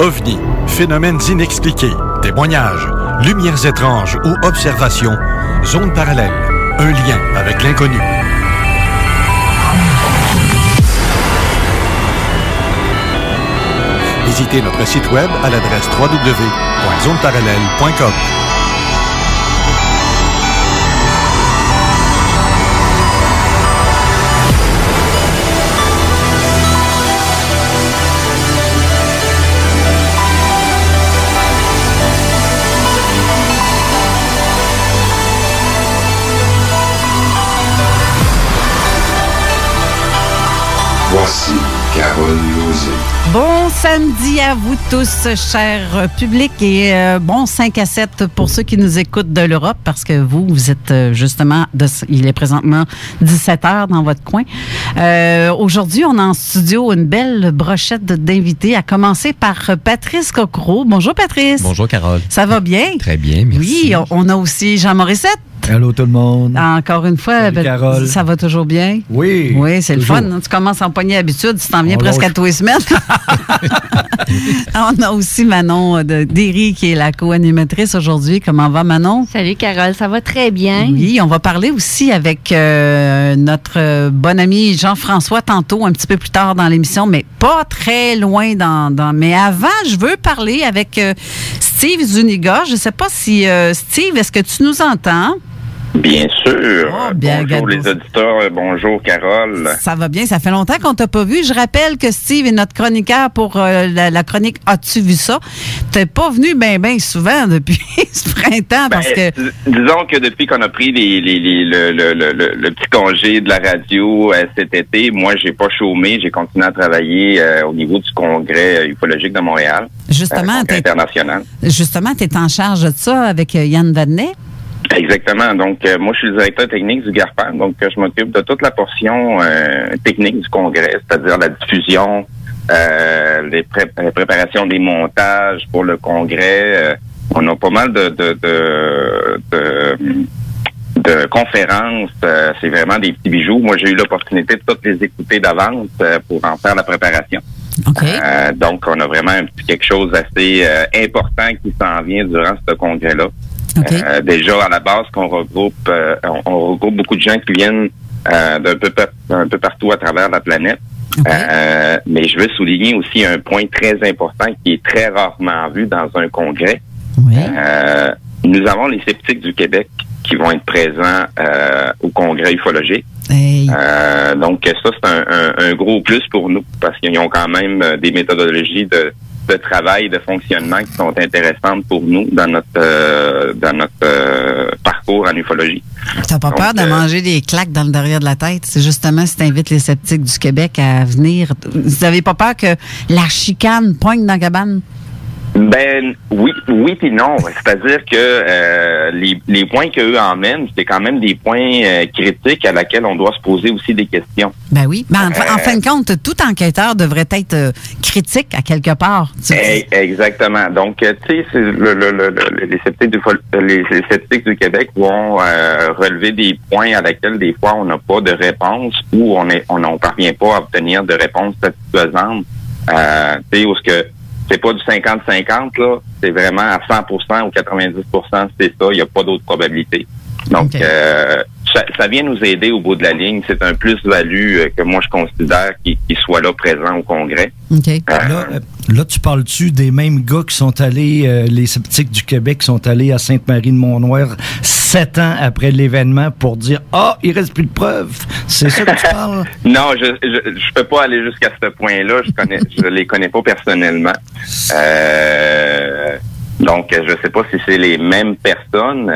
OVNI, phénomènes inexpliqués, témoignages, lumières étranges ou observations, zone parallèle, un lien avec l'inconnu. Visitez notre site web à l'adresse www.zoneparallèle.com. Voici Carole Lauzé. Bon samedi à vous tous, chers publics, et bon 5 à 7 pour ceux qui nous écoutent de l'Europe, parce que vous êtes justement, il est présentement 17h dans votre coin. Aujourd'hui, on a en studio une belle brochette d'invités, à commencer par Patrice Cocro. Bonjour Patrice. Bonjour Carole. Ça va bien? Très bien, merci. Oui, on a aussi Jean Morissette. Allô tout le monde. Encore une fois, Carole. Ça va toujours bien? Oui. Oui, c'est toujours. Le fun. Tu commences à empoigner l'habitude, tu t'en viens presque à tous les semaines. On a aussi Manon Derry qui est la co-animatrice aujourd'hui. Comment va Manon? Salut Carole, ça va très bien. Oui, on va parler aussi avec notre bon ami Jean-François tantôt, un petit peu plus tard dans l'émission, mais pas très loin mais avant, je veux parler avec Steve Zuniga. Je ne sais pas si Steve, est-ce que tu nous entends? Bien sûr. Oh, bien, bonjour les auditeurs, bonjour Carole. Ça va bien, ça fait longtemps qu'on t'a pas vu. Je rappelle que Steve est notre chroniqueur pour la chronique As-tu vu ça? T'es pas venu bien souvent depuis ce printemps parce que... Disons que depuis qu'on a pris le petit congé de la radio cet été, moi j'ai pas chômé, j'ai continué à travailler au niveau du congrès ufologique de Montréal. Justement, international. Justement, tu es en charge de ça avec Yann Vadnet. Exactement. Donc, moi, je suis le directeur technique du GARPAN. Donc, je m'occupe de toute la portion technique du congrès, c'est-à-dire la diffusion, les préparations des montages pour le congrès. On a pas mal de conférences. C'est vraiment des petits bijoux. Moi, j'ai eu l'opportunité de toutes les écouter d'avance pour en faire la préparation. Okay. Donc, on a vraiment quelque chose d'assez important qui s'en vient durant ce congrès-là. Okay. Déjà, à la base, on regroupe beaucoup de gens qui viennent d'un peu partout à travers la planète. Okay. Mais je veux souligner aussi un point très important qui est très rarement vu dans un congrès. Oui. Nous avons les sceptiques du Québec qui vont être présents au congrès ufologique. Hey. Donc, ça, c'est un gros plus pour nous parce qu'ils ont quand même des méthodologies de travail, de fonctionnement qui sont intéressantes pour nous dans notre parcours en ufologie. T'as pas peur de manger des claques dans le derrière de la tête? C'est justement si t'invites les sceptiques du Québec à venir. Vous avez pas peur que la chicane poigne dans la cabane? Ben oui puis non. C'est-à-dire que les points qu'eux emmènent, c'est quand même des points critiques à laquelle on doit se poser aussi des questions. Ben oui. Ben, en fin de compte, tout enquêteur devrait être critique à quelque part. Exactement. Donc, tu sais, les sceptiques du Québec vont relever des points à laquelle des fois on n'a pas de réponse ou on parvient pas à obtenir de réponse satisfaisante. Tu sais, où ce que c'est pas du 50-50, là. C'est vraiment à 100% ou 90%, c'est ça. Il n'y a pas d'autre probabilité. Donc, okay. Ça vient nous aider au bout de la ligne. C'est un plus-value que moi, je considère qu'il soit là présent au Congrès. Okay. Là, tu parles-tu des mêmes gars qui sont allés, les sceptiques du Québec, qui sont allés à Sainte-Marie-de-Mont-Noir 7 ans après l'événement pour dire « Ah, il reste plus de preuves ». C'est ça que tu parles? Non, je peux pas aller jusqu'à ce point-là. Je les connais pas personnellement. Donc, je sais pas si c'est les mêmes personnes.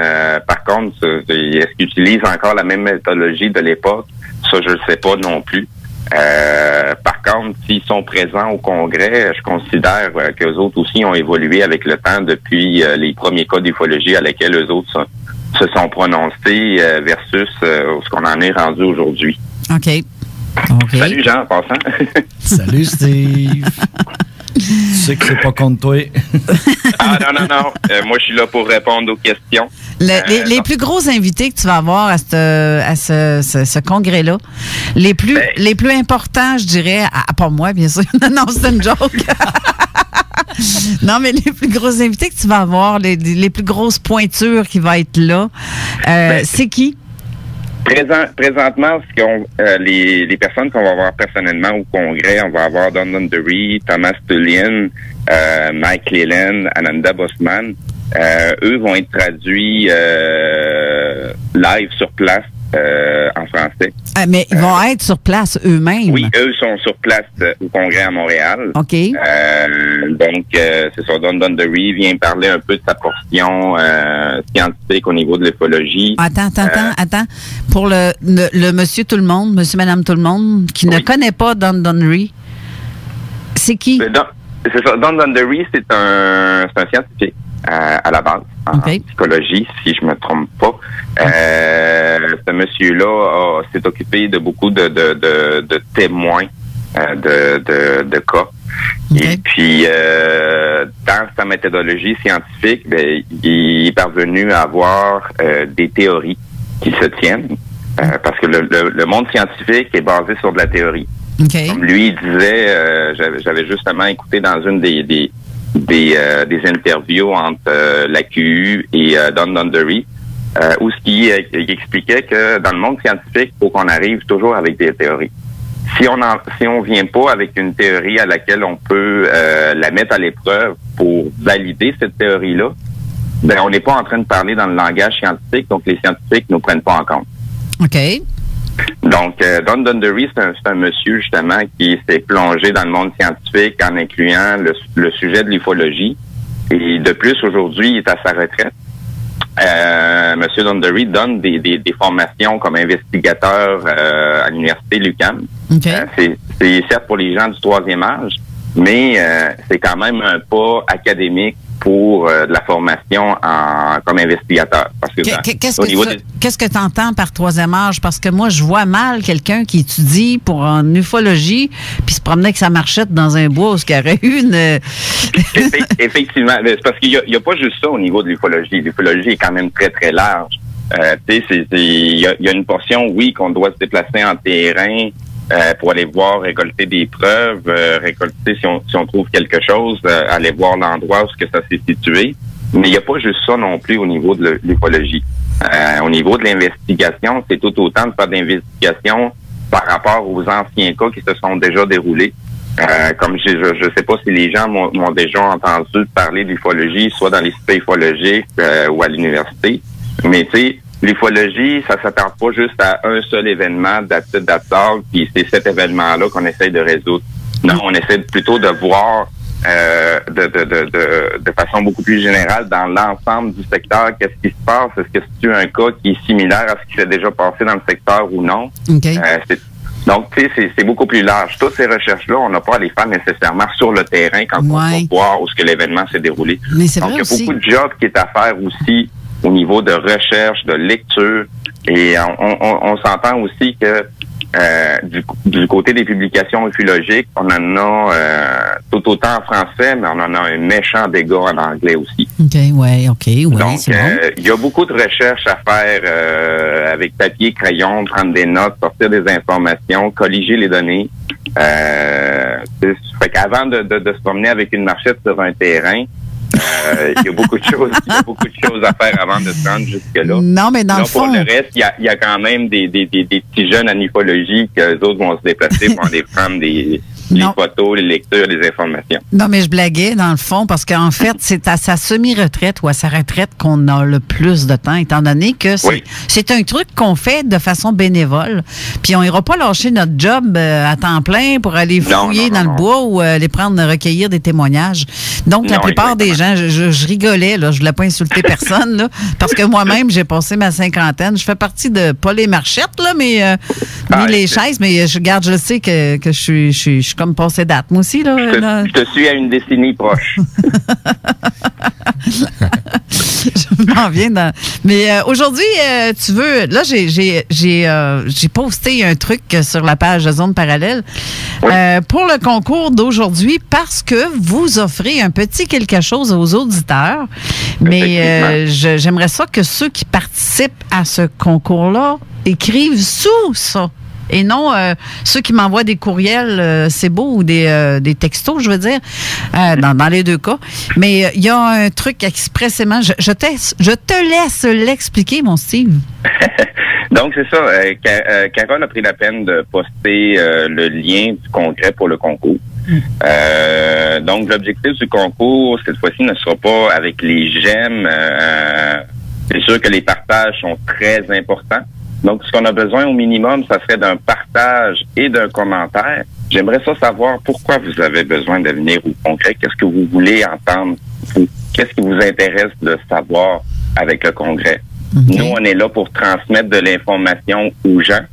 Par contre, est-ce qu'ils utilisent encore la même méthodologie de l'époque? Ça, je le sais pas non plus. Par contre, s'ils sont présents au Congrès, je considère qu'eux autres aussi ont évolué avec le temps depuis les premiers cas d'ufologie à lesquels eux autres se sont prononcés versus ce qu'on en est rendu aujourd'hui. OK. Salut Jean, en passant. Salut Steve. Tu sais que c'est pas contre toi. Ah non. Moi, je suis là pour répondre aux questions. Les plus gros invités que tu vas avoir à ce congrès-là, les plus importants, je dirais, à part moi, bien sûr. Non, c'est une joke. Non, mais les plus gros invités que tu vas avoir, les plus grosses pointures qui vont être là, c'est qui? Présentement, les personnes qu'on va avoir personnellement au congrès, on va avoir Don Dundery, Thomas Tullian, Mike Leland, Ananda Bosman. Eux vont être traduits live sur place en français. Mais ils vont être sur place eux-mêmes? Oui, eux sont sur place au congrès à Montréal. OK. Donc, c'est ça, Don Dundery vient parler un peu de sa portion scientifique au niveau de l'ufologie. Attends. Pour le monsieur tout le monde, monsieur, madame tout le monde, qui ne connaît pas Don Dundery, c'est qui? C'est ça, Don Dundery, c'est un scientifique. À la base, en psychologie, si je me trompe pas. Ce monsieur-là s'est occupé de beaucoup de témoins de cas. Okay. Et puis, dans sa méthodologie scientifique, il est parvenu à avoir des théories qui se tiennent, parce que le monde scientifique est basé sur de la théorie. Okay. Comme lui, il disait, j'avais justement écouté dans une des interviews entre la QU et Don Dundery, où il expliquait que dans le monde scientifique, il faut qu'on arrive toujours avec des théories. Si on vient pas avec une théorie à laquelle on peut la mettre à l'épreuve pour valider cette théorie-là, on n'est pas en train de parler dans le langage scientifique, donc les scientifiques ne nous prennent pas en compte. OK. Donc, Don Dundery, c'est un monsieur, justement, qui s'est plongé dans le monde scientifique en incluant le sujet de l'ufologie. Et de plus, aujourd'hui, il est à sa retraite. Monsieur Dundery donne des formations comme investigateur à l'université l'UQAM. Okay. C'est certes pour les gens du 3e âge, mais c'est quand même un pas académique pour de la formation comme investigateur. Parce que qu'est-ce que tu entends par 3e âge? Parce que moi, je vois mal quelqu'un qui étudie pour en ufologie puis se promenait avec sa marchette dans un bois où il y aurait une... Effectivement. C'est parce qu'il y a pas juste ça au niveau de l'ufologie. L'ufologie est quand même très, très large. Il y a une portion, oui, qu'on doit se déplacer en terrain pour aller voir, récolter des preuves, récolter si on trouve quelque chose, aller voir l'endroit où que ça s'est situé. Mais il n'y a pas juste ça non plus au niveau de l'ufologie. Au niveau de l'investigation, c'est tout autant de faire d'investigation par rapport aux anciens cas qui se sont déjà déroulés. Comme je sais pas si les gens m'ont déjà entendu parler d'ufologie, soit dans les cités ufologiques ou à l'université. Mais tu sais, l'ufologie, ça s'attarde pas juste à un seul événement d'absurde, puis c'est cet événement-là qu'on essaye de résoudre. Non, on essaie plutôt de voir de façon beaucoup plus générale dans l'ensemble du secteur, qu'est-ce qui se passe, est-ce que c'est un cas qui est similaire à ce qui s'est déjà passé dans le secteur ou non. Okay. Donc, tu sais, c'est beaucoup plus large. Toutes ces recherches-là, on n'a pas à les faire nécessairement sur le terrain quand on va voir où ce que l'événement s'est déroulé. Mais c'est donc, vrai il y a aussi. beaucoup de jobs qui est à faire aussi au niveau de recherche, de lecture. Et on s'entend aussi que du côté des publications ufologiques, on en a tout autant en français, mais on en a un méchant dégât en anglais aussi. OK. Donc, il y a beaucoup de recherches à faire avec papier, crayon, prendre des notes, sortir des informations, colliger les données. Fait qu'avant de se promener avec une marchette sur un terrain, il y a beaucoup de choses à faire avant de se rendre jusque-là. Non, mais dans le fond... Pour le reste, il y a quand même des petits jeunes en ufologie qu'eux autres vont se déplacer pour aller prendre les photos, les lectures, les informations. Non, mais je blaguais, dans le fond, parce qu'en fait, c'est à sa semi-retraite ou à sa retraite qu'on a le plus de temps, étant donné que c'est un truc qu'on fait de façon bénévole. Puis on ira pas lâcher notre job à temps plein pour aller fouiller dans le bois ou aller recueillir des témoignages. Donc, la plupart des gens, je rigolais, là, je voulais pas insulter personne, là, parce que moi-même, j'ai passé ma cinquantaine. Je fais partie de, pas les marchettes, là, mais ni les chaises, mais je sais que je suis comme passé date, moi aussi, là. Je te suis à une décennie proche. Je m'en viens dans... Mais aujourd'hui, tu veux... Là, j'ai posté un truc sur la page de Zone Parallèle pour le concours d'aujourd'hui parce que vous offrez un petit quelque chose aux auditeurs. Mais j'aimerais ça que ceux qui participent à ce concours-là écrivent sous ça Et non ceux qui m'envoient des courriels, c'est beau, ou des textos, je veux dire, dans les deux cas. Mais il y a un truc expressément, je te laisse l'expliquer, mon Steve. Donc, c'est ça. Carole a pris la peine de poster le lien du congrès pour le concours. Donc, l'objectif du concours, cette fois-ci, ne sera pas avec les j'aime. C'est sûr que les partages sont très importants. Donc, ce qu'on a besoin au minimum, ça serait d'un partage et d'un commentaire. J'aimerais ça savoir pourquoi vous avez besoin de venir au congrès. Qu'est-ce que vous voulez entendre? Qu'est-ce qui vous intéresse de savoir avec le congrès? Okay. Nous, on est là pour transmettre de l'information aux gens.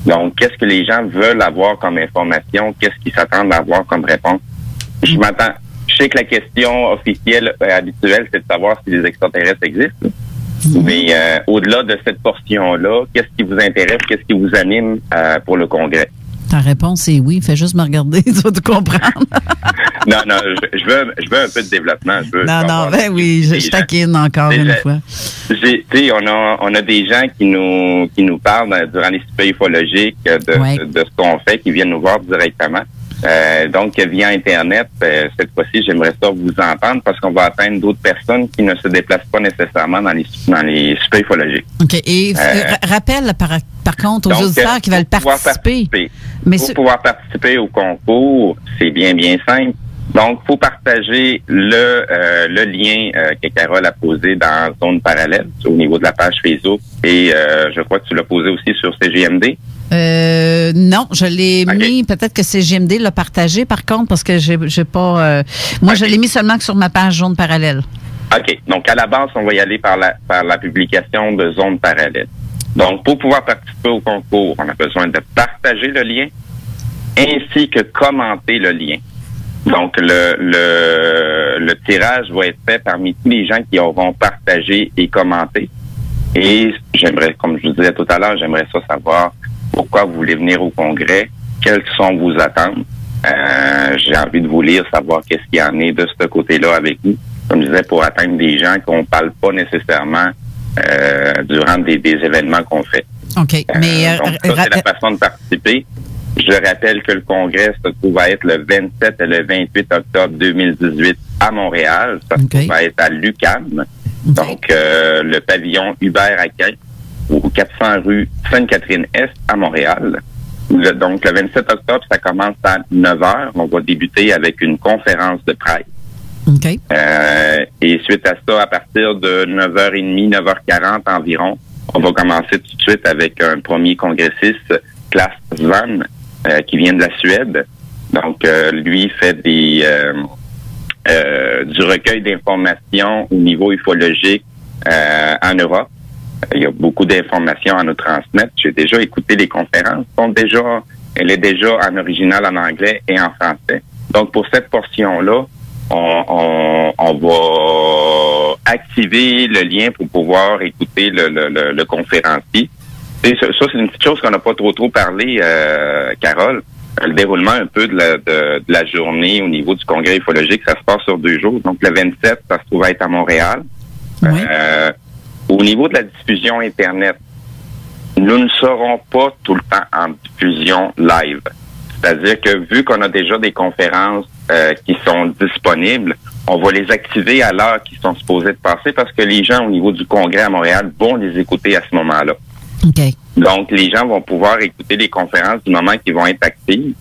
Donc, qu'est-ce que les gens veulent avoir comme information? Qu'est-ce qu'ils s'attendent à avoir comme réponse? Je sais que la question officielle habituelle, c'est de savoir si les extraterrestres existent. Mais au-delà de cette portion-là, qu'est-ce qui vous intéresse? Qu'est-ce qui vous anime pour le congrès? Ta réponse est oui. Fais juste me regarder, tu vas te comprendre. Non, je veux un peu de développement. Je taquine encore une fois. On a des gens qui nous parlent durant les soupers ufologiques de ce qu'on fait, qui viennent nous voir directement. Donc, via Internet, cette fois-ci, j'aimerais ça vous entendre parce qu'on va atteindre d'autres personnes qui ne se déplacent pas nécessairement dans les soupers ufologiques. OK. Et rappelle, par contre, aux auditeurs qui veulent participer. Pour pouvoir participer au concours, c'est bien simple. Donc, il faut partager le lien que Carole a posé dans Zone Parallèle au niveau de la page Facebook. Et je crois que tu l'as posé aussi sur CGMD. Non, je l'ai mis, peut-être que CGMD l'a partagé par contre, parce que j'ai pas... moi, je l'ai mis seulement que sur ma page Zone Parallèle. OK. Donc, à la base, on va y aller par la publication de Zone Parallèle. Donc, pour pouvoir participer au concours, on a besoin de partager le lien ainsi que commenter le lien. Donc, le tirage va être fait parmi tous les gens qui auront partagé et commenté. Et j'aimerais, comme je vous disais tout à l'heure, j'aimerais ça savoir pourquoi vous voulez venir au congrès, quelles sont vos attentes. J'ai envie de vous lire, savoir qu'est-ce qu'il y en est de ce côté-là avec vous. Comme je disais, pour atteindre des gens qu'on ne parle pas nécessairement durant des événements qu'on fait. OK. Mais donc, ça, c'est la façon de participer. Je rappelle que le congrès se trouve à être le 27 et le 28 octobre 2018 à Montréal. Ça se trouve à être à l'UQAM. Donc, le pavillon Hubert-Aquin, au 400 rue Sainte-Catherine-Est à Montréal. Donc, le 27 octobre, ça commence à 9h. On va débuter avec une conférence de presse. Okay. Et suite à ça, à partir de 9h30, 9h40 environ, on va commencer tout de suite avec un premier congressiste, Klaas Van, qui vient de la Suède. Donc, lui fait du recueil d'informations au niveau ufologique en Europe. Il y a beaucoup d'informations à nous transmettre. J'ai déjà écouté les conférences. Elle est déjà en original en anglais et en français. Donc, pour cette portion-là, on va activer le lien pour pouvoir écouter le conférencier. Et ça, c'est une petite chose qu'on n'a pas trop parlé, Carole. Le déroulement un peu de la journée au niveau du congrès ufologique, ça se passe sur 2 jours. Donc, le 27, ça se trouve à être à Montréal. Oui. Au niveau de la diffusion Internet, nous ne serons pas tout le temps en diffusion live. C'est-à-dire que vu qu'on a déjà des conférences qui sont disponibles, on va les activer à l'heure qu'ils sont supposés de passer parce que les gens au niveau du congrès à Montréal vont les écouter à ce moment-là. Okay. Donc, les gens vont pouvoir écouter les conférences du moment qu'ils vont être actives.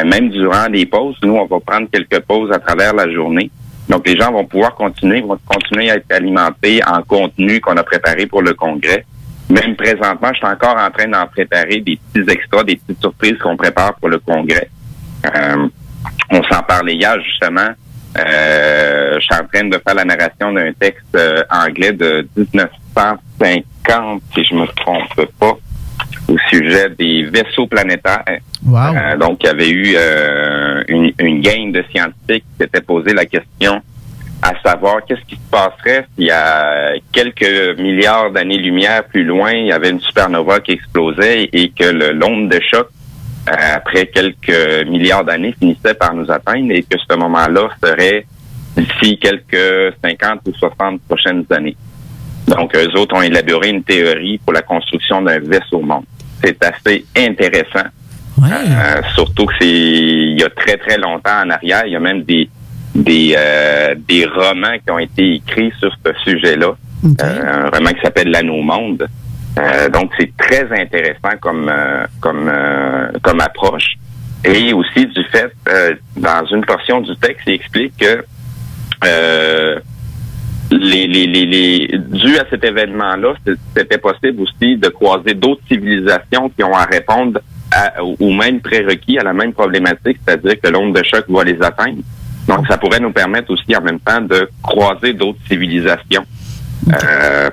Même durant les pauses, nous, on va prendre quelques pauses à travers la journée. Donc, les gens vont pouvoir continuer à être alimentés en contenu qu'on a préparé pour le congrès. Même présentement, je suis encore en train d'en préparer des petits extras, des petites surprises qu'on prépare pour le congrès. On s'en parlait hier, justement. Je suis en train de faire la narration d'un texte anglais de 1950, si je me trompe pas, au sujet des vaisseaux planétaires. Wow. Donc, il y avait eu une gang de scientifiques qui s'étaient posé la question à savoir qu'est-ce qui se passerait s'il y a quelques milliards d'années-lumière plus loin, il y avait une supernova qui explosait et que l'onde de choc, après quelques milliards d'années, finissait par nous atteindre et que ce moment-là serait d'ici quelques 50 ou 60 prochaines années. Donc, eux autres ont élaboré une théorie pour la construction d'un vaisseau-monde. c'est assez intéressant. Ouais. Surtout que il y a très, très longtemps en arrière, il y a même des romans qui ont été écrits sur ce sujet-là. OK. Un roman qui s'appelle L'Anneau-Monde. Donc, c'est très intéressant comme approche. Et aussi du fait, dans une portion du texte, il explique que dû à cet événement-là, c'était possible aussi de croiser d'autres civilisations qui ont à répondre aux mêmes prérequis, à la même problématique, c'est-à-dire que l'onde de choc va les atteindre. Donc, ça pourrait nous permettre aussi en même temps de croiser d'autres civilisations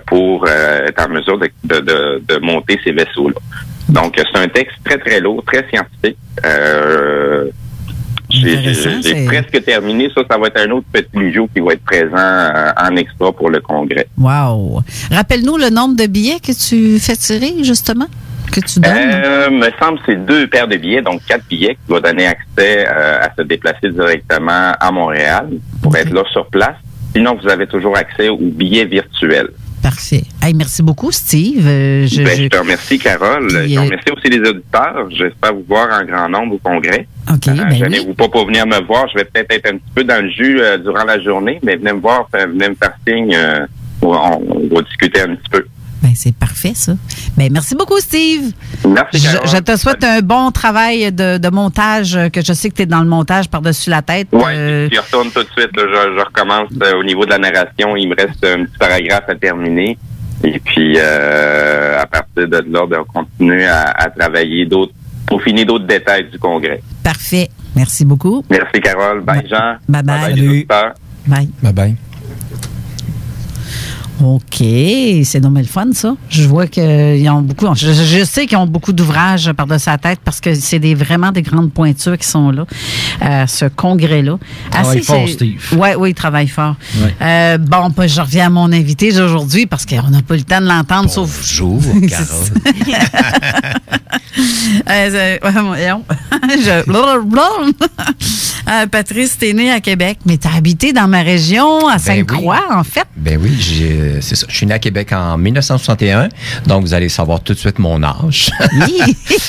pour être en mesure de monter ces vaisseaux-là. Donc, c'est un texte très, très lourd, très scientifique. J'ai presque terminé. Ça va être un autre petit bijou qui va être présent en extra pour le congrès. Wow! Rappelle-nous le nombre de billets que tu fais tirer, justement, que tu donnes. Me semble que c'est 2 paires de billets, donc 4 billets qui vont donner accès à se déplacer directement à Montréal pour être là sur place. Sinon, vous avez toujours accès aux billets virtuels. Parfait. Hey, merci beaucoup, Steve. Je te remercie, Carole. Je remercie aussi les auditeurs. J'espère vous voir en grand nombre au congrès. OK, Gênez-vous pas pour venir me voir. Je vais peut-être être un petit peu dans le jus durant la journée, mais venez me voir, venez me faire signe. On va discuter un petit peu. Ben, c'est parfait, ça. Ben, merci beaucoup, Steve. Merci, Carole. Je te souhaite un bon travail de montage, que je sais que tu es dans le montage par-dessus la tête. Oui, je retourne tout de suite. Là, je recommence au niveau de la narration. Il me reste un petit paragraphe à terminer. Et puis, à partir de là, on continue à travailler pour finir d'autres détails du congrès. Parfait. Merci beaucoup. Merci, Carole. Bye, Jean. Bye-bye. Bye, Bye. Bye-bye. OK, c'est donc le fun, ça. Je vois qu'ils ont beaucoup... Je sais qu'ils ont beaucoup d'ouvrages par-dessus la tête parce que c'est vraiment des grandes pointures qui sont là, ce congrès-là. Travaille fort, Steve. Oui, il travaille fort. Ouais. Bon, je reviens à mon invité d'aujourd'hui parce qu'on n'a pas le temps de l'entendre, sauf... Bonjour, Carole. Patrice, t'es né à Québec, mais t'as habité dans ma région, à Sainte-Croix, en fait. Ben oui, c'est ça. Je suis né à Québec en 1961, donc vous allez savoir tout de suite mon âge.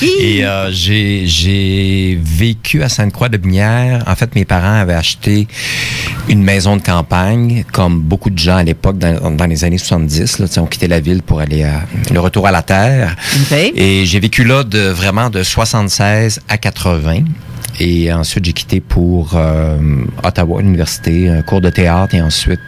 Et j'ai vécu à Sainte-Croix-de-Binière. En fait, mes parents avaient acheté une maison de campagne, comme beaucoup de gens à l'époque, dans les années 70. Là, on quittait la ville pour aller le retour à la terre. Okay. Et j'ai vécu là vraiment de 76 à 80. Et ensuite, j'ai quitté pour Ottawa, l'université, un cours de théâtre, et ensuite...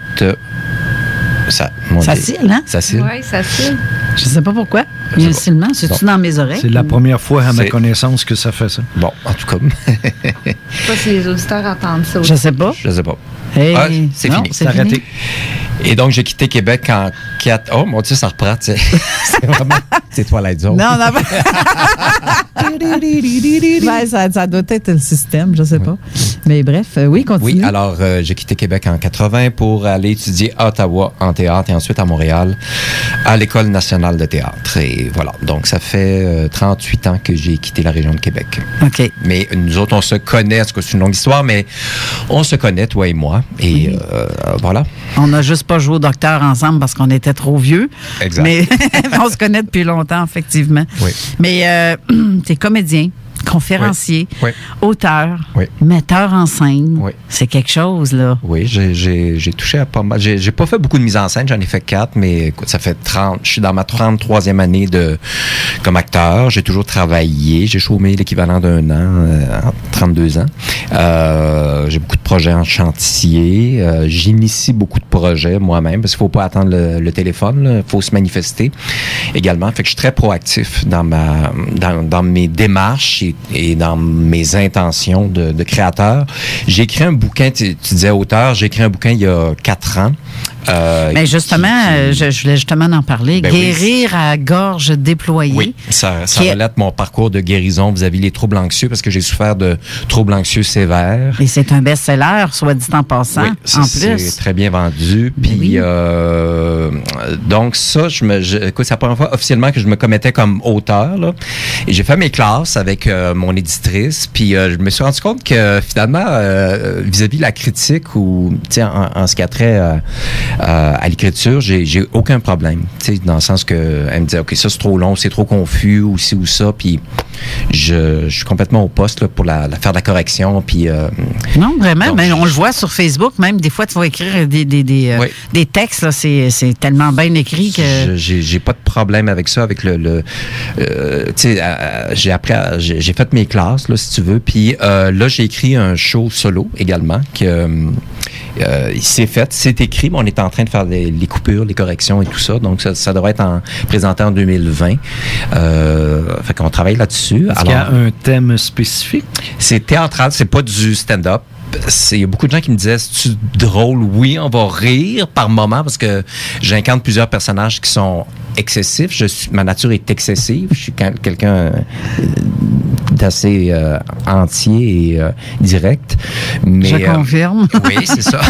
Facile, hein? Facile. Oui, facile. Je sais pas pourquoi. Inutilement, c'est-tu dans mes oreilles? C'est la première fois à ma connaissance que ça fait ça. Bon, en tout cas. Je sais pas si les auditeurs entendent ça. Je sais pas. Je sais pas. Hey, c'est fini. C'est arrêté. Et donc, j'ai quitté Québec en 4... Oh, mon Dieu, ça reprend, tu sais. C'est vraiment... C'est Twilight Zone. Non. Ben, ça doit être le système, je sais pas. Mais bref, oui, continue. Oui, alors, j'ai quitté Québec en 80 pour aller étudier à Ottawa en théâtre et ensuite à Montréal à l'École nationale de théâtre. Et voilà, donc ça fait 38 ans que j'ai quitté la région de Québec. OK. Mais nous autres, on se connaît, en tout cas, c'est une longue histoire, mais on se connaît, toi et moi. Et voilà. On n'a juste pas joué au docteur ensemble parce qu'on était trop vieux. Exact. Mais on se connaît depuis longtemps, effectivement. Oui. Mais t'es comédien, conférencier, oui. auteur, oui. metteur en scène. Oui. C'est quelque chose, là. Oui, j'ai touché à pas mal. J'ai pas fait beaucoup de mise en scène, j'en ai fait 4, mais écoute, ça fait 30. Je suis dans ma 33e année comme acteur. J'ai toujours travaillé. J'ai chômé l'équivalent d'un an, 32 ans. J'ai beaucoup de projets en chantier. J'initie beaucoup de projets moi-même, parce qu'il faut pas attendre le téléphone. Il faut se manifester également. Fait que je suis très proactif dans mes démarches et dans mes intentions de créateur. J'ai écrit un bouquin, tu disais auteur, j'ai écrit un bouquin il y a 4 ans. Mais justement, je voulais justement en parler. Ben Guérir à gorge déployée. Oui, ça relate mon parcours de guérison vis-à-vis les troubles anxieux, parce que j'ai souffert de troubles anxieux sévères. Et c'est un best-seller, soit dit en passant, oui, en plus. C'est très bien vendu. Puis, oui. donc ça, écoute, c'est la première fois officiellement que je me commettais comme auteur, là. Et j'ai fait mes classes avec mon éditrice, puis je me suis rendu compte que finalement, vis-à-vis la critique, ou en ce qui a trait à l'écriture, j'ai aucun problème. Tu sais, dans le sens que elle me dit, OK, ça c'est trop long, c'est trop confus, ou ci ou ça, puis je suis complètement au poste là, pour faire de la correction, puis... non, vraiment, donc, mais on le voit sur Facebook, même des fois, tu vas écrire des textes, là, c'est tellement bien écrit que... J'ai pas de problème avec ça, avec tu sais, j'ai fait mes classes, là, si tu veux, puis là, j'ai écrit un show solo également, c'est écrit, mais on est en train de faire les coupures, les corrections et tout ça, donc ça devrait être présenté en 2020. Fait qu'on travaille là-dessus. Est-ce qu'il y a un thème spécifique? C'est théâtral, c'est pas du stand-up. Il y a beaucoup de gens qui me disaient, c'est-tu drôle? Oui, on va rire par moment parce que j'incarne plusieurs personnages qui sont excessifs. Ma nature est excessive. Je suis quelqu'un d'assez entier et direct. Mais, je confirme. Oui, c'est ça.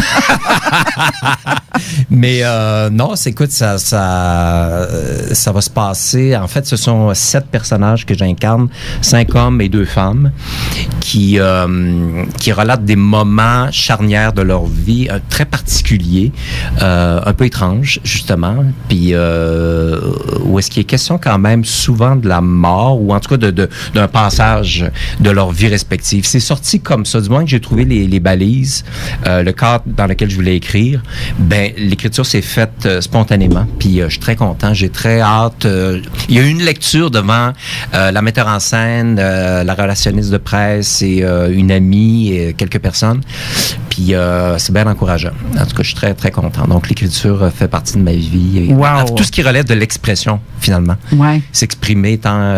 Mais non, écoute, ça va se passer. En fait, ce sont 7 personnages que j'incarne, 5 hommes et 2 femmes, qui relatent des moments charnières de leur vie, très particuliers, un peu étranges, justement. Puis où est-ce qu'il est question quand même souvent de la mort, ou en tout cas d'un passage de leur vie respective. C'est sorti comme ça. Du moins que j'ai trouvé les balises, le cadre dans lequel je voulais écrire, ben l'écriture s'est faite spontanément. Puis je suis très content, j'ai très hâte. Il y a eu une lecture devant la metteur en scène, la relationniste de presse et une amie et quelques personnes. Puis c'est bien encourageant. En tout cas, je suis très, très content. Donc, l'écriture fait partie de ma vie. Et tout ce qui relève de l'expression, finalement. Ouais. S'exprimer tant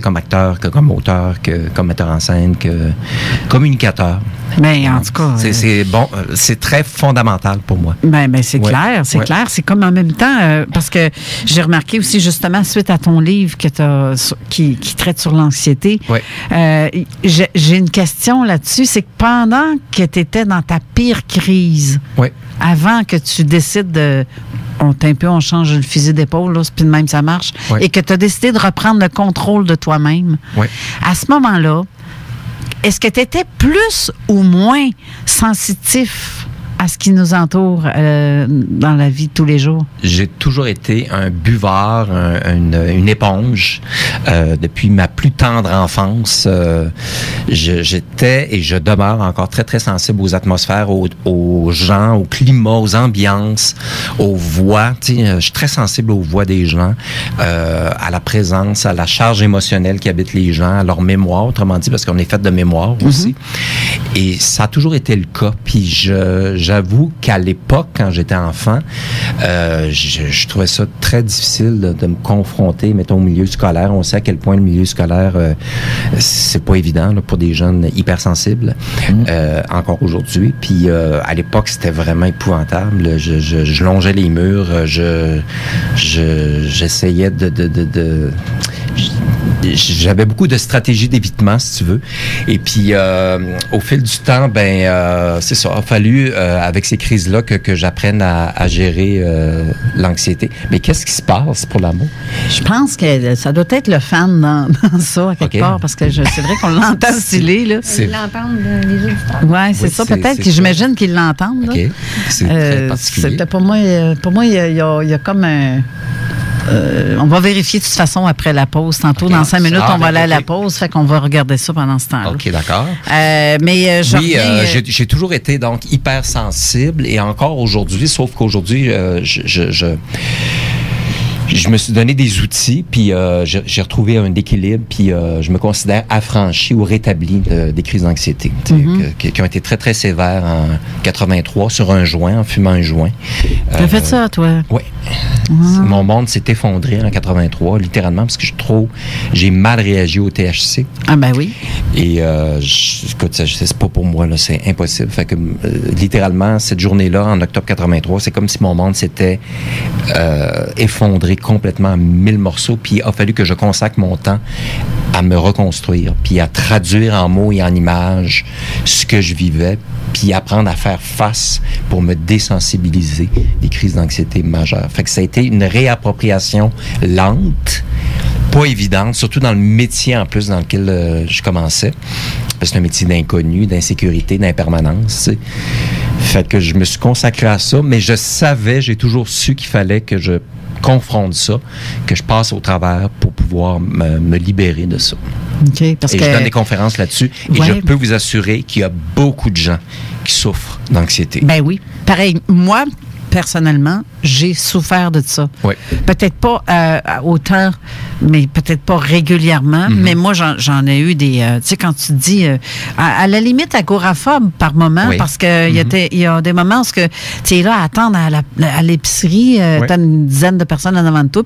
comme acteur, que comme auteur, que comme metteur en scène, que communicateur. Mais en tout cas... C'est bon, c'est très fondamental pour moi. Ben c'est clair, c'est clair. C'est comme en même temps, parce que j'ai remarqué aussi, justement, suite à ton livre qui traite sur l'anxiété, j'ai une question là-dessus. C'est que pendant que tu étais dans ta pire crise, avant que tu décides de... on change le fusil d'épaule, là, puis de même ça marche, et que tu as décidé de reprendre le contrôle de toi-même, à ce moment-là, est-ce que tu étais plus ou moins sensitif à ce qui nous entoure dans la vie de tous les jours? J'ai toujours été un buveur, une éponge. Depuis ma plus tendre enfance, j'étais et je demeure encore très, très sensible aux atmosphères, aux gens, au climat, aux ambiances, aux voix. Tu sais, je suis très sensible aux voix des gens, à la présence, à la charge émotionnelle qui habite les gens, à leur mémoire, autrement dit, parce qu'on est fait de mémoire aussi. Et ça a toujours été le cas. Puis j'avoue qu'à l'époque, quand j'étais enfant, je trouvais ça très difficile de me confronter, mettons, au milieu scolaire. On sait à quel point le milieu scolaire, c'est pas évident là, pour des jeunes hypersensibles, encore aujourd'hui. Puis à l'époque, c'était vraiment épouvantable. Je longeais les murs, j'essayais j'avais beaucoup de stratégies d'évitement, si tu veux. Et puis, au fil du temps, c'est ça. Il a fallu, avec ces crises-là, que j'apprenne à gérer l'anxiété. Mais qu'est-ce qui se passe pour l'amour? Je pense que ça doit être le fan dans ça, à quelque part, parce que c'est vrai qu'on l'entend stylé, là. Ils l'entendent, les auditeurs. Oui, c'est ça. Peut-être que j'imagine qu'ils l'entendent. OK. C'est très particulier. Pour moi, il y a comme un... on va vérifier de toute façon après la pause. Tantôt, dans 5 minutes, on va aller à la pause. Fait qu'on va regarder ça pendant ce temps-là. OK, d'accord. Mais j'ai toujours été donc hypersensible et encore aujourd'hui, sauf qu'aujourd'hui, je me suis donné des outils, puis j'ai retrouvé un équilibre, puis je me considère affranchi ou rétabli des crises d'anxiété qui ont été très, très sévères en 83 sur un joint, en fumant un joint. T'as fait ça, toi? Oui. Mon monde s'est effondré en 83, littéralement, parce que j'ai mal réagi au THC. Ah ben oui. Et écoute, c'est pas pour moi, là, c'est impossible. Fait que littéralement, cette journée-là, en octobre 83, c'est comme si mon monde s'était effondré complètement en 1000 morceaux, puis il a fallu que je consacre mon temps à me reconstruire, puis à traduire en mots et en images ce que je vivais, puis apprendre à faire face pour me désensibiliser des crises d'anxiété majeures. Fait que ça a été une réappropriation lente, pas évidente, surtout dans le métier en plus dans lequel je commençais. Parce que c'est un métier d'inconnu, d'insécurité, d'impermanence, tu sais. Fait que je me suis consacré à ça, mais j'ai toujours su qu'il fallait que je confronte ça, que je passe au travers pour pouvoir me libérer de ça. OK, parce et que... je donne des conférences là-dessus et je peux vous assurer qu'il y a beaucoup de gens qui souffrent d'anxiété. Ben oui. Pareil, moi, personnellement, j'ai souffert de ça. Oui. Peut-être pas autant, mais peut-être pas régulièrement, mais moi, j'en ai eu des... tu sais, quand tu dis... à la limite, agoraphobe par moment, parce que il y a des moments où tu es là à attendre à l'épicerie, t'as une dizaine de personnes en avant de toi,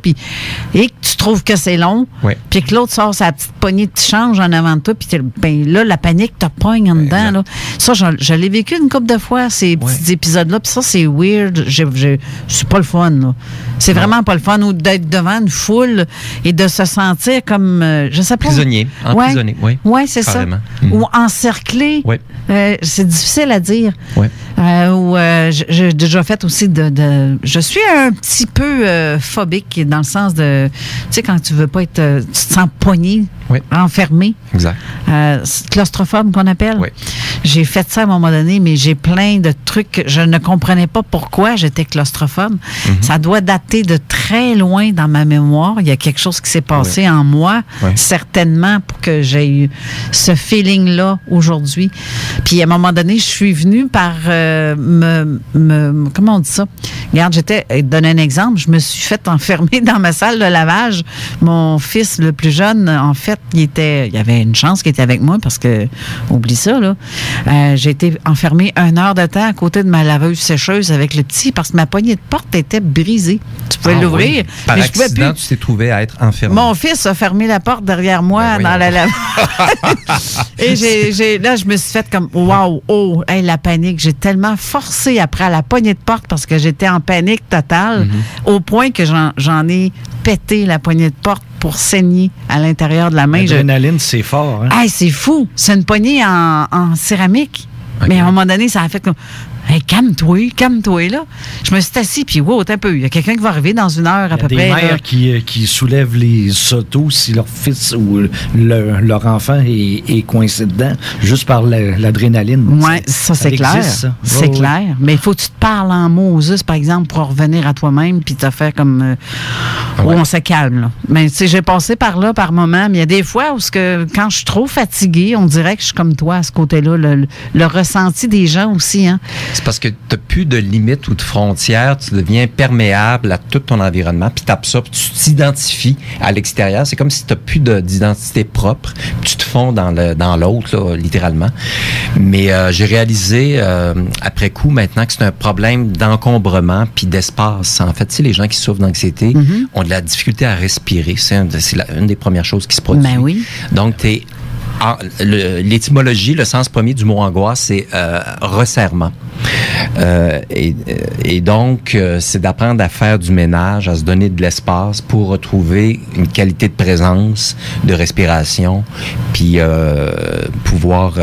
et que tu trouves que c'est long, puis que l'autre sort sa petite poignée de change en avant de toi, puis ben là, la panique te pogne en dedans. Là. Ça, je l'ai vécu une couple de fois, ces petits épisodes-là, puis ça, c'est weird. C'est pas le fun, là. C'est vraiment pas le fun, ou d'être devant une foule et de se sentir comme, je sais pas. Prisonnier, emprisonné, oui. Oui, c'est carrément. Ça. Ou encerclé. Oui. C'est difficile à dire. Oui. J'ai déjà fait aussi je suis un petit peu phobique dans le sens de, tu sais, quand tu veux pas être, tu te sens pogné, enfermé. Exact. Claustrophobe qu'on appelle. Oui. J'ai fait ça à un moment donné, mais j'ai plein de trucs. Je ne comprenais pas pourquoi j'étais claustrophobe. Ça doit dater de très loin dans ma mémoire. Il y a quelque chose qui s'est passé en moi, certainement, pour que j'aie eu ce feeling-là aujourd'hui. Puis à un moment donné, je suis venue par comment on dit ça? Regarde, donner un exemple, je me suis fait enfermer dans ma salle de lavage. Mon fils, le plus jeune, en fait, il y avait une chance qu'il était avec moi parce que, oublie ça, là. J'ai été enfermée 1 heure de temps à côté de ma laveuse sécheuse avec le petit parce que ma poignée de porte était brisée. Tu pouvais l'ouvrir. Oui. Par accident, tu t'es trouvé à être enfermé. Mon fils a fermé la porte derrière moi dans la laveuse. Et là, je me suis fait comme, wow, la panique. J'ai tellement forcé après à la poignée de porte parce que j'étais en panique totale au point que j'en ai pété la poignée de porte pour saigner à l'intérieur de la main. L'adrénaline, c'est fort. Hein? C'est fou. C'est une poignée en céramique. Okay. Mais à un moment donné, ça a fait comme... Hey, calme-toi, là. Je me suis assis, puis t'as un peu. Il y a quelqu'un qui va arriver dans 1 heure à peu près. Il y a des mères qui soulèvent les autos si leur fils ou leur enfant est coincé dedans, juste par l'adrénaline. Oui, ça c'est clair. Existe, ça. C'est clair. Mais il faut que tu te parles en Moses, par exemple, pour revenir à toi-même, puis te faire comme... où on se calme, là. Mais tu sais, j'ai passé par là par moment, mais il y a des fois où quand je suis trop fatiguée, on dirait que je suis comme toi à ce côté-là, le ressenti des gens aussi, hein. C'est parce que tu n'as plus de limites ou de frontières, tu deviens perméable à tout ton environnement, puis tu t'identifies à l'extérieur. C'est comme si tu n'as plus d'identité propre, puis tu te fonds dans l'autre, là, littéralement. Mais j'ai réalisé après coup maintenant que c'est un problème d'encombrement puis d'espace. En fait, tu sais, les gens qui souffrent d'anxiété ont de la difficulté à respirer. C'est une des premières choses qui se produit. Ben oui. Donc, l'étymologie, le sens premier du mot angoisse, c'est resserrement. Et donc, c'est d'apprendre à faire du ménage, à se donner de l'espace pour retrouver une qualité de présence, de respiration, puis pouvoir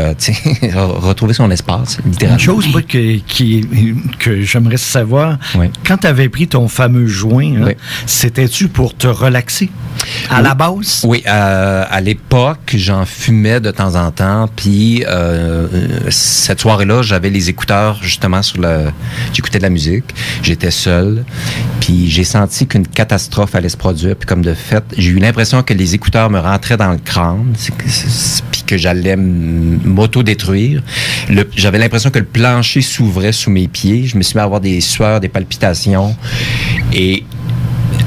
retrouver son espace, littéralement. Une chose moi, que j'aimerais savoir, quand tu avais pris ton fameux joint, c'était-tu pour te relaxer à la base? Oui, à l'époque, j'en fumais de temps en temps, puis cette soirée-là, j'avais les écouteurs justement j'écoutais de la musique, j'étais seul, puis j'ai senti qu'une catastrophe allait se produire, puis comme de fait, j'ai eu l'impression que les écouteurs me rentraient dans le crâne, puis que j'allais m'auto-détruire. J'avais l'impression que le plancher s'ouvrait sous mes pieds, je me suis mis à avoir des sueurs, des palpitations, et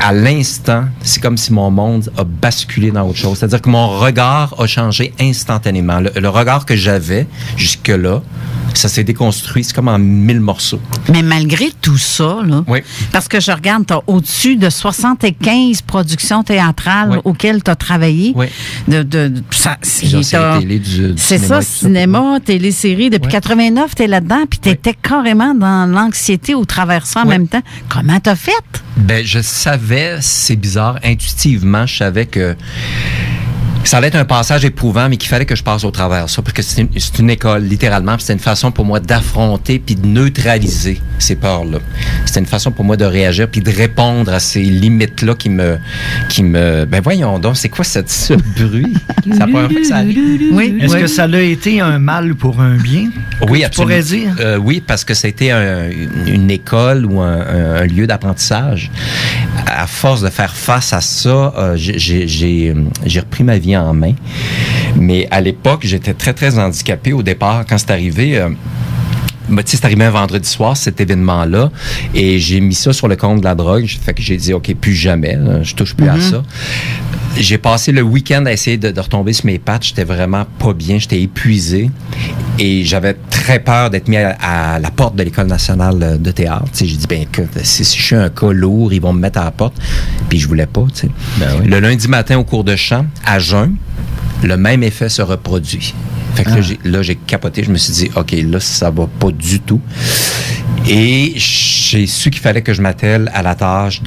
à l'instant, c'est comme si mon monde a basculé dans autre chose. C'est-à-dire que mon regard a changé instantanément. Le regard que j'avais jusque-là, ça s'est déconstruit. C'est comme en 1000 morceaux. Mais malgré tout ça, là, parce que je regarde, tu as au-dessus de 75 productions théâtrales auxquelles tu as travaillé. Oui. C'est ça, cinéma, télésérie. Depuis 89, tu es là-dedans, puis tu étais carrément dans l'anxiété au travers ça en même temps. Comment tu as fait? Ben, je savais, c'est bizarre, intuitivement, je savais que ça allait être un passage éprouvant, mais qu'il fallait que je passe au travers ça, parce que c'est une école, littéralement, puis c'était une façon pour moi d'affronter puis de neutraliser ces peurs-là. C'était une façon pour moi de réagir puis de répondre à ces limites-là qui me... Ben voyons donc, c'est quoi ce bruit? C'est la première fois que ça arrive. Oui. Est-ce que ça l'a été un mal pour un bien? Oui, tu absolument. pourrais dire? Oui, parce que c'était une école ou un lieu d'apprentissage. À force de faire face à ça, j'ai repris ma vie en main. Mais à l'époque, j'étais très, très handicapé au départ. Quand c'est arrivé... c'est arrivé un vendredi soir, cet événement-là, et j'ai mis ça sur le compte de la drogue. Fait que j'ai dit, OK, plus jamais, je touche plus à ça. J'ai passé le week-end à essayer de retomber sur mes pattes. J'étais vraiment pas bien, j'étais épuisé. Et j'avais très peur d'être mis à la porte de l'École nationale de théâtre. J'ai dit, ben écoute, si je suis un cas lourd, ils vont me mettre à la porte. Puis je voulais pas, tu sais. Ben oui. Le lundi matin, au cours de chant, à jeun, le même effet se reproduit. Fait que là, j'ai capoté. Je me suis dit, OK, là, ça va pas du tout. Et j'ai su qu'il fallait que je m'attelle à la tâche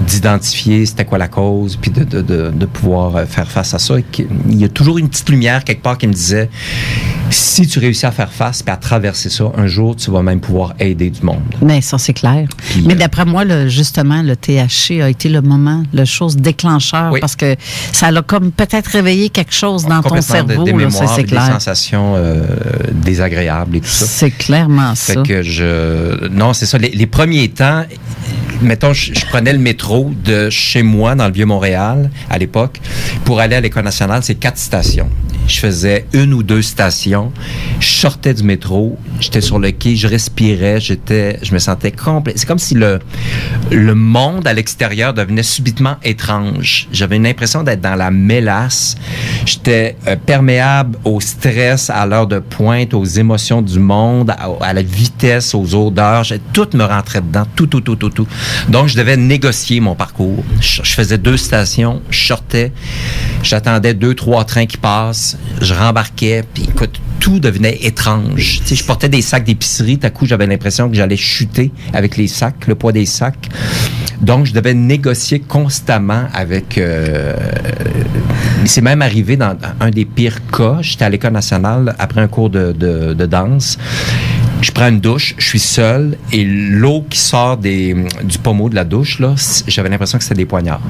d'identifier c'était quoi la cause, puis de pouvoir faire face à ça. Et il y a toujours une petite lumière quelque part qui me disait, si tu réussis à faire face puis à traverser ça, un jour, tu vas même pouvoir aider du monde. Mais ça, c'est clair. Puis, mais d'après moi, justement, le THC a été le moment, la chose déclencheur, parce que ça l'a comme peut-être réveillé quelque chose dans ton cerveau. Des mémoires, ça, c'est clair. Des sensations désagréables et tout ça. C'est clairement ça. Fait que non, c'est ça. Les premiers temps, mettons, je prenais le métro de chez moi, dans le Vieux-Montréal, à l'époque, pour aller à l'École nationale, c'est 4 stations. Je faisais 1 ou 2 stations. Je sortais du métro, j'étais sur le quai, je respirais, je me sentais complet. C'est comme si le monde à l'extérieur devenait subitement étrange. J'avais une impression d'être dans la mélasse. J'étais perméable au stress, à l'heure de pointe, aux émotions du monde, à la vitesse, aux odeurs. Tout me rentrait dedans, tout. Donc, je devais négocier mon parcours. Je faisais 2 stations, je sortais, j'attendais 2-3 trains qui passent, je rembarquais, puis écoute, tout devenait étrange. Tu sais, je portais des sacs d'épicerie, tout à coup, j'avais l'impression que j'allais chuter avec les sacs, le poids des sacs. Donc, je devais négocier constamment avec... c'est même arrivé dans un des pires cas. J'étais à l'École nationale après un cours de danse. Je prends une douche, je suis seul, et l'eau qui sort du pommeau de la douche, là, j'avais l'impression que c'était des poignards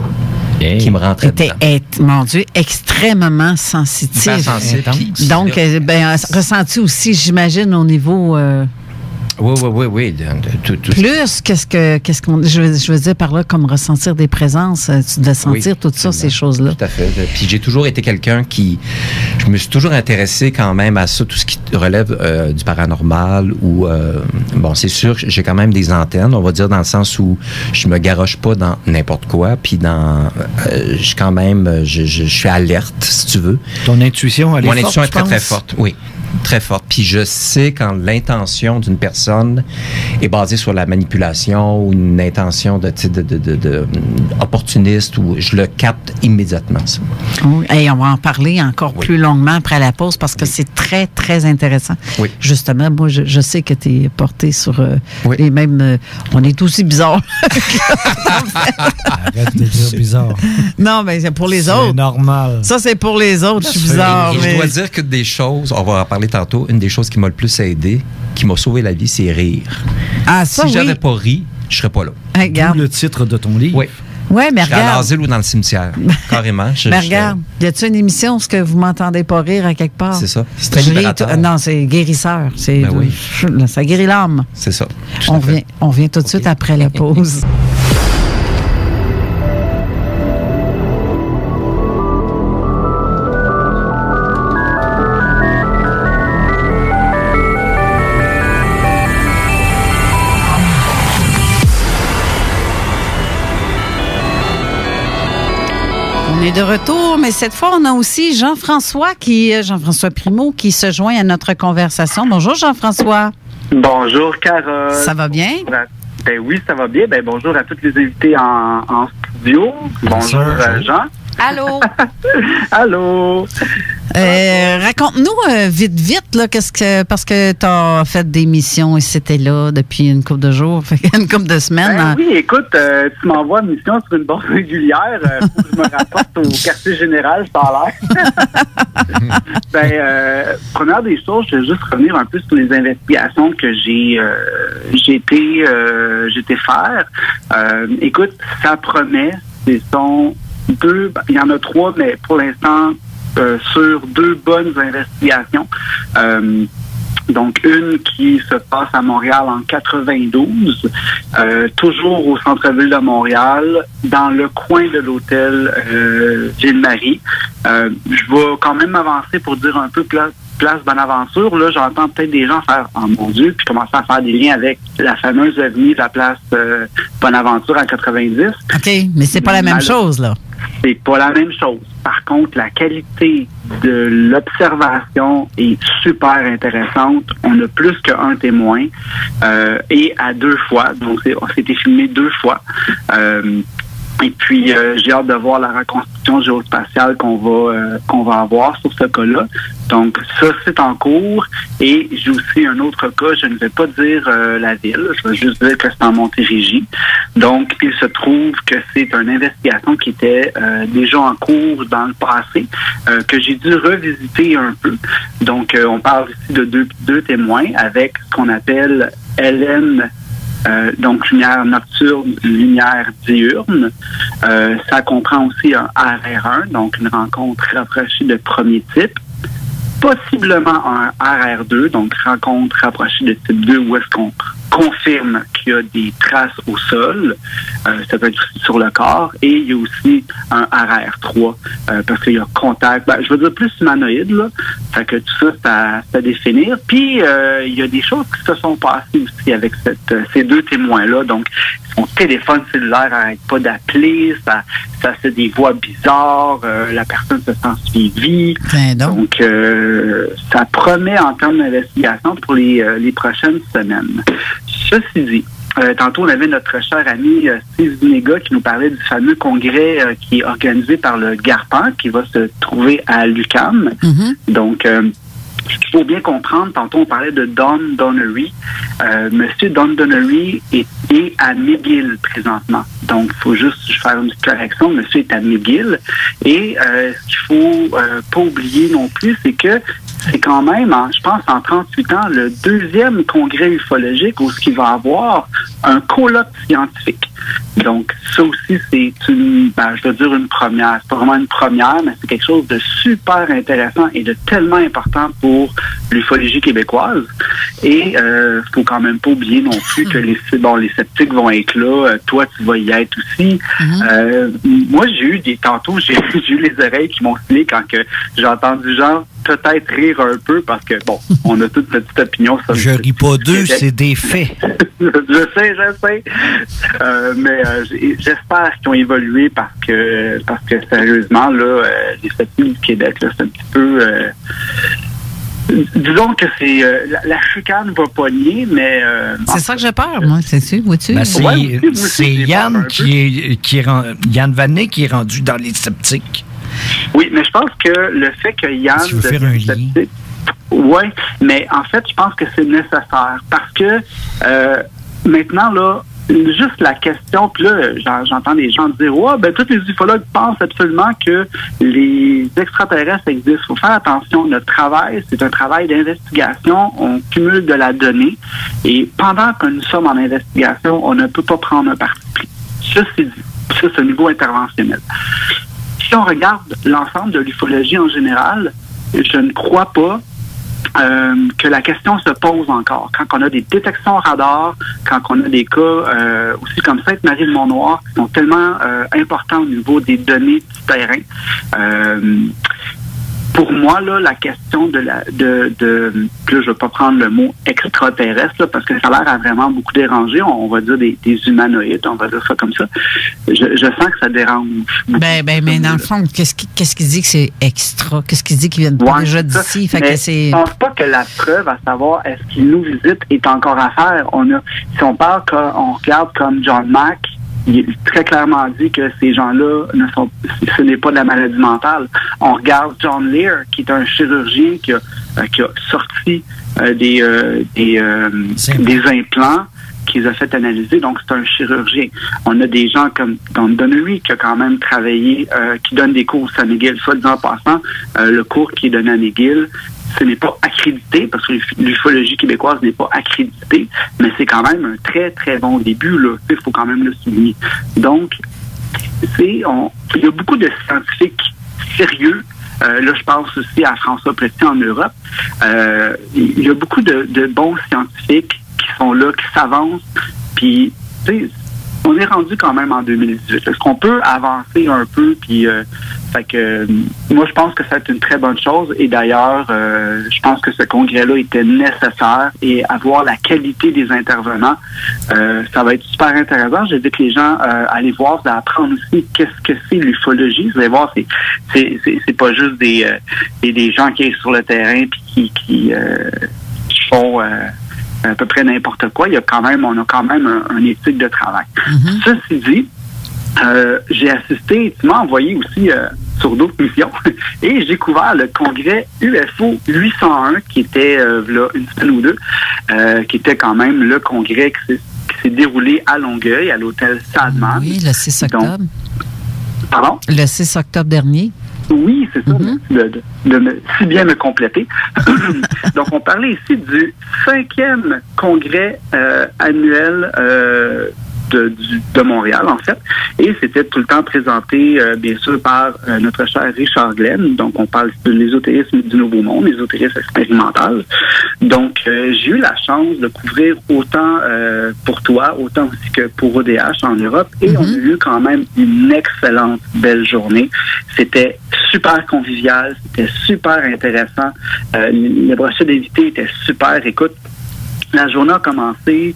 qui me rentraient dedans. Mon Dieu, extrêmement sensitif. Hyper sensible. Donc, ressenti aussi, j'imagine, au niveau... Oui. Plus, qu'est-ce qu'on... Je veux dire par là, comme ressentir des présences, tu devais sentir tout ça, ces choses-là. Tout à fait. Puis j'ai toujours été quelqu'un qui... Je me suis toujours intéressé quand même à ça, tout ce qui relève du paranormal ou... bon, c'est sûr que j'ai quand même des antennes, on va dire, dans le sens où je me garoche pas dans n'importe quoi, puis je suis alerte, si tu veux. Ton intuition, elle est forte, mon intuition est très, très forte, oui. Très forte. Puis je sais quand l'intention d'une personne est basée sur la manipulation ou une intention de opportuniste, ou je le capte immédiatement, ça. Oui. Et on va en parler encore plus longuement après la pause parce que c'est très, très intéressant. Oui. Justement, moi, je sais que tu es porté sur les mêmes... on est aussi bizarre. Arrête de dire bizarre. Non, mais c'est pour les autres. C'est normal. Ça, c'est pour les autres. Je suis bizarre. Et je dois dire que des choses, on va en parler tantôt, une des choses qui m'a le plus aidé, qui m'a sauvé la vie, c'est rire. Ah, ça, si j'avais pas ri, je serais pas là. Hey, D'où le titre de ton livre. Oui. Oui, mais regarde. À l'asile ou dans le cimetière, carrément. Mais regarde, y a-t-il une émission où vous m'entendez pas rire à quelque part? C'est ça. C'est très libérateur. Non, c'est guérisseur. Ça guérit l'âme. C'est ça. On vient tout de suite après la pause. On est de retour, mais cette fois, on a aussi Jean-François Primo qui se joint à notre conversation. Bonjour, Jean-François. Bonjour, Carole. Ça va bien? Ben oui, ça va bien. Ben bonjour à tous les invités en studio. Bonjour, Jean. Allô? Allô? Raconte-nous vite, là, parce que tu as fait des missions et c'était là depuis une couple de jours, une couple de semaines. Oui, écoute, tu m'envoies une mission sur une base régulière. Faut que je me rapporte au quartier général, ça a l'air. Première des choses, je vais juste revenir un peu sur les investigations que j'ai été faire. Écoute, ça promet. Ce sont deux, il y en a trois, mais pour l'instant, sur deux bonnes investigations. Donc, une qui se passe à Montréal en 92, toujours au centre-ville de Montréal, dans le coin de l'hôtel Ville-Marie. Je vais quand même m'avancer pour dire un peu place Bonaventure. Là, j'entends peut-être des gens faire « Oh mon Dieu », puis commencer à faire des liens avec la fameuse avenue de la place Bonaventure en 90. OK, mais c'est pas la même chose, là. C'est pas la même chose. Par contre, la qualité de l'observation est super intéressante. On a plus qu'un témoin et à 2 fois. Donc, on s'était filmé 2 fois. Et puis, j'ai hâte de voir la reconstruction géospatiale qu'on va avoir sur ce cas-là. Donc, ça, c'est en cours. Et j'ai aussi un autre cas, je ne vais pas dire la ville, je vais juste dire que c'est en Montérégie. Donc, il se trouve que c'est une investigation qui était déjà en cours dans le passé, que j'ai dû revisiter un peu. Donc, on parle ici de deux témoins avec ce qu'on appelle Hélène. Donc, lumière nocturne, lumière diurne. Ça comprend aussi un RR1, donc une rencontre rapprochée de premier type. Possiblement un RR2, donc rencontre rapprochée de type 2, où est-ce qu'on confirme qu'il y a des traces au sol. Ça peut être aussi sur le corps. Et il y a aussi un RR3, parce qu'il y a contact. Je veux dire plus humanoïde, là. Fait que tout ça, c'est à définir. Puis, il y a des choses qui se sont passées aussi avec ces deux témoins-là. Donc, son téléphone cellulaire n'arrête pas d'appeler, ça fait des voix bizarres, la personne se sent suivie. Donc, ça promet en termes d'investigation pour les prochaines semaines. Ceci dit, tantôt, on avait notre cher ami Steve Zinega qui nous parlait du fameux congrès qui est organisé par le GARPAN, qui va se trouver à l'UQAM. Mm-hmm. Donc, ce qu'il faut bien comprendre, tantôt on parlait de Don Donnery. Monsieur Don Donnery est à McGill présentement. Donc, il faut juste faire une petite correction. Monsieur est à McGill. Et ce qu'il faut pas oublier non plus, c'est que c'est quand même, je pense, en 38 ans, le 2e congrès ufologique où il va avoir un colloque scientifique. Donc, ça aussi, c'est je veux dire une première. C'est pas vraiment une première, mais c'est quelque chose de super intéressant et de tellement important pour l'ufologie québécoise. Et faut quand même pas oublier non plus que les sceptiques vont être là. Toi, tu vas y être aussi. Moi, j'ai eu les oreilles qui m'ont filé quand j'ai entendu genre peut-être rire un peu parce que, bon, on a toute petite opinion. Je ris pas d'eux, c'est des faits. Je sais. Mais j'espère qu'ils ont évolué parce que sérieusement, là, les sceptiques du Québec, là, c'est un petit peu... disons que c'est la chicane va pogner, mais... c'est ça que j'ai peur, moi, c'est sûr, vois-tu? C'est Yann Yann Vanet qui est rendu dans les sceptiques. Oui, mais je pense que le fait que Yann... Tu veux faire un lien? Oui, mais en fait, je pense que c'est nécessaire parce que maintenant, là, juste la question, puis là, j'entends des gens dire « Ouais, tous les ufologues pensent absolument que les extraterrestres existent. » Il faut faire attention. Notre travail, c'est un travail d'investigation. On cumule de la donnée. Et pendant que nous sommes en investigation, on ne peut pas prendre un parti pris. Ça, c'est au niveau interventionnel. Si on regarde l'ensemble de l'ufologie en général, je ne crois pas que la question se pose encore. Quand on a des détections radar, quand on a des cas aussi comme Sainte-Marie-de-Mont-Noir qui sont tellement importants au niveau des données du terrain, pour moi, là, la question là, je ne vais pas prendre le mot extraterrestre, là, parce que ça a l'air à vraiment beaucoup déranger. On va dire des humanoïdes, on va dire ça comme ça. Je sens que ça dérange. Mais dans le fond, qu'est-ce qui dit que c'est extra? Qu'est-ce qui dit qu'ils viennent pas déjà d'ici? Fait que c'est... Je pense pas que la preuve à savoir est-ce qu'ils nous visitent est encore à faire. Si on parle on regarde comme John Mack, il est très clairement dit que ces gens-là ce n'est pas de la maladie mentale. On regarde John Lear, qui est un chirurgien qui a sorti des implants, qu'ils a fait analyser, donc c'est un chirurgien. On a des gens comme Don Donnery qui a quand même travaillé, qui donne des cours à McGill. Soit disant en passant, le cours qui est donné à McGill, ce n'est pas accrédité, parce que l'ufologie québécoise n'est pas accréditée, mais c'est quand même un très, très bon début, là. Il faut quand même le souligner. Donc, il y a beaucoup de scientifiques sérieux. Là, je pense aussi à François Petit en Europe. Il y a beaucoup de bons scientifiques qui sont là, qui s'avancent. Puis, tu sais, on est rendu quand même en 2018. Est-ce qu'on peut avancer un peu? Puis, fait que moi, je pense que c'est une très bonne chose. Et d'ailleurs, je pense que ce congrès-là était nécessaire. Et avoir la qualité des intervenants, ça va être super intéressant. J'invite les gens à aller voir, à apprendre aussi qu'est-ce que c'est l'ufologie. Vous allez voir, c'est pas juste des gens qui sont sur le terrain puis qui font à peu près n'importe quoi. On a quand même un éthique de travail. Mm-hmm. Ceci dit, j'ai assisté, tu m'as envoyé aussi sur d'autres missions, et j'ai couvert le congrès UFO 801 qui était là une semaine ou deux, qui était quand même le congrès qui s'est déroulé à Longueuil, à l'hôtel Sadman. Oui, le 6 octobre. Donc, pardon? Le 6 octobre dernier. Oui, c'est ça, de si bien me compléter. Donc, on parlait ici du 5e congrès annuel de Montréal, en fait. Et c'était tout le temps présenté, bien sûr, par notre cher Richard Glenn. Donc, on parle de l'ésotérisme du Nouveau Monde, l'ésotérisme expérimental. Donc, j'ai eu la chance de couvrir autant pour toi, autant aussi que pour ODH en Europe. Et on a eu quand même une excellente belle journée. C'était super convivial, c'était super intéressant. Le brochet d'invités était super. Écoute, la journée a commencé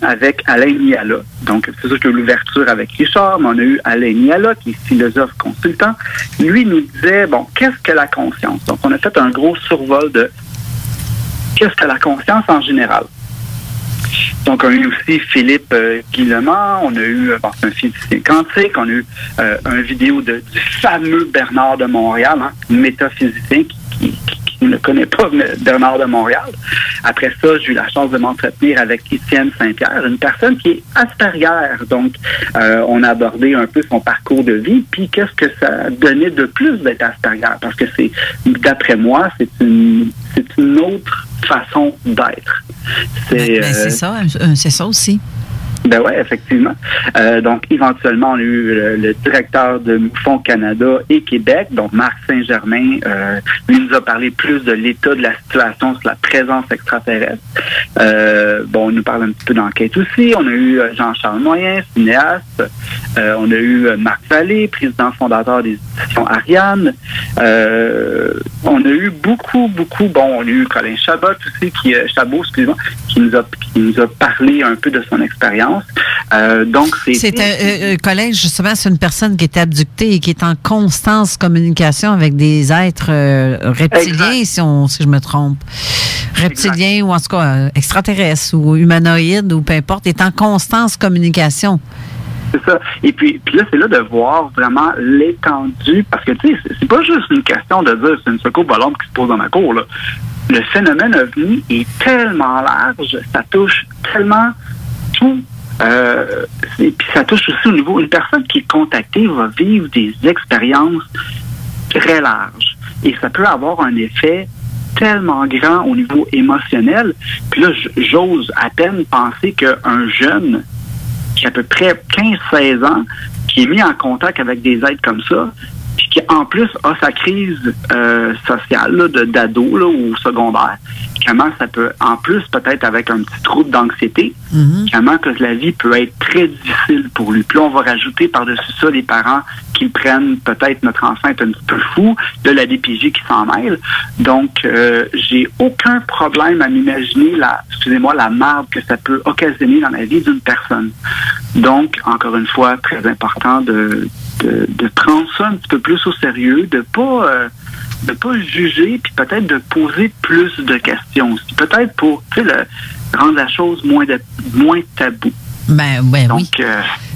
avec Alain Niala. Donc, c'est sûr que l'ouverture avec Richard, mais on a eu Alain Niala, qui est philosophe consultant. Lui nous disait, bon, qu'est-ce que la conscience? Donc, on a fait un gros survol de qu'est-ce que la conscience en général. Donc, on a eu aussi Philippe Guillemont, on a eu un physicien quantique, on a eu une vidéo du fameux Bernard de Montréal, métaphysicien qui ne connaît pas Bernard de Montréal. Après ça, j'ai eu la chance de m'entretenir avec Étienne Saint-Pierre, une personne qui est Asperger. Donc, on a abordé un peu son parcours de vie, puis qu'est-ce que ça donnait de plus d'être Asperger. Parce que d'après moi, c'est une autre façon d'être. C'est ça aussi. Ben ouais, effectivement. Donc, éventuellement, on a eu le directeur de MUFON Canada et Québec, donc Marc Saint-Germain. Lui nous a parlé plus de l'état de la situation sur la présence extraterrestre. On nous parle un petit peu d'enquête aussi. On a eu Jean-Charles Moyen, cinéaste. On a eu Marc Vallée, président fondateur des éditions Ariane. On a eu beaucoup. On a eu Colin Chabot aussi, qui nous a parlé un peu de son expérience. Donc, Colin, justement, c'est une personne qui est abductée et qui est en constante communication avec des êtres reptiliens, si je me trompe. Reptiliens exact. Ou en tout cas extraterrestres ou humanoïdes ou peu importe, est en constante communication. C'est ça. Et puis là, c'est là de voir vraiment l'étendue, parce que, tu sais, c'est pas juste une question de dire c'est une secours volante qui se pose dans ma cour, là. Le phénomène ovni est tellement large, ça touche tellement tout. Et puis ça touche aussi au niveau, une personne qui est contactée va vivre des expériences très larges. Et ça peut avoir un effet tellement grand au niveau émotionnel. Puis là, j'ose à peine penser qu'un jeune qui a à peu près 15-16 ans, qui est mis en contact avec des êtres comme ça, puis qui en plus a sa crise sociale là, d'ado là, ou secondaire, comment ça peut, en plus peut-être avec un petit trouble d'anxiété, comment que la vie peut être très difficile pour lui. Puis là, on va rajouter par-dessus ça les parents qui prennent peut-être notre enfant est un petit peu fou, de la DPJ qui s'en mêle. Donc, j'ai aucun problème à m'imaginer la marde que ça peut occasionner dans la vie d'une personne. Donc, encore une fois, très important de prendre ça un petit peu plus au sérieux, de pas juger, puis peut-être de poser plus de questions aussi. Peut-être pour rendre la chose moins tabou. Oui.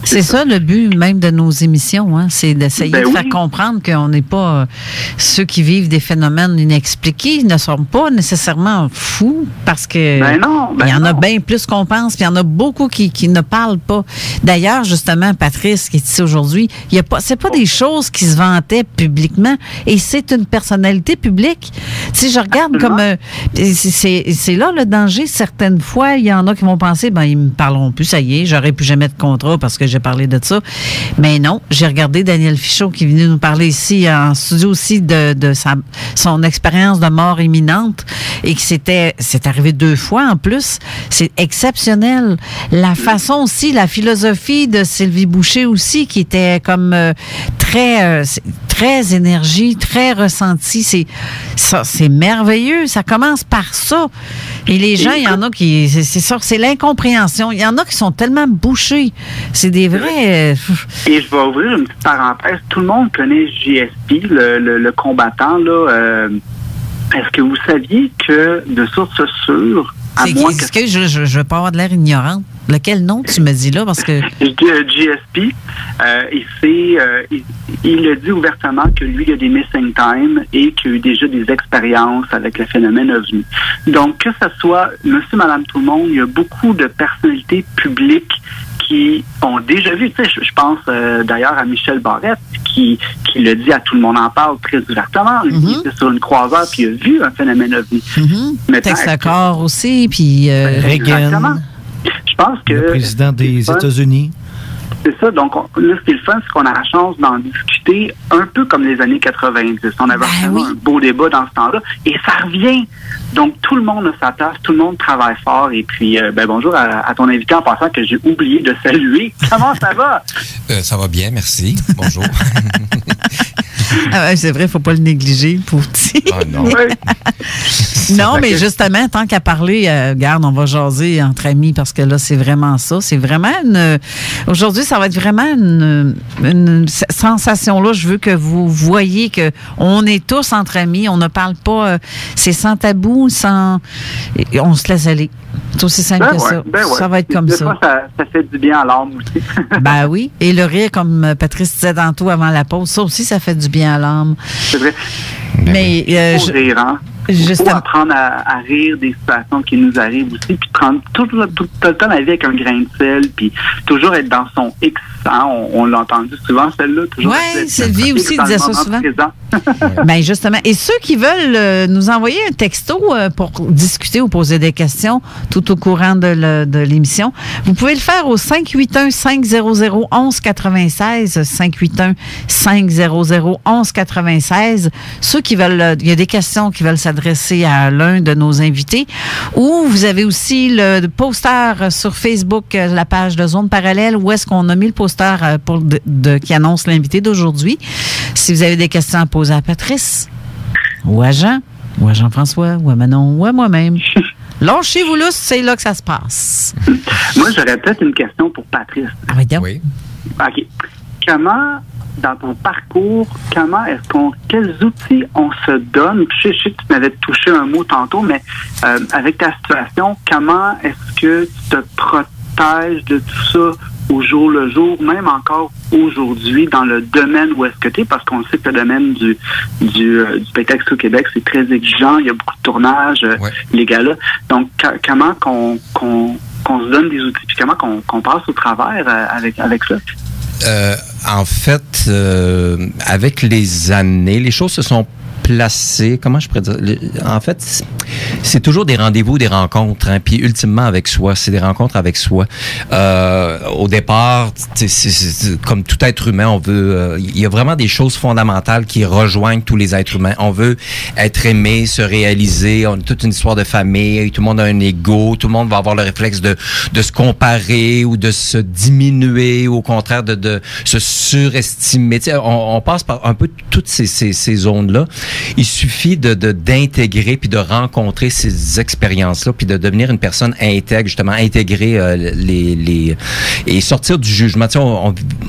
C'est ça le but même de nos émissions, hein? C'est d'essayer de faire comprendre qu'on n'est pas ceux qui vivent des phénomènes inexpliqués ne sont pas nécessairement fous parce que il y en a bien plus qu'on pense, puis il y en a beaucoup qui ne parlent pas. D'ailleurs, justement, Patrice qui est ici aujourd'hui, c'est pas des choses qui se vantaient publiquement et c'est une personnalité publique. Si je regarde comme c'est là le danger. Certaines fois, il y en a qui vont penser ils me parleront plus, ça y est, j'aurais plus jamais de contrat parce que j'ai parlé de ça. Mais non, j'ai regardé Daniel Fichot qui est venu nous parler ici en studio aussi de son expérience de mort imminente et que c'est arrivé 2 fois en plus. C'est exceptionnel. La façon aussi, la philosophie de Sylvie Boucher aussi qui était comme très énergie, très ressenti. C'est merveilleux. Ça commence par ça. Et les gens, il y en a qui... C'est ça, c'est l'incompréhension. Il y en a qui sont tellement bouchés. C'est des vrais... Et je vais ouvrir une petite parenthèse. Tout le monde connaît JSP, le combattant, là. Est-ce que vous saviez que, de source sûre... Je ne veux pas avoir de l'air ignorante. Lequel nom tu me dis là? Parce que... GSP, il a dit ouvertement que lui, il a des missing time et qu'il a eu déjà des expériences avec le phénomène OVNI. Donc, que ce soit monsieur, madame, tout le monde, il y a beaucoup de personnalités publiques qui ont déjà vu, tu sais, je pense d'ailleurs à Michel Barrette, qui le dit à Tout le monde en parle très ouvertement. Il était sur une croisade puis il a vu un phénomène OVNI. Texte corps aussi, puis Reagan. Je pense que... Le président des États-Unis. C'est ça. Donc, là, ce qui est le fun, c'est qu'on a la chance d'en discuter un peu comme les années 90. On avait vraiment un beau débat dans ce temps-là. Et ça revient. Donc, tout le monde a sa place. Tout le monde travaille fort. Et puis, bonjour à ton invité en passant que j'ai oublié de saluer. Comment ça va? Ça va bien, merci. Bonjour. C'est vrai, il ne faut pas le négliger, pauvre petit. non. Non, mais justement, tant qu'à parler, regarde, on va jaser entre amis parce que là, c'est vraiment ça. C'est vraiment aujourd'hui, ça va être vraiment une sensation-là. Je veux que vous voyez qu'on est tous entre amis. On ne parle pas, c'est sans tabou, on se laisse aller. C'est aussi simple que ça. Ça va être comme ça. Fois, ça fait du bien à l'âme aussi. Oui. Et le rire, comme Patrice disait tantôt avant la pause, ça aussi, ça fait du bien à l'âme. C'est vrai. Mais rire, hein? Il faut apprendre à rire des situations qui nous arrivent aussi, puis prendre tout le temps la vie avec un grain de sel, puis toujours être dans son X. Hein? On l'a entendu souvent, celle-là. Oui, Sylvie aussi disait ça souvent. Justement. Et ceux qui veulent nous envoyer un texto pour discuter ou poser des questions tout au courant de l'émission, vous pouvez le faire au 581-500-1196, 581-500-1196. Ceux qui veulent, il y a des questions qui veulent s'adresser à l'un de nos invités. Ou vous avez aussi le poster sur Facebook, la page de Zone Parallèle, où est-ce qu'on a mis le poster qui annonce l'invité d'aujourd'hui. Si vous avez des questions à poser à Patrice, ou à Jean, ou à Jean-François, ou à Manon, ou à moi-même, lâchez-vous là, c'est là que ça se passe. Moi, j'aurais peut-être une question pour Patrice. Oui. OK. Comment, dans ton parcours, quels outils on se donne? Je sais que tu m'avais touché un mot tantôt, mais avec ta situation, comment est-ce que tu te protèges de tout ça au jour le jour, même encore aujourd'hui, dans le domaine où est-ce que tu es, parce qu'on sait que le domaine du spectacle au Québec, c'est très exigeant, il y a beaucoup de tournages, les galas. Donc, comment qu'on se donne des outils, puis comment qu'on passe au travers avec ça? En fait, avec les années, les choses se sont placées, comment je pourrais dire? En fait, c'est toujours des rendez-vous, des rencontres, hein, puis ultimement avec soi, c'est des rencontres avec soi. Au départ, c'est comme tout être humain, on veut... il y a vraiment des choses fondamentales qui rejoignent tous les êtres humains. On veut être aimé, se réaliser, on a toute une histoire de famille, tout le monde a un ego, tout le monde va avoir le réflexe de se comparer ou de se diminuer, ou au contraire de se surestimé. Tu sais, on passe par un peu toutes ces zones-là. Il suffit d'intégrer puis de rencontrer ces expériences-là puis de devenir une personne intègre, justement, intégrer et sortir du jugement. Tu sais,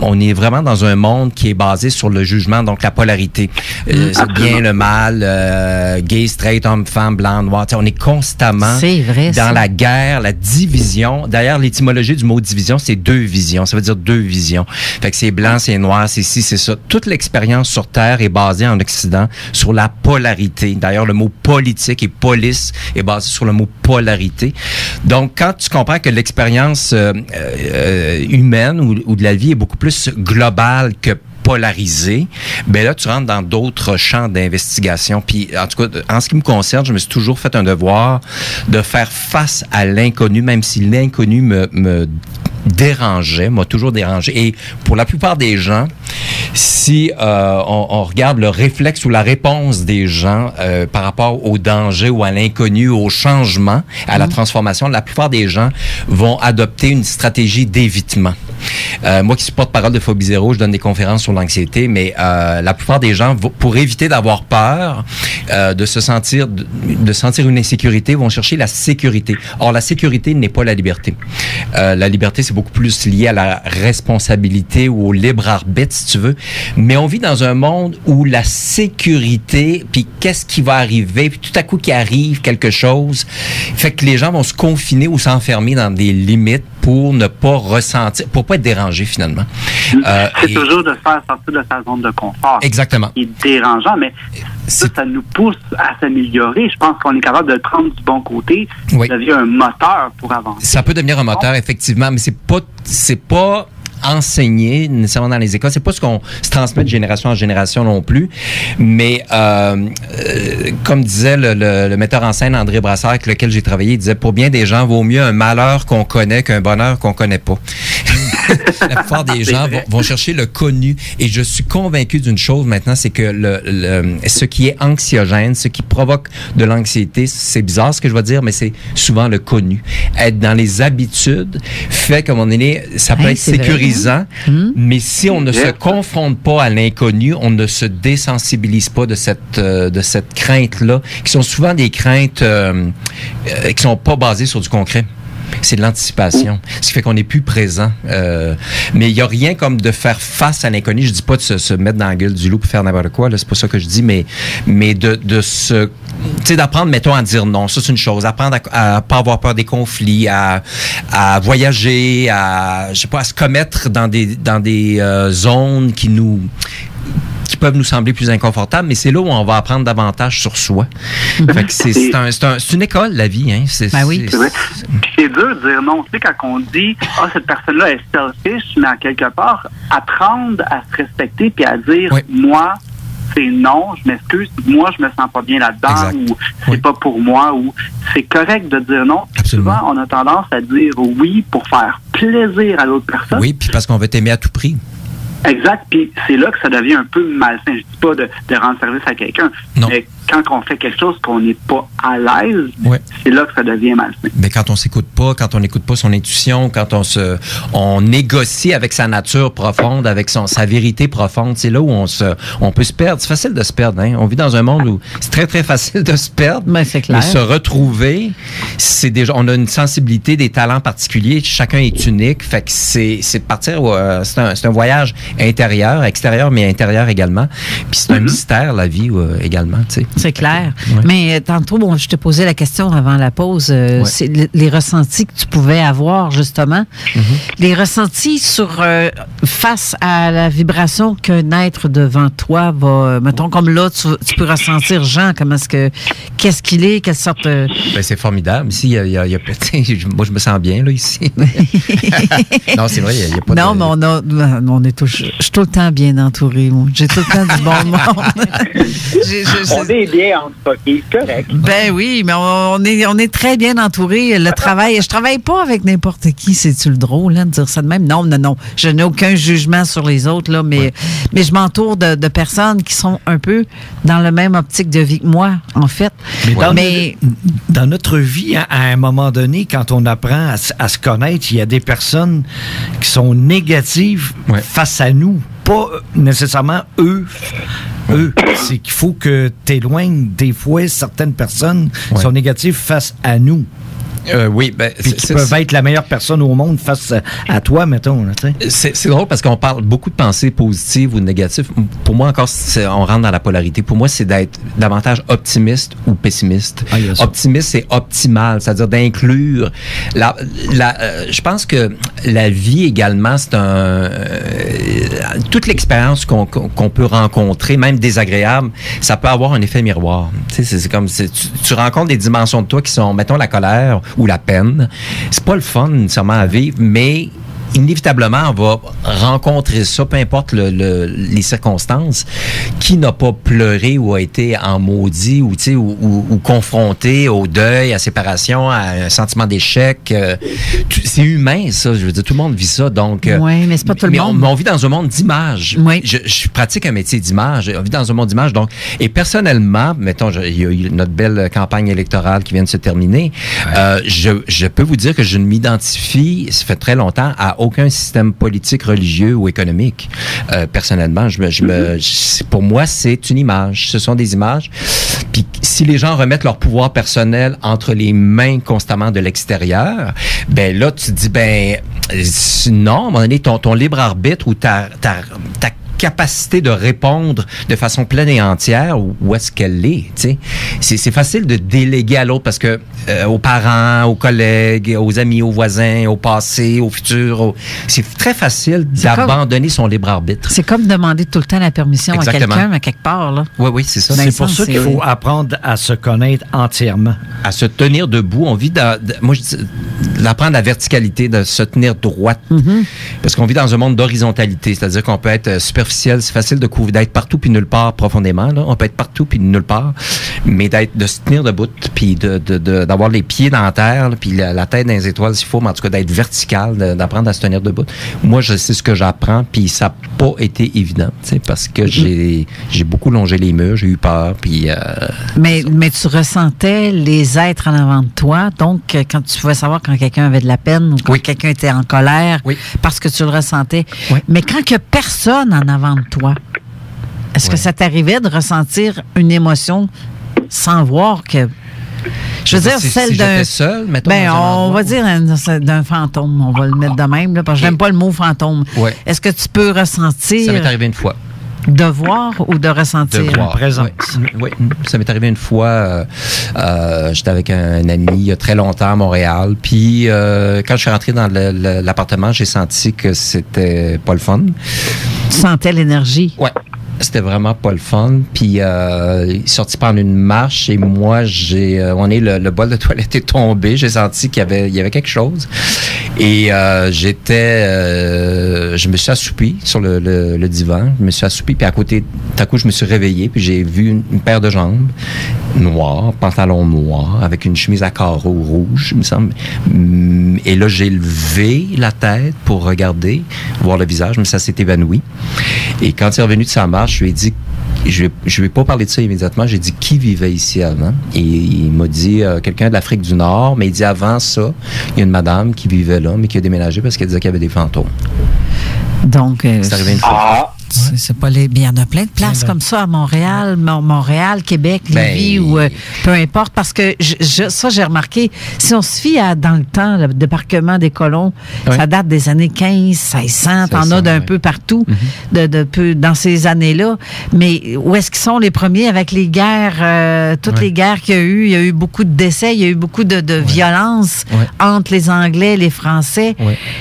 on est vraiment dans un monde qui est basé sur le jugement, donc la polarité. C'est bien, le mal, gay, straight, homme, femme, blanc, noir. Tu sais, on est constamment dans la guerre, la division. D'ailleurs, l'étymologie du mot division, c'est deux visions. Ça veut dire deux visions. Fait que c'est blanc, c'est noir, c'est ci, c'est ça. Toute l'expérience sur Terre est basée en Occident sur la polarité. D'ailleurs, le mot politique et police est basé sur le mot polarité. Donc, quand tu comprends que l'expérience humaine ou de la vie est beaucoup plus globale que polarisé, ben là, tu rentres dans d'autres champs d'investigation. Puis, en tout cas, en ce qui me concerne, je me suis toujours fait un devoir de faire face à l'inconnu, même si l'inconnu me dérangeait, m'a toujours dérangé. Et pour la plupart des gens, si on regarde le réflexe ou la réponse des gens par rapport au danger ou à l'inconnu, au changement, à la transformation, la plupart des gens vont adopter une stratégie d'évitement. Moi qui suis porte-parole de Phobie Zéro, je donne des conférences sur l'anxiété, mais la plupart des gens, pour éviter d'avoir peur, de sentir une insécurité, vont chercher la sécurité. Or, la sécurité n'est pas la liberté. La liberté, c'est beaucoup plus lié à la responsabilité ou au libre arbitre, si tu veux. Mais on vit dans un monde où la sécurité, puis qu'est-ce qui va arriver, puis tout à coup qu'il arrive quelque chose, fait que les gens vont se confiner ou s'enfermer dans des limites pour ne pas ressentir, pour pas être dérangé finalement. C'est toujours de se faire sortir de sa zone de confort. Exactement. C'est dérangeant, mais ça nous pousse à s'améliorer. Je pense qu'on est capable de le prendre du bon côté. Oui. Ça devient un moteur pour avancer. Ça peut devenir un moteur, effectivement, mais c'est pas enseigné nécessairement dans les écoles. C'est pas ce qu'on se transmet de génération en génération non plus. Mais comme disait le metteur en scène André Brassard, avec lequel j'ai travaillé, il disait, pour bien des gens, vaut mieux un malheur qu'on connaît qu'un bonheur qu'on connaît pas. La plupart des gens vont chercher le connu. Et je suis convaincu d'une chose maintenant, c'est que ce qui est anxiogène, ce qui provoque de l'anxiété, c'est bizarre ce que je vais dire, mais c'est souvent le connu. Être dans les habitudes fait qu'à un moment donné, ça peut être sécurisant, mais si on ne se confronte pas à l'inconnu, on ne se désensibilise pas de cette crainte-là, qui sont souvent des craintes qui sont pas basées sur du concret. C'est de l'anticipation. Ce qui fait qu'on n'est plus présent. Mais il n'y a rien comme de faire face à l'inconnu. Je dis pas de se mettre dans la gueule du loup pour faire n'importe quoi. Là, c'est pas ça que je dis, mais de se... Tu sais, d'apprendre, mettons, à dire non. Ça, c'est une chose. Apprendre à pas avoir peur des conflits, à voyager, à se commettre dans des zones qui peuvent nous sembler plus inconfortables, mais c'est là où on va apprendre davantage sur soi. Fait que c'est une école, la vie. Hein? C'est vrai. Puis c'est dur de dire non. Tu sais, quand on dit « Ah, cette personne-là est selfish », mais à quelque part, apprendre à se respecter puis à dire « Moi, c'est non, je m'excuse, moi, je me sens pas bien là-dedans » ou « C'est pas pour moi » ou « C'est correct de dire non ». Souvent, on a tendance à dire oui pour faire plaisir à l'autre personne. Oui, puis parce qu'on veut t'aimer à tout prix. Exact, puis c'est là que ça devient un peu malsain. Je dis pas de rendre service à quelqu'un, mais quand on fait quelque chose qu'on n'est pas à l'aise, c'est là que ça devient malsain. Mais quand on s'écoute pas, quand on n'écoute pas son intuition, quand on négocie avec sa nature profonde, avec sa vérité profonde, c'est là où on peut se perdre. C'est facile de se perdre, hein? On vit dans un monde où c'est très, très facile de se perdre. Mais c'est clair. Mais se retrouver, on a une sensibilité, des talents particuliers, chacun est unique, fait que c'est de partir, c'est un voyage intérieur, extérieur, mais intérieur également. Puis c'est un mystère, la vie, également, tu sais. C'est clair. Mais tantôt, je te posais la question avant la pause. C'est les ressentis que tu pouvais avoir, justement. Les ressentis face à la vibration qu'un être devant toi va... Mettons, comme là, tu peux ressentir Jean, qu'est-ce qu'il est, quelle sorte... Ben, c'est formidable. Ici, moi, je me sens bien, là, ici. Non, c'est vrai, il n'y a pas de... Non, mais on est je suis tout le temps bien entouré. J'ai tout le temps du bon monde. On est bien entouré, c'est correct. Ben oui, mais on est très bien entouré. Le travail, je travaille pas avec n'importe qui. C'est-tu le drôle, hein, de dire ça de même? Non. Je n'ai aucun jugement sur les autres, là, mais je m'entoure de personnes qui sont un peu dans la même optique de vie que moi, en fait. Mais dans notre vie, à un moment donné, quand on apprend à se connaître, il y a des personnes qui sont négatives face à nous. pas nécessairement eux. C'est qu'il faut que tu éloignes des fois certaines personnes qui sont négatives face à nous. Oui, ben, puis qui peuvent être la meilleure personne au monde face à toi, mettons. Là, c'est drôle parce qu'on parle beaucoup de pensées positives ou négatives. Pour moi, encore, on rentre dans la polarité. Pour moi, c'est d'être davantage optimiste ou pessimiste. Optimiste, c'est optimal, c'est-à-dire d'inclure. Je pense que la vie également, c'est toute l'expérience qu'on peut rencontrer, même désagréable, ça peut avoir un effet miroir. Tu sais, c'est comme tu rencontres des dimensions de toi qui sont, mettons, la colère ou la peine. C'est pas le fun nécessairement à vivre, mais inévitablement, on va rencontrer ça, peu importe les circonstances. Qui n'a pas pleuré ou a été en maudit ou confronté au deuil, à la séparation, à un sentiment d'échec? C'est humain, ça. Je veux dire, tout le monde vit ça. Donc, oui, mais c'est pas tout le monde. On vit dans un monde d'images. Oui. Je pratique un métier d'image. On vit dans un monde d'images. Donc, et personnellement, mettons, il y a eu notre belle campagne électorale qui vient de se terminer. Ouais. Je peux vous dire que je ne m'identifie, ça fait très longtemps, à aucun système politique, religieux ou économique. Personnellement, pour moi, c'est une image. Ce sont des images. Puis si les gens remettent leur pouvoir personnel entre les mains constamment de l'extérieur, ben là, tu te dis, non, à un moment donné, ton libre arbitre ou ta capacité de répondre de façon pleine et entière, où est-ce qu'elle est, tu sais. C'est facile de déléguer à l'autre parce que aux parents, aux collègues, aux amis, aux voisins, au passé, au futur, c'est très facile d'abandonner son libre arbitre. C'est comme demander tout le temps la permission Exactement. à quelqu'un, à quelque part, là. Oui, c'est ça. C'est pour ça qu'il faut apprendre à se connaître entièrement. À se tenir debout. On vit moi, je dis, d'apprendre la verticalité, de se tenir droite. Mm-hmm. Parce qu'on vit dans un monde d'horizontalité, c'est-à-dire qu'on peut être superficiel. C'est facile d'être partout puis nulle part profondément. Là. On peut être partout puis nulle part, mais de se tenir debout puis d'avoir les pieds dans la terre puis la tête dans les étoiles s'il faut, mais en tout cas d'être vertical, d'apprendre à se tenir debout. Moi, je sais ce que j'apprends puis ça n'a pas été évident, parce que j'ai beaucoup longé les murs, j'ai eu peur puis. Mais tu ressentais les êtres en avant de toi, donc quand tu pouvais savoir quand quelqu'un avait de la peine ou quand quelqu'un était en colère, parce que tu le ressentais. Oui. Mais quand il n'y a personne en avant de toi, est-ce que ça t'arrivait de ressentir une émotion sans voir que... Je veux dire, celle si d'un... j'étais seul, mettons, on va dire d'un fantôme, on va le mettre de même, là, parce que j'aime pas le mot fantôme. Ouais. Est-ce que tu peux ressentir... Ça m'est arrivé une fois. De voir ou de ressentir? De voir. Présence. Oui. Ça m'est arrivé une fois. J'étais avec un ami il y a très longtemps à Montréal. Puis, quand je suis rentré dans l'appartement, j'ai senti que c'était pas le fun. Tu sentais l'énergie? Oui. C'était vraiment pas le fun. Puis, il est sorti prendre une marche et moi, le bol de toilette est tombé. J'ai senti qu'il y avait quelque chose. Et je me suis assoupi sur le divan. Je me suis assoupi, puis tout à coup, je me suis réveillé, puis j'ai vu une paire de jambes noires, pantalon noir, avec une chemise à carreaux rouge, il me semble. Et là, j'ai levé la tête pour regarder, voir le visage, mais ça s'est évanoui. Et quand il est revenu de sa marche, je lui ai dit, je lui ai pas parlé de ça immédiatement, j'ai dit qui vivait ici avant. Et il m'a dit quelqu'un de l'Afrique du Nord, mais il dit avant ça, il y a une madame qui vivait là, mais qui a déménagé parce qu'elle disait qu'il y avait des fantômes. Donc, c'est arrivé une fois. C'est pas il y en a plein de places comme ça à Montréal, Québec, Lévis, ou peu importe, parce que ça, j'ai remarqué, si on se fie dans le temps, le débarquement des colons, ça date des années 15, 1600, t'en as d'un peu partout, dans ces années-là, mais où est-ce qu'ils sont les premiers avec les guerres, toutes les guerres qu'il y a eu? Il y a eu beaucoup de décès, il y a eu beaucoup de violence entre les Anglais, les Français,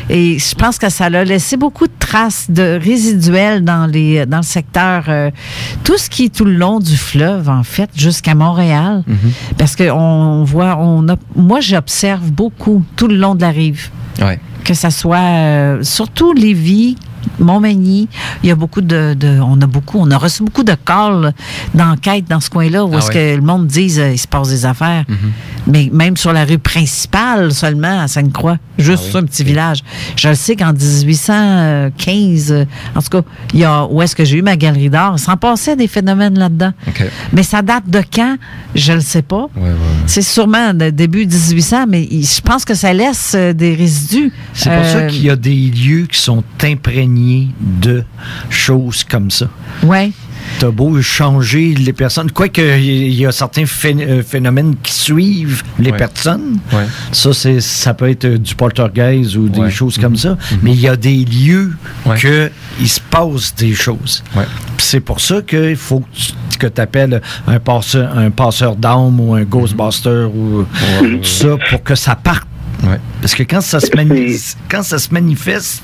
et je pense que ça a laissé beaucoup de traces résiduelles dans le secteur, tout ce qui est tout le long du fleuve, en fait, jusqu'à Montréal. Mm-hmm. Parce que moi, j'observe beaucoup tout le long de la rive. Ouais. Que ça soit, surtout Lévis, Montmagny, il y a beaucoup on a reçu beaucoup de calls d'enquête dans ce coin-là où est-ce que le monde dise il se passe des affaires. Mm-hmm. Mais même sur la rue principale seulement, à Sainte-Croix, juste un petit village. Je le sais qu'en 1815, en tout cas, où est-ce que j'ai eu ma galerie d'art, il s'en passait des phénomènes là-dedans. Okay. Mais ça date de quand? Je le sais pas. Ouais. C'est sûrement début 1800, mais je pense que ça laisse des résidus C'est pour ça qu'il y a des lieux qui sont imprégnés de choses comme ça. Oui. T'as beau changer les personnes. Quoique, il y a certains phénomènes qui suivent les personnes. Ouais. Ça peut être du poltergeist ou des choses comme ça. Mais il y a des lieux que il se passe des choses. Ouais. Puis c'est pour ça qu'il faut que tu appelles un passeur d'âme ou un Ghostbuster ou tout ça pour que ça parte. Ouais. Parce que quand ça se manifeste,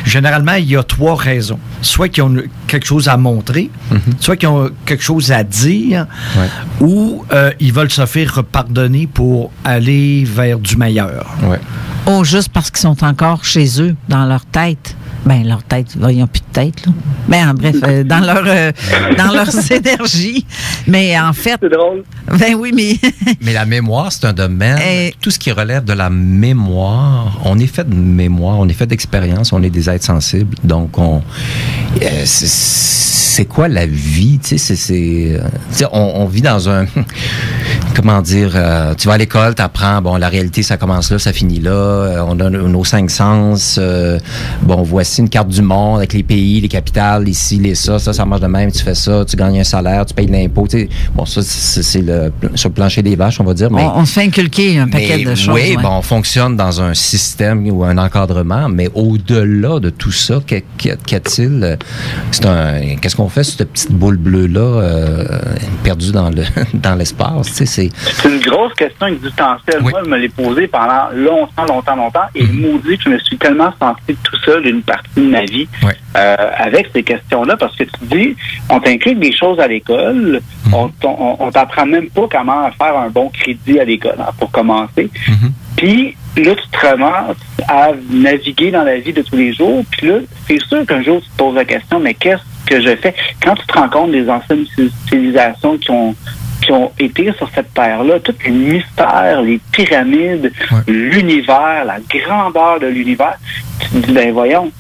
généralement, il y a 3 raisons. Soit qu'ils ont quelque chose à montrer, soit qu'ils ont quelque chose à dire, ou ils veulent se faire pardonner pour aller vers du meilleur. Ouais. Oh, juste parce qu'ils sont encore chez eux, dans leur tête. Ben, leur tête, ils n'ont plus de tête, là. Ben, bref, dans leurs énergies. Mais en fait... C'est drôle. Ben oui, mais... Mais la mémoire, c'est un domaine... Tout ce qui relève de la mémoire, on est fait de mémoire, on est fait d'expérience, on est des êtres sensibles. Donc, c'est quoi la vie? Tu sais, on vit dans un... Comment dire? Tu vas à l'école, tu apprends, bon, la réalité, ça commence là, ça finit là. On a nos 5 sens. Bon, voici une carte du monde avec les pays, les capitales, ici, les ça marche de même, tu fais ça, tu gagnes un salaire, tu payes de l'impôt. Tu sais. Bon, ça, c'est sur le plancher des vaches, on va dire. Mais, on se fait inculquer un paquet de choses. Oui, bon, on fonctionne dans un système ou un encadrement, mais au-delà de tout ça, qu'a-t-il? Qu'est-ce qu'on fait sur cette petite boule bleue-là, perdue dans l'espace? Tu sais, c'est une grosse question existentielle. Oui. Moi, je me l'ai posée pendant longtemps. Et maudit que je me suis tellement senti tout seul une partie de ma vie avec ces questions-là. Parce que tu dis, on t'inculque des choses à l'école, on t'apprend même pas comment faire un bon crédit à l'école, pour commencer. Puis là, tu te ramasses à naviguer dans la vie de tous les jours. Puis là, c'est sûr qu'un jour, tu te poses la question, mais qu'est-ce que je fais? Quand tu te rends compte des anciennes civilisations qui ont été sur cette terre-là, tous les mystères, les pyramides, l'univers, la grandeur de l'univers, tu te dis, ben voyons,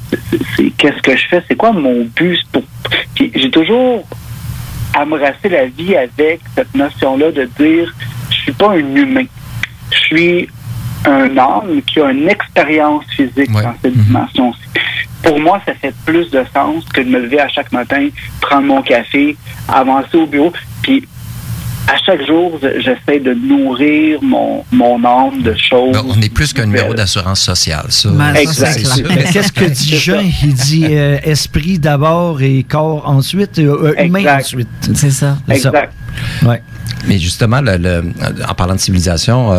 qu'est-ce que je fais? C'est quoi mon but? J'ai toujours embrassé la vie avec cette notion-là de dire, je suis pas un humain, je suis un homme qui a une expérience physique dans cette dimension-ci. Pour moi, ça fait plus de sens que de me lever à chaque matin, prendre mon café, avancer au bureau, puis à chaque jour, j'essaie de nourrir mon âme de choses. Ben, on est plus qu'un numéro d'assurance sociale, ça. Exact. Qu'est-ce que dit Jean? Il dit esprit d'abord et corps ensuite, humain ensuite. C'est ça. Exact. Ouais. Mais justement, en parlant de civilisation,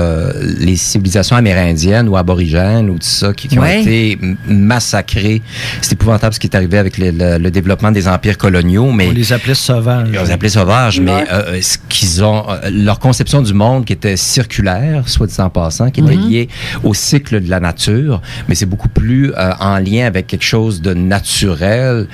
les civilisations amérindiennes ou aborigènes ou tout ça qui ont été massacrées, c'est épouvantable ce qui est arrivé avec le développement des empires coloniaux. Mais on les appelait sauvages. On les appelait sauvages, mais ce qu'ils ont, leur conception du monde qui était circulaire, soit dit en passant, qui était liée au cycle de la nature, mais c'est beaucoup plus en lien avec quelque chose de naturel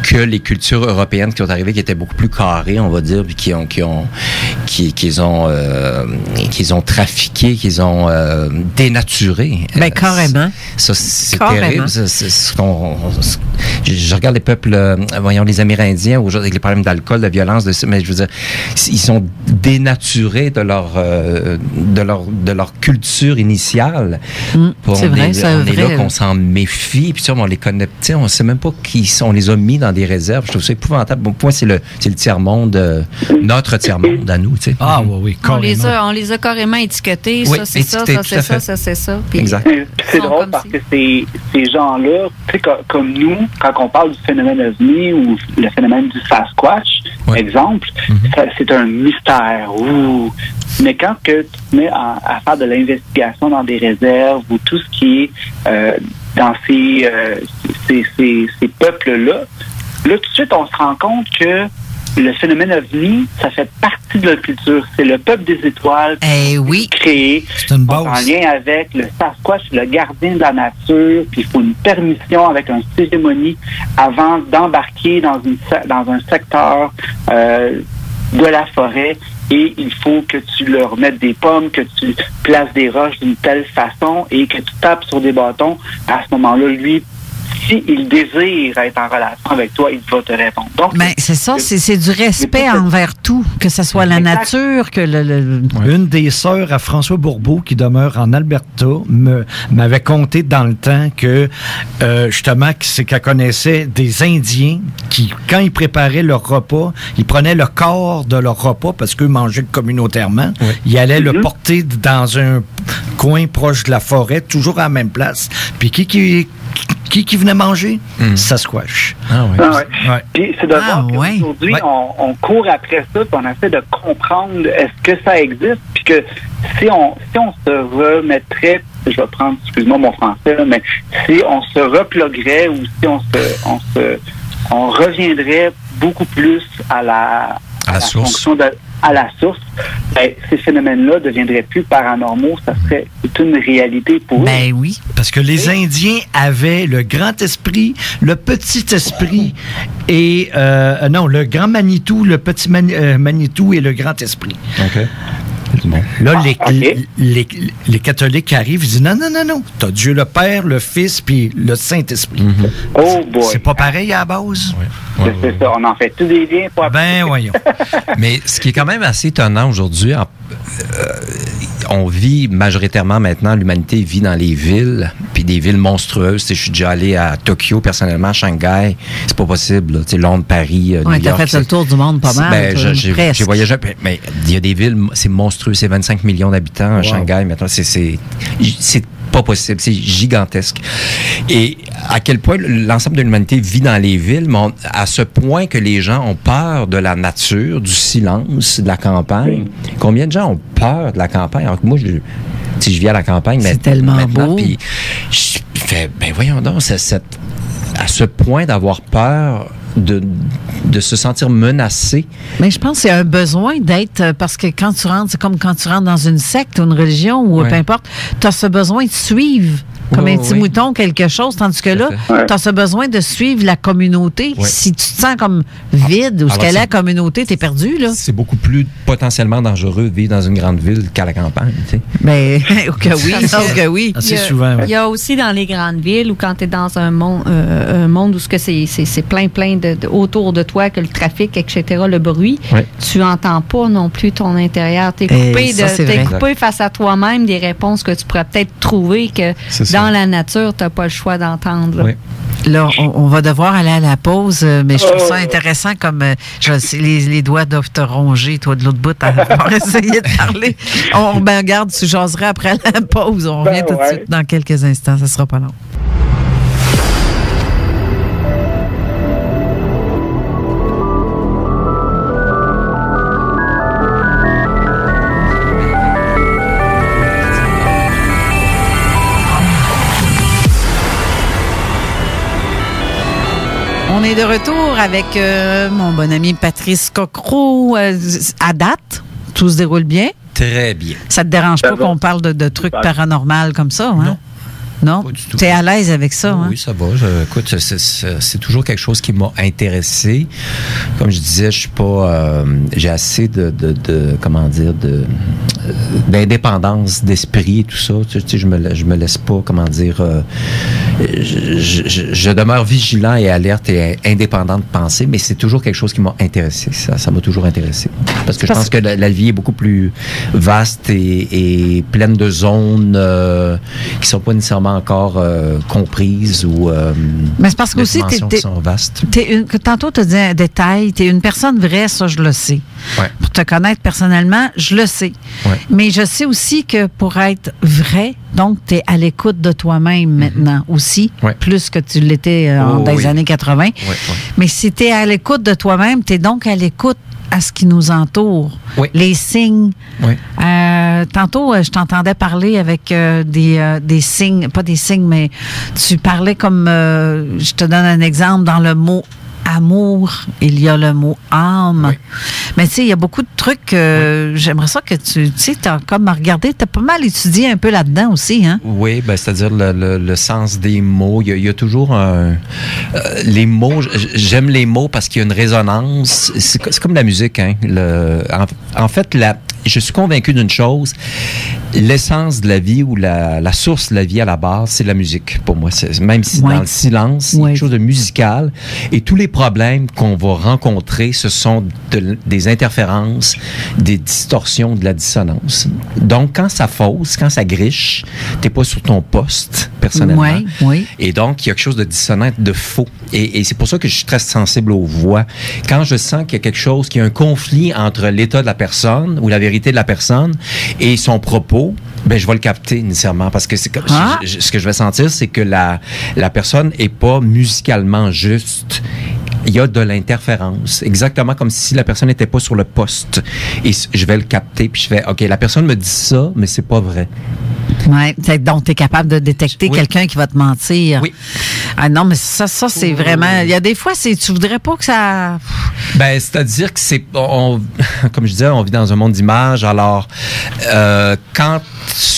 que les cultures européennes qui sont arrivées, qui étaient beaucoup plus carrées, on va dire, puis qu'ils ont trafiqué, qu'ils ont dénaturé. Ben, carrément. Ça, c'est terrible. Je regarde les peuples, voyons, les Amérindiens, aujourd'hui, avec les problèmes d'alcool, de violence, mais je veux dire, ils sont dénaturés de leur culture initiale. C'est vrai, c'est on est là qu'on s'en méfie, puis on les connaît, on sait même pas qui sont, on les a mis dans des réserves. Je trouve ça épouvantable. Bon, pour moi, c'est le tiers-monde, notre tiers-monde à nous, tu sais. Ah oui, carrément. On les a carrément étiquetés. Oui, ça, c'est ça, ça, c'est ça, ça, c'est ça. Puis exact. C'est drôle parce que ces gens-là, tu sais, comme nous, quand on parle du phénomène ovni ou le phénomène du Sasquatch, exemple, c'est un mystère. Mais quand que tu te mets à faire de l'investigation dans des réserves ou tout ce qui est dans ces peuples-là, là, tout de suite, on se rend compte que le phénomène ovni, ça fait partie de leur culture. C'est le peuple des étoiles créé en lien avec le Sasquatch, le gardien de la nature, puis il faut une permission avec une cérémonie avant d'embarquer dans un secteur de la forêt, et il faut que tu leur mettes des pommes, que tu places des roches d'une telle façon et que tu tapes sur des bâtons. À ce moment-là, lui s'il désire être en relation avec toi, il va te répondre. Donc, ben, c'est ça, c'est du respect envers tout, que ce soit la nature, que Une des sœurs à François Bourbeau, qui demeure en Alberta, m'avait conté dans le temps que, justement, c'est qu'elle connaissait des Indiens qui, quand ils préparaient leur repas, ils prenaient le corps de leur repas, parce qu'eux mangeaient communautairement, ils allaient le porter dans un coin proche de la forêt, toujours à la même place. Puis qui venait manger? Sasquatch. Ah oui. Puis c'est de voir qu'aujourd'hui, on court après ça, puis on essaie de comprendre est-ce que ça existe, puis que si on se remettrait, je vais prendre, excuse-moi mon français, là, mais si on se reploguerait ou si on reviendrait beaucoup plus à la source. À la source, ben, ces phénomènes-là ne deviendraient plus paranormaux, ça serait une réalité pour eux. Ben oui. Parce que les Indiens avaient le grand esprit, le petit esprit et... non, le grand Manitou, le petit Manitou et le grand esprit. OK. Bon. Là, les catholiques arrivent, ils disent non, t'as Dieu le Père, le Fils, puis le Saint-Esprit. Oh boy! C'est pas pareil à la base? C'est ça, on en fait tous des liens. Ben voyons. Mais ce qui est quand même assez étonnant aujourd'hui, on vit majoritairement maintenant, l'humanité vit dans les villes, puis des villes monstrueuses. Je suis déjà allé à Tokyo, personnellement, à Shanghai. C'est pas possible. Londres, Paris, New York. T'as fait le tour du monde pas mal. J'ai voyagé, mais il y a des villes, c'est monstrueux, c'est 25 millions d'habitants à Shanghai. Maintenant, c'est pas possible, c'est gigantesque. Et à quel point l'ensemble de l'humanité vit dans les villes, mais à ce point que les gens ont peur de la nature, du silence, de la campagne. Combien de gens ont peur de la campagne? Alors que moi, je vis à la campagne c'est tellement beau. Puis je fais, ben voyons donc, à ce point d'avoir peur de se sentir menacé. Mais je pense que c'est un besoin d'être, parce que quand tu rentres, c'est comme quand tu rentres dans une secte ou une religion ou peu importe, tu as ce besoin de suivre comme un petit mouton quelque chose, tandis que là, tu as ce besoin de suivre la communauté. Si tu te sens comme vide ou ce qu'elle est la communauté, t'es perdu, là. C'est beaucoup plus potentiellement dangereux de vivre dans une grande ville qu'à la campagne, tu sais. Mais, oui. Assez souvent, il y a aussi dans les grandes villes où quand tu es dans un monde où c'est plein autour de toi, que le trafic, etc., le bruit, tu n'entends pas non plus ton intérieur. Tu es coupé face à toi-même des réponses que tu pourrais peut-être trouver que dans la nature, tu n'as pas le choix d'entendre. Là, on va devoir aller à la pause, mais je trouve ça intéressant comme les doigts doivent te ronger, toi, de l'autre bout, à essayer de parler. Regarde, tu jaserais après la pause. On revient tout de suite dans quelques instants. Ça sera pas long. On est de retour avec mon bon ami Patrice Cocro. À date, tout se déroule bien? Très bien. Ça te dérange pas qu'on parle de trucs paranormaux comme ça? Hein? Non? Tu es à l'aise avec ça? Oui, ça va. Écoute, c'est toujours quelque chose qui m'a intéressé. Comme je disais, je suis pas... j'ai assez d'indépendance d'esprit et tout ça. Tu sais, je me laisse pas, je demeure vigilant et alerte et indépendant de penser, mais c'est toujours quelque chose qui m'a intéressé. Ça m'a toujours intéressé. Parce que je pense que la vie est beaucoup plus vaste et pleine de zones qui sont pas nécessairement encore comprises ou mais c'est parce que aussi qui sont vastes. Tantôt, tu as dit un détail, tu es une personne vraie, ça, je le sais. Pour te connaître personnellement, je le sais. Mais je sais aussi que pour être vrai, donc, tu es à l'écoute de toi-même maintenant aussi, plus que tu l'étais dans les années 80. Mais si tu es à l'écoute de toi-même, tu es donc à l'écoute à ce qui nous entoure. Les signes. Tantôt, je t'entendais parler avec des signes, pas des signes, mais tu parlais comme, je te donne un exemple, dans le mot amour, il y a le mot âme. Mais tu sais, il y a beaucoup de trucs, j'aimerais ça que tu sais, tu as comme regardé, tu as pas mal étudié un peu là-dedans aussi, hein? Oui, ben, c'est-à-dire le sens des mots. Il y a toujours les mots, j'aime les mots parce qu'il y a une résonance. C'est comme la musique, hein? En fait, je suis convaincu d'une chose, l'essence de la vie ou la source de la vie à la base, c'est la musique pour moi. Même si dans le silence, c'est quelque chose de musical. Et tous les problèmes qu'on va rencontrer, ce sont des interférences, des distorsions, de la dissonance. Donc, quand ça fausse, quand ça griche, t'es pas sur ton poste, personnellement. Oui. Et donc, il y a quelque chose de dissonant, de faux. Et c'est pour ça que je suis très sensible aux voix. Quand je sens qu'il y a quelque chose, qu'il y a un conflit entre l'état de la personne ou la vérité de la personne et son propos, ben je vais le capter nécessairement parce que c'est comme ce que je vais sentir, c'est que la personne est pas musicalement juste. Il y a de l'interférence, exactement comme si la personne n'était pas sur le poste. Et je vais le capter, puis je fais, OK, la personne me dit ça, mais c'est pas vrai. Oui, donc tu es capable de détecter quelqu'un qui va te mentir. Oui. Ah non, mais ça c'est vraiment... Il y a des fois, tu voudrais pas que ça... Ben, c'est-à-dire que comme je disais, on vit dans un monde d'images, alors quand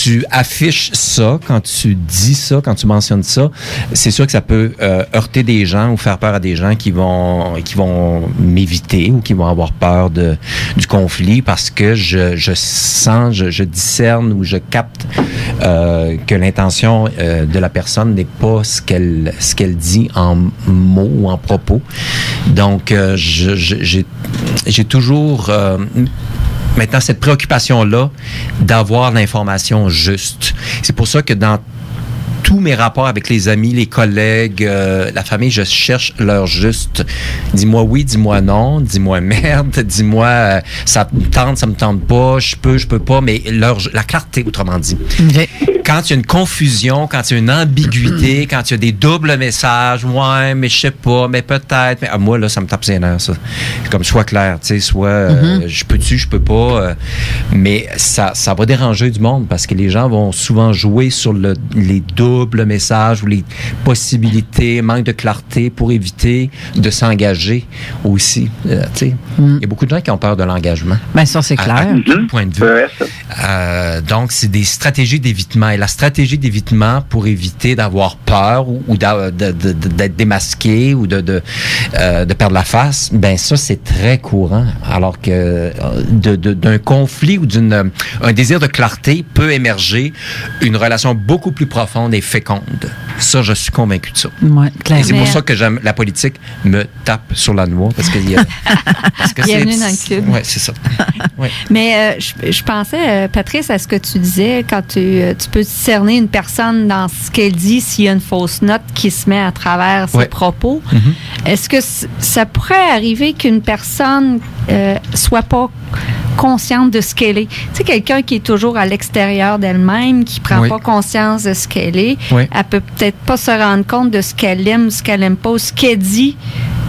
tu affiches ça, quand tu dis ça, quand tu mentionnes ça, c'est sûr que ça peut heurter des gens ou faire peur à des gens qui vont m'éviter ou qui vont avoir peur du conflit parce que je sens, je discerne ou je capte que l'intention de la personne n'est pas ce qu'elle dit en mots ou en propos. Donc, j'ai toujours... maintenant, cette préoccupation-là d'avoir l'information juste. C'est pour ça que dans tous mes rapports avec les amis, les collègues, la famille, je cherche leur juste. Dis-moi oui, dis-moi non, dis-moi merde, dis-moi ça me tente pas, je peux pas, mais la clarté, autrement dit. Okay. Quand il y a une confusion, quand il y a une ambiguïté, quand il y a des doubles messages, ouais, mais je sais pas, mais peut-être, mais moi, là, ça me tape ses nerfs, ça. Comme soit clair, tu sais, soit je peux-tu, je peux pas, mais ça va déranger du monde parce que les gens vont souvent jouer sur les doubles messages ou les possibilités, manque de clarté pour éviter de s'engager aussi. Tu sais, il y a beaucoup de gens qui ont peur de l'engagement. Bien, ça, c'est clair. À tout point de vue. Donc, c'est des stratégies d'évitement. Et la stratégie d'évitement pour éviter d'avoir peur ou d'être démasqué ou de perdre la face, ben ça, c'est très courant. Alors que d'un conflit ou un désir de clarté peut émerger une relation beaucoup plus profonde et féconde. Ça, je suis convaincu de ça. Ouais, et c'est pour ça que j'aime la politique me tape sur la noix parce qu'il y a... Bienvenue dans le club. Oui, c'est ça. Ouais. Mais je pensais, Patrice, à ce que tu disais, quand tu peux discerner une personne dans ce qu'elle dit s'il y a une fausse note qui se met à travers ses propos. Mm-hmm. Est-ce que ça pourrait arriver qu'une personne soit pas consciente de ce qu'elle est? Tu sais, quelqu'un qui est toujours à l'extérieur d'elle-même, qui prend pas conscience de ce qu'elle est, elle peut peut-être pas se rendre compte de ce qu'elle aime, ce qu'elle aime pas, ou ce qu'elle dit.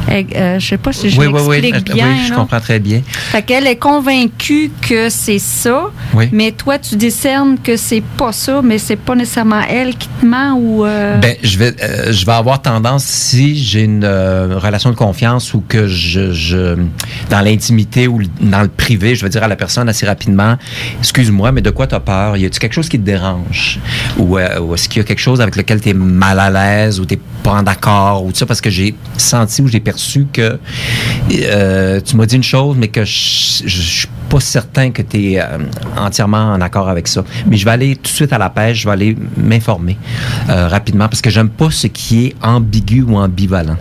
Je sais pas si je m'explique bien. Oui, je comprends très bien. Fait qu'elle est convaincue que c'est ça, mais toi, tu discernes que c'est pas ça, mais c'est pas nécessairement elle qui te ment ou... Ben, je vais avoir tendance, si j'ai une relation de confiance ou que je dans l'intimité ou dans le privé, je vais dire à la personne assez rapidement, excuse-moi, mais de quoi tu as peur? Y a-t-il quelque chose qui te dérange? Ou est-ce qu'il y a quelque chose avec lequel tu es mal à l'aise ou tu n'es pas en accord ou tout ça? Parce que j'ai senti ou j'ai perçu que tu m'as dit une chose, mais que je suis pas certain que tu es entièrement en accord avec ça. Mais je vais aller tout de suite à la pêche, je vais aller m'informer rapidement parce que j'aime pas ce qui est ambigu ou ambivalent.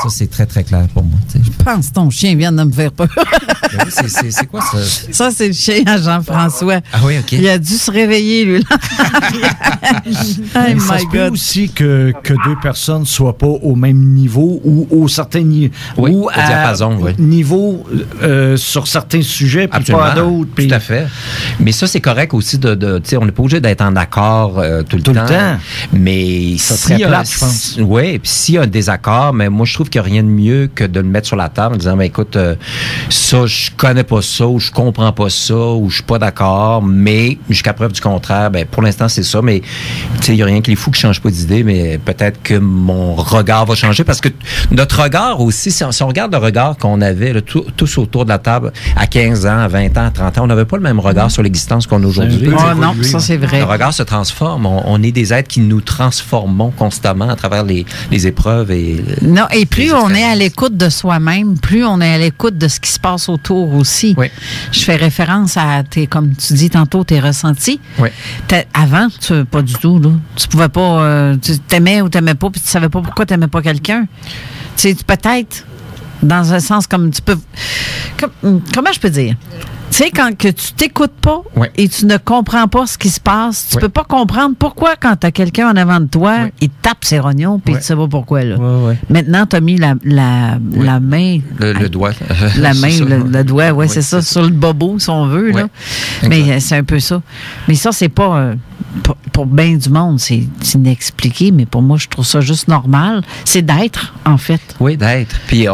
Ça, c'est très, très clair pour moi. Je pense que ton chien vient de me faire peur. Ben oui, c'est quoi ça? Ça, c'est le chien à Jean-François. Ah oui, OK. Il a dû se réveiller, lui. Ça se peut aussi que deux personnes ne soient pas au même niveau ou au certain niveau. Oui, au diapason, niveau sur certains sujets, puis absolument, pas d'autres. Puis... Tout à fait. Mais ça, c'est correct aussi de on n'est pas obligé d'être en accord tout le temps. Mais ça serait plate, je pense. Oui, puis s'il y a un désaccord, mais moi, je trouve qu'il n'y a rien de mieux que de le mettre sur la table en disant, ben, écoute, ça, je connais pas ça, ou je comprends pas ça, ou je suis pas d'accord, mais jusqu'à preuve du contraire, ben, pour l'instant, c'est ça, mais, tu sais, il n'y a rien que les fous qui changent pas d'idée, mais peut-être que mon regard va changer, parce que notre regard aussi, si on regarde le regard qu'on avait, là, tous autour de la table, à 15 ans, à 20 ans, à 30 ans, on n'avait pas le même regard sur l'existence qu'on a aujourd'hui. Oh non, ça, c'est vrai. Le regard se transforme. On est des êtres qui nous transformons constamment à travers les épreuves et... Non, et plus plus on est à l'écoute de soi-même, plus on est à l'écoute de ce qui se passe autour aussi. Oui. Je fais référence à, comme tu dis tantôt, tes ressentis. Oui. Avant, pas du tout. Là. Tu pouvais pas... tu t'aimais ou t'aimais pas, puis tu savais pas pourquoi t'aimais pas quelqu'un. Tu sais, peut-être, dans un sens comme tu peux... comment je peux dire? Tu sais, quand que tu t'écoutes pas et tu ne comprends pas ce qui se passe, tu peux pas comprendre pourquoi quand tu as quelqu'un en avant de toi, il tape ses rognons puis tu sais pas pourquoi. Là. Maintenant, tu as mis la main... Le doigt. La main, le doigt, c'est ça, sur le bobo, si on veut. Là. Mais c'est un peu ça. Mais ça, c'est pas... pour bien du monde, c'est inexpliqué, mais pour moi, je trouve ça juste normal. C'est d'être, en fait. Oui, d'être. Puis,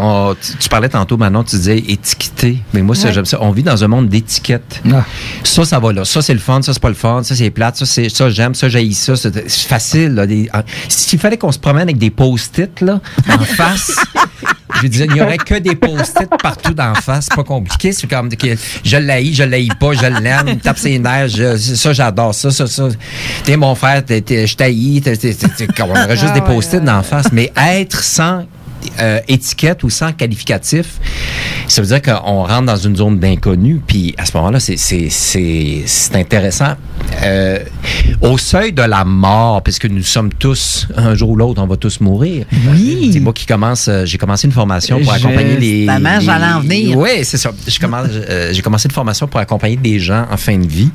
tu parlais tantôt, Manon, tu disais étiqueter. Mais moi, ça, j'aime ça. On vit dans un monde d'étiquettes. Ça va là. Ça, c'est le fun. Ça, c'est pas le fun. Ça, c'est plate. Ça, j'aime. Ça, j'haïs ça. C'est facile. Là. S'il fallait qu'on se promène avec des post-it là, en face... Je veux dire, il n'y aurait que des post-it partout d'en face. C'est pas compliqué. C'est comme je l'haïs pas, je l'aime, tape ses nerfs, ça, j'adore ça. T'es mon frère, je t'haïs. On aurait juste des post-it d'en face. Mais être sans étiquette ou sans qualificatif, ça veut dire qu'on rentre dans une zone d'inconnu, puis à ce moment-là, c'est intéressant. Au seuil de la mort, puisque nous sommes tous, un jour ou l'autre, on va tous mourir. Oui. C'est moi qui j'ai commencé une formation pour accompagner les... j'allais en venir. Oui, c'est ça. J'ai commencé une formation pour accompagner des gens en fin de vie.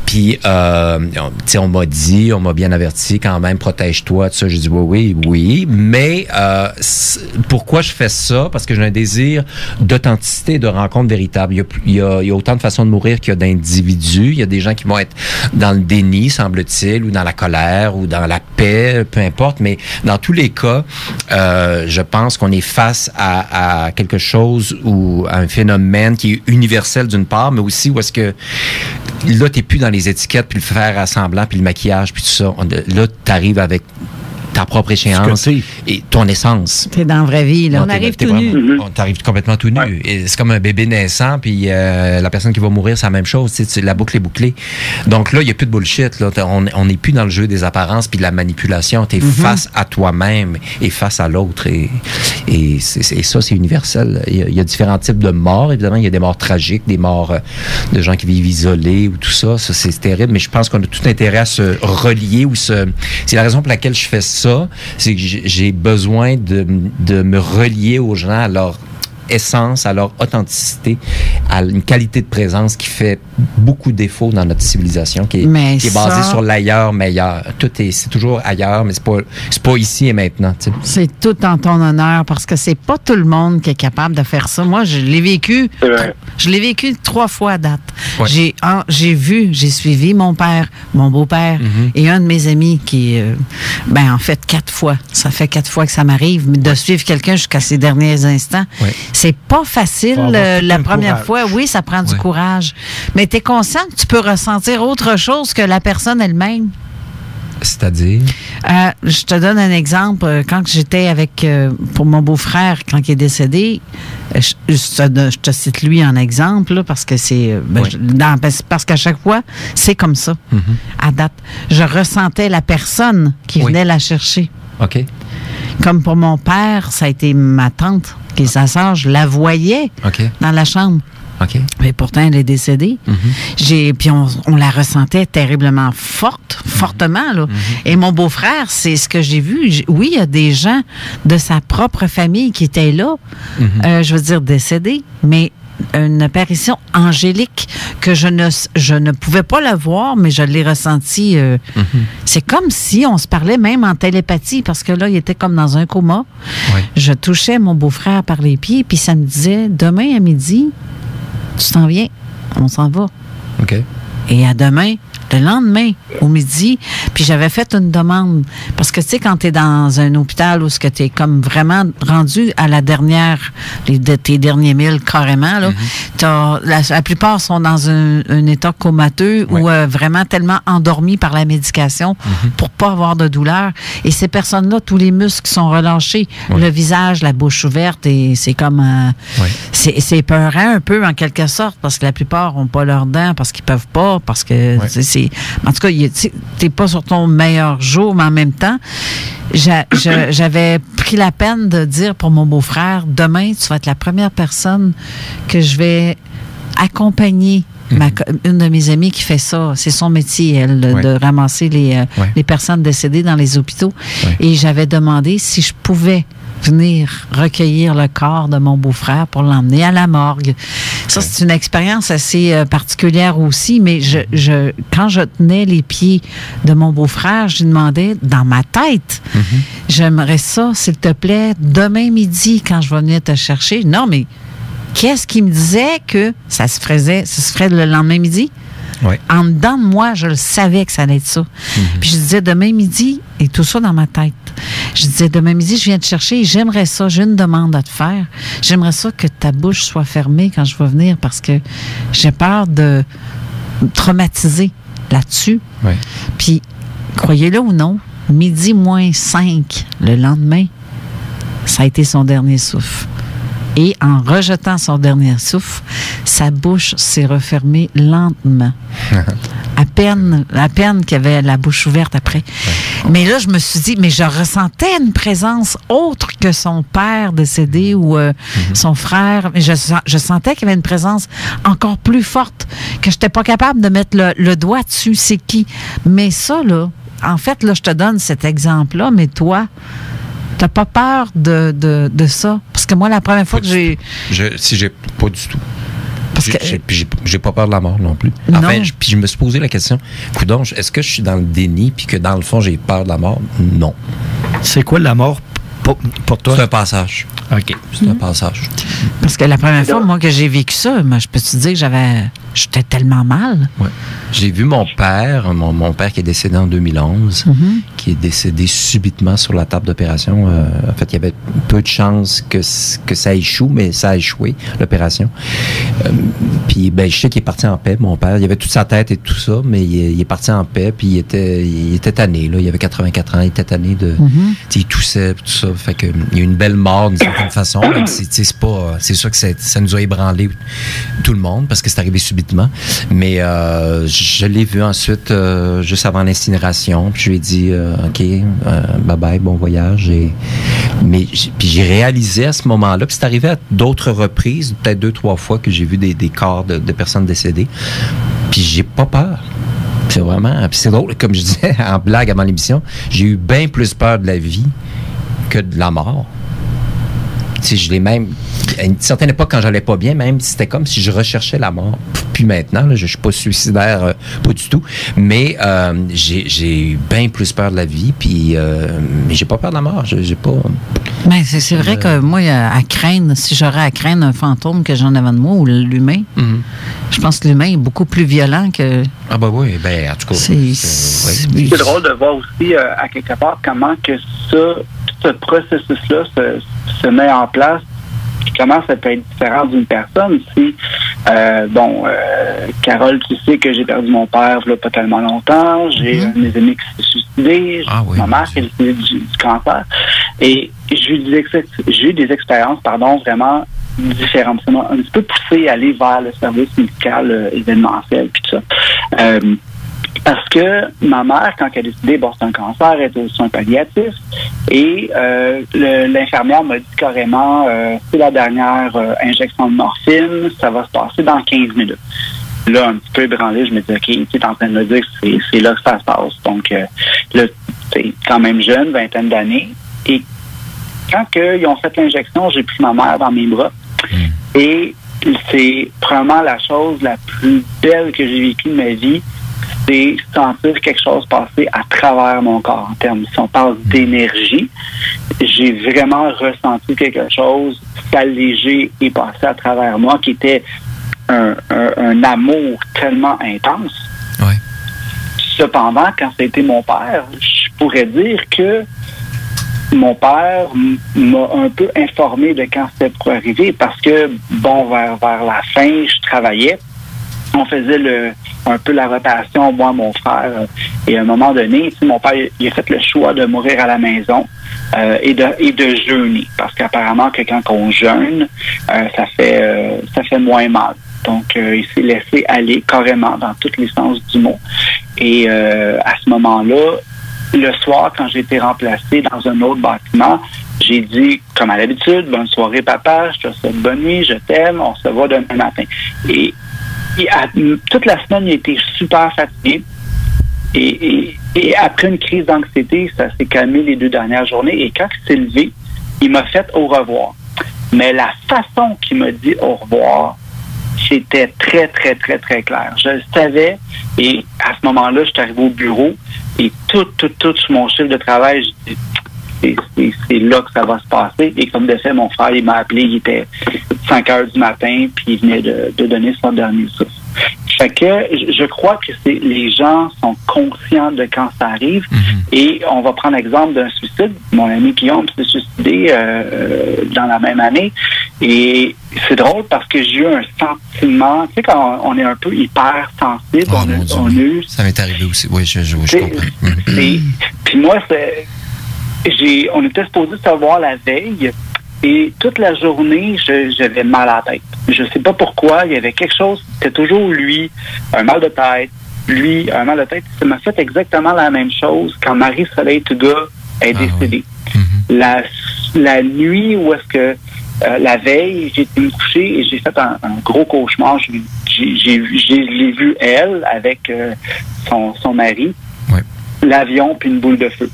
Puis, on m'a bien averti quand même, protège-toi, tout ça. J'ai dit oui, mais pourquoi je fais ça? Parce que j'ai un désir d'authenticité, de rencontre véritable. Il y a autant de façons de mourir qu'il y a d'individus. Il y a des gens qui vont être dans le déni, semble-t-il, ou dans la colère, ou dans la paix, peu importe. Mais dans tous les cas, je pense qu'on est face à quelque chose ou à un phénomène qui est universel d'une part, mais aussi où est-ce que là, t'es plus dans les étiquettes, puis le fer à semblant, puis le maquillage, puis tout ça. Là, t'arrives avec ta propre échéance et ton essence. T'es dans la vraie vie, là. On arrive tout nu. On t'arrive complètement tout nu. Ouais. Et c'est comme un bébé naissant, puis la personne qui va mourir, c'est la même chose. La boucle est bouclée. Donc là, il n'y a plus de bullshit. Là. On n'est plus dans le jeu des apparences puis de la manipulation. T'es face à toi-même et face à l'autre. Et ça, c'est universel. Il y a différents types de morts. Évidemment, il y a des morts tragiques, des morts de gens qui vivent isolés ou tout ça. Ça, c'est terrible. Mais je pense qu'on a tout intérêt à se relier ou c'est la raison pour laquelle je fais ça. C'est que j'ai besoin de me relier aux gens, à leur essence, à leur authenticité, à une qualité de présence qui fait beaucoup défaut dans notre civilisation, qui est basée sur l'ailleurs meilleur. C'est toujours ailleurs, mais c'est pas ici et maintenant. T'sais. C'est tout en ton honneur, parce que c'est pas tout le monde qui est capable de faire ça. Moi, je l'ai vécu. Je l'ai vécu 3 fois à date. Ouais. J'ai suivi mon père, mon beau-père et un de mes amis qui, en fait, 4 fois. Ça fait 4 fois que ça m'arrive, mais de suivre quelqu'un jusqu'à ses derniers instants. Ouais. C'est pas facile la première fois. Oui, ça prend du courage. Mais tu es conscient que tu peux ressentir autre chose que la personne elle-même. C'est-à-dire? Je te donne un exemple. Quand j'étais pour mon beau-frère, quand il est décédé, je te cite lui en exemple, là, parce que parce qu'à chaque fois, c'est comme ça. À date, je ressentais la personne qui venait la chercher. OK. Comme pour mon père, ça a été ma tante, qui est sa sœur, je la voyais dans la chambre. Okay. Mais pourtant, elle est décédée. Puis on la ressentait terriblement fortement. Là. Et mon beau-frère, c'est ce que j'ai vu. Oui, il y a des gens de sa propre famille qui étaient là, je veux dire décédés, mais une apparition angélique que je ne pouvais pas la voir, mais je l'ai ressenti. C'est comme si on se parlait même en télépathie, parce que là, il était comme dans un coma. Ouais. Je touchais mon beau-frère par les pieds, puis ça me disait, demain à midi, tu t'en viens, on s'en va. OK. Et à demain, le lendemain, au midi, puis j'avais fait une demande. Parce que, tu sais, quand tu es dans un hôpital où tu es comme vraiment rendu à la dernière, de tes derniers milles carrément, là, la plupart sont dans un état comateux ou vraiment tellement endormis par la médication pour pas avoir de douleur. Et ces personnes-là, tous les muscles sont relâchés. Le visage, la bouche ouverte, et c'est comme... c'est épeurant un peu, en quelque sorte, parce que la plupart n'ont pas leurs dents, parce qu'ils peuvent pas, parce que en tout cas, t'es pas sur ton meilleur jour, mais en même temps, j'avais pris la peine de dire pour mon beau-frère, demain, tu vas être la première personne que je vais accompagner. Une de mes amies qui fait ça, c'est son métier, elle, de ramasser les personnes décédées dans les hôpitaux. Oui. Et j'avais demandé si je pouvais venir recueillir le corps de mon beau-frère pour l'emmener à la morgue. Ça, c'est une expérience assez particulière aussi, mais quand je tenais les pieds de mon beau-frère, je lui demandais, dans ma tête, j'aimerais ça, s'il te plaît, demain midi, quand je vais venir te chercher. Non, mais qu'est-ce qui me disait que ça se ferait le lendemain midi? Oui. En dedans de moi, je le savais que ça allait être ça. Puis je disais, demain midi, et tout ça dans ma tête. Je disais, demain midi, je viens te chercher et j'aimerais ça, j'ai une demande à te faire. J'aimerais ça que ta bouche soit fermée quand je vais venir parce que j'ai peur de traumatiser là-dessus. Oui. Puis, croyez-le ou non, midi moins 5 le lendemain, ça a été son dernier souffle. Et en rejetant son dernier souffle, sa bouche s'est refermée lentement. À peine qu'il avait la bouche ouverte après. Ouais. Mais là, je me suis dit, mais je ressentais une présence autre que son père décédé ou son frère. Mais je sentais qu'il y avait une présence encore plus forte, que je n'étais pas capable de mettre le doigt dessus. C'est qui? Mais ça, là, en fait, là, je te donne cet exemple-là, mais toi, t'as pas peur de ça? Parce que moi, la première fois que j'ai... Pas du tout. J'ai pas peur de la mort non plus. Enfin, puis je me suis posé la question, coudonc, est-ce que je suis dans le déni puis que dans le fond, j'ai peur de la mort? Non. C'est quoi la mort pour toi? C'est un passage. OK. C'est un passage. Parce que la première fois, moi, que j'ai vécu ça, moi, je peux te dire que j'étais tellement mal. Ouais. J'ai vu mon père qui est décédé en 2011, qui est décédé subitement sur la table d'opération. En fait, il y avait peu de chances que ça échoue, mais ça a échoué, l'opération. Puis, je sais qu'il est parti en paix, mon père. Il avait toute sa tête et tout ça, mais il est parti en paix, puis il était tanné, là. Il avait 84 ans, il était tanné de... Il toussait, tout ça. Fait que, il y a une belle mort, d'une certaine façon. C'est sûr que ça nous a ébranlé tout le monde, parce que c'est arrivé subitement. Mais je l'ai vu ensuite, juste avant l'incinération. Puis je lui ai dit, OK, bye-bye, bon voyage. Puis j'ai réalisé à ce moment-là, puis c'est arrivé à d'autres reprises, peut-être 2-3 fois que j'ai vu des corps de personnes décédées. Puis j'ai pas peur. C'est vraiment... Puis c'est drôle, comme je disais en blague avant l'émission, j'ai eu bien plus peur de la vie que de la mort. Tu sais, je l'ai même... À une certaine époque, quand j'allais pas bien, même, c'était comme si je recherchais la mort. Puis maintenant, là, je suis pas suicidaire, pas du tout. Mais j'ai bien plus peur de la vie, puis... mais j'ai pas peur de la mort. J'ai pas... Mais c'est vrai que moi, à craindre, si j'aurais à craindre un fantôme que j'en avais de moi ou l'humain, je pense que l'humain est beaucoup plus violent que... Ah bah oui, en tout cas... C'est drôle de voir aussi, à quelque part, comment que ce processus-là se met en place, puis comment ça peut être différent d'une personne. Si, Carole, tu sais que j'ai perdu mon père il n'y a pas tellement longtemps, j'ai un de mes amis qui s'est suicidé, ma mère qui a décédé du cancer, et j'ai eu des expériences, vraiment différentes. Ça m'a un petit peu poussé à aller vers le service médical événementiel, puis tout ça. Parce que ma mère, quand elle a décidé, c'est un cancer, elle était aux soins palliatifs, et l'infirmière m'a dit carrément, c'est la dernière injection de morphine, ça va se passer dans 15 minutes. Là, un petit peu ébranlé, je me dis, OK, tu es en train de me dire que c'est là que ça se passe. Donc, là, c'est quand même jeune, 20aine d'années, et quand ils ont fait l'injection, j'ai pris ma mère dans mes bras, et c'est probablement la chose la plus belle que j'ai vécue de ma vie, c'est sentir quelque chose passer à travers mon corps. En termes, si on parle d'énergie, j'ai vraiment ressenti quelque chose s'alléger et passer à travers moi, qui était un amour tellement intense. Ouais. Cependant, quand ça a été mon père, je pourrais dire que mon père m'a un peu informé de quand c'était pour arriver, parce que, vers la fin, je travaillais. On faisait un peu la rotation, moi, mon frère. Et à un moment donné, mon père, il a fait le choix de mourir à la maison et de jeûner. Parce qu'apparemment que quand on jeûne, ça fait moins mal. Donc, il s'est laissé aller carrément dans tous les sens du mot. Et à ce moment-là, le soir, quand j'ai été remplacé dans un autre bâtiment, j'ai dit, comme à l'habitude, bonne soirée, papa, je te souhaite bonne nuit, je t'aime, on se voit demain matin. Et toute la semaine, il était super fatigué. Et après une crise d'anxiété, ça s'est calmé les 2 dernières journées. Et quand il s'est levé, il m'a fait au revoir. Mais la façon qu'il m'a dit au revoir, c'était très, très, très, très clair. Je le savais. Et à ce moment-là, je suis arrivé au bureau. Et tout sur mon chiffre de travail, je dis, c'est là que ça va se passer. Et comme de fait, mon frère, il m'a appelé, il était 5 heures du matin, puis il venait de donner son dernier souffle. Fait que je crois que les gens sont conscients de quand ça arrive. Et on va prendre l'exemple d'un suicide. Mon ami Guillaume s'est suicidé dans la même année. Et c'est drôle parce que j'ai eu un sentiment, tu sais, quand on est un peu hyper sensible, ça m'est arrivé aussi. Oui, je comprends. Puis moi, on était supposé se voir la veille. Et toute la journée, j'avais mal à la tête. Je sais pas pourquoi, il y avait quelque chose, c'était toujours lui, un mal de tête, lui, un mal de tête. Ça m'a fait exactement la même chose quand Marie-Soleil Touga est décédée. La nuit où est-ce que, la veille, j'ai été me coucher et j'ai fait un gros cauchemar. Je l'ai vu, elle, avec son mari. L'avion puis une boule de feu.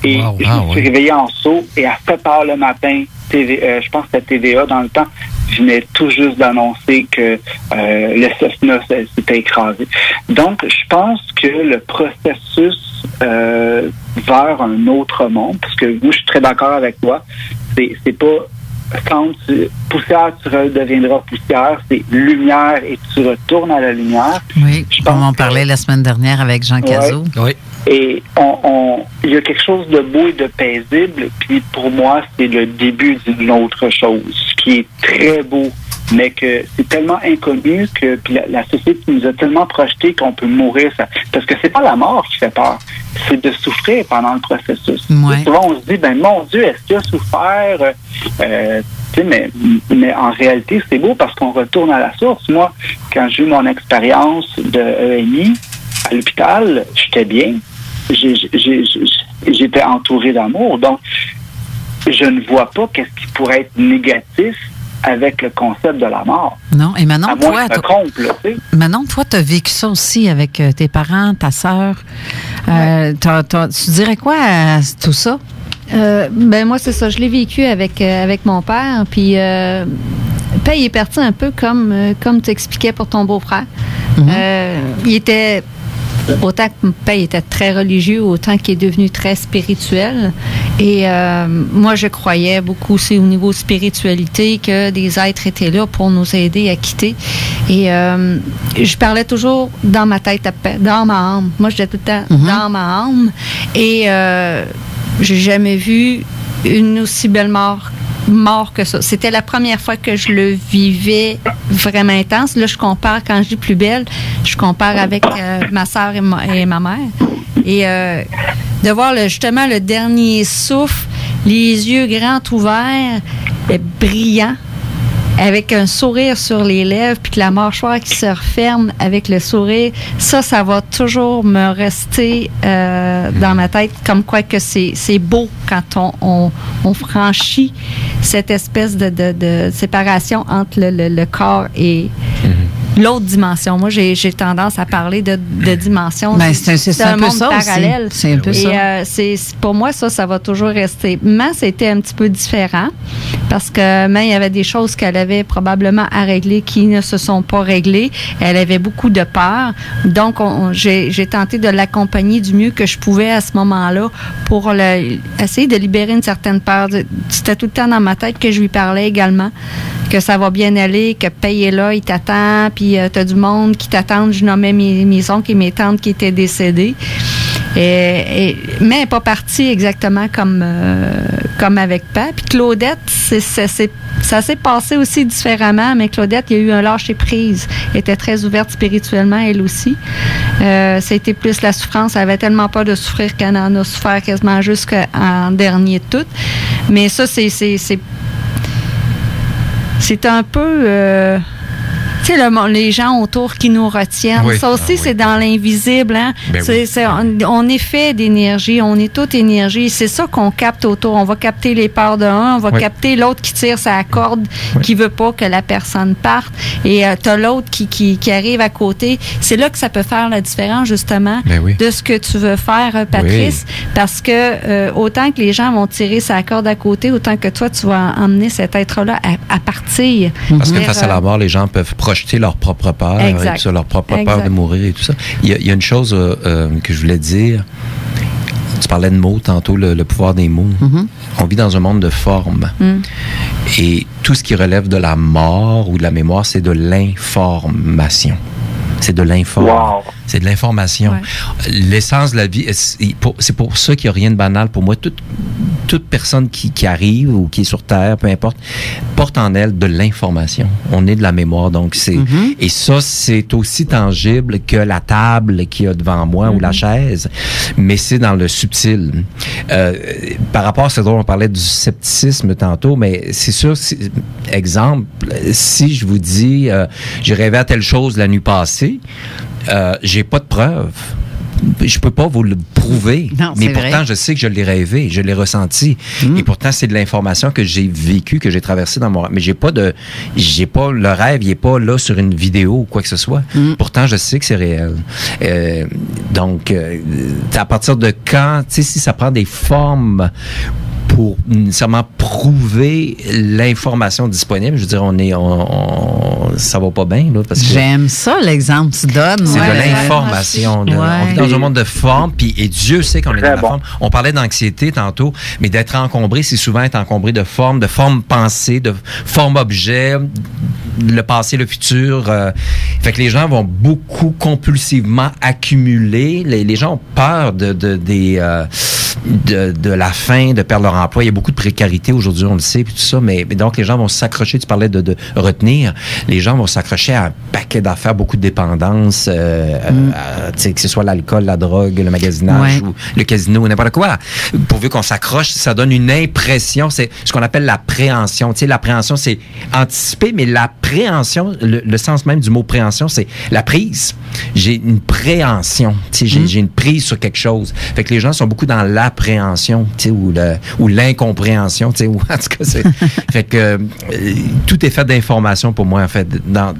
Et je me suis réveillé en saut et à 7 heures le matin, je pense que c'était TVA dans le temps, je venais tout juste d'annoncer que le Cessna s'était écrasé. Donc, je pense que le processus vers un autre monde, parce que moi, je suis très d'accord avec toi, c'est pas quand poussière, tu redeviendras poussière, c'est lumière et tu retournes à la lumière. Oui, comme on parlait la semaine dernière avec Jean Cazot. Oui. Et il y a quelque chose de beau et de paisible, puis pour moi, c'est le début d'une autre chose, qui est très beau, mais que c'est tellement inconnu que puis la société nous a tellement projeté qu'on peut mourir. Parce que c'est pas la mort qui fait peur, c'est de souffrir pendant le processus. Ouais. Souvent, on se dit, mon Dieu, est-ce qu'il a souffert? Mais en réalité, c'est beau parce qu'on retourne à la source. Moi, quand j'ai eu mon expérience de EMI à l'hôpital, j'étais bien. J'étais entouré d'amour. Donc, je ne vois pas qu'est-ce qui pourrait être négatif avec le concept de la mort. Non, et Manon, toi, tu as vécu ça aussi avec tes parents, ta sœur. Tu dirais quoi à tout ça? Moi, c'est ça. Je l'ai vécu avec mon père. Puis, il est parti un peu comme tu expliquais pour ton beau-frère. Il était... Autant que mon père était très religieux, autant qu'il est devenu très spirituel. Et moi, je croyais beaucoup aussi au niveau spiritualité que des êtres étaient là pour nous aider à quitter. Et je parlais toujours dans ma tête, dans ma âme. Moi, je disais tout le temps dans ma âme. Et j'ai jamais vu une aussi belle mort que ça. C'était la première fois que je le vivais vraiment intense. Là, je compare, quand je dis plus belle, je compare avec ma sœur et ma mère. Et de voir justement le dernier souffle, les yeux grands ouverts, brillants, avec un sourire sur les lèvres, puis que la mâchoire qui se referme avec le sourire, ça va toujours me rester dans ma tête, comme quoi que c'est beau quand on franchit cette espèce de séparation entre le corps et l'autre dimension. Moi, j'ai tendance à parler de dimension. C'est un monde parallèle. C'est un peu ça. Et pour moi, ça va toujours rester. Mais c'était un petit peu différent parce que il y avait des choses qu'elle avait probablement à régler qui ne se sont pas réglées. Elle avait beaucoup de peur. Donc, j'ai tenté de l'accompagner du mieux que je pouvais à ce moment-là pour essayer de libérer une certaine peur. C'était tout le temps dans ma tête que je lui parlais également, que ça va bien aller, que Paye est là, il t'attend, puis t'as du monde qui t'attend. Je nommais mes oncles et mes tantes qui étaient décédés. Mais elle n'est pas partie exactement comme avec Pat. Puis Claudette, ça s'est passé aussi différemment, mais Claudette, il y a eu un lâcher-prise. Elle était très ouverte spirituellement, elle aussi. C'était plus la souffrance. Elle avait tellement peur de souffrir qu'elle en a souffert quasiment jusqu'en dernier de tout. Mais ça, c'est un peu... Tu sais, les gens autour qui nous retiennent. Oui. Ça aussi, c'est dans l'invisible. Hein? Ben on est fait d'énergie. On est toute énergie. C'est ça qu'on capte autour. On va capter les peurs d'un, on va capter l'autre qui tire sa corde, qui veut pas que la personne parte. Et tu as l'autre qui arrive à côté. C'est là que ça peut faire la différence, justement, de ce que tu veux faire, Patrice. Parce que autant que les gens vont tirer sa corde à côté, autant que toi, tu vas emmener cet être-là à partir. Parce que face à la mort, les gens peuvent projeter leur propre peur, leur propre peur de mourir et tout ça. Il y a une chose que je voulais dire. Tu parlais de mots tantôt, le pouvoir des mots. On vit dans un monde de formes. Et tout ce qui relève de la mort ou de la mémoire, c'est de l'information. C'est de l'information. Wow. C'est de l'information. Ouais. L'essence de la vie, c'est pour ça qu'il n'y a rien de banal. Pour moi, toute personne qui arrive ou qui est sur Terre, peu importe, porte en elle de l'information. On est de la mémoire. Donc, et ça, c'est aussi tangible que la table qu'il y a devant moi ou la chaise, mais c'est dans le subtil. Par rapport, c'est drôle, on parlait du scepticisme tantôt, mais c'est sûr, exemple, si je vous dis, j'ai rêvé à telle chose la nuit passée, j'ai pas de preuves. Je peux pas vous le prouver, mais pourtant, je sais que je l'ai rêvé, je l'ai ressenti. Et pourtant, c'est de l'information que j'ai vécue, que j'ai traversée dans mon rêve. Mais j'ai pas le rêve, il est pas là sur une vidéo ou quoi que ce soit. Pourtant, je sais que c'est réel. Donc, à partir de quand, tu sais, si ça prend des formes pour nécessairement prouver l'information disponible, je veux dire, ça va pas bien, là, parce que j'aime ça, l'exemple que tu donnes. C'est de l'information. On vit dans un monde de forme, et Dieu sait qu'on est dans la forme. On parlait d'anxiété tantôt, mais d'être encombré, c'est souvent être encombré de forme pensée, de forme objet, le passé, le futur. Fait que les gens vont beaucoup compulsivement accumuler. Les gens ont peur de la fin, de perdre leur emploi. Il y a beaucoup de précarité aujourd'hui, on le sait, puis tout ça, mais donc les gens vont s'accrocher, tu parlais de retenir, les gens vont s'accrocher à un paquet d'affaires, beaucoup de dépendances, que ce soit l'alcool, la drogue, le magasinage ou le casino, n'importe quoi. Pourvu qu'on s'accroche, ça donne une impression, c'est ce qu'on appelle l'appréhension. Tu sais, l'appréhension, c'est anticiper, mais l'appréhension, le sens même du mot préhension, c'est la prise. J'ai une préhension, tu sais, j'ai une prise sur quelque chose. Fait que les gens sont beaucoup dans l'appréhension, tu sais, ou l'incompréhension, tu sais, ou en tout cas, c'est... fait que tout est fait d'informations pour moi, en fait.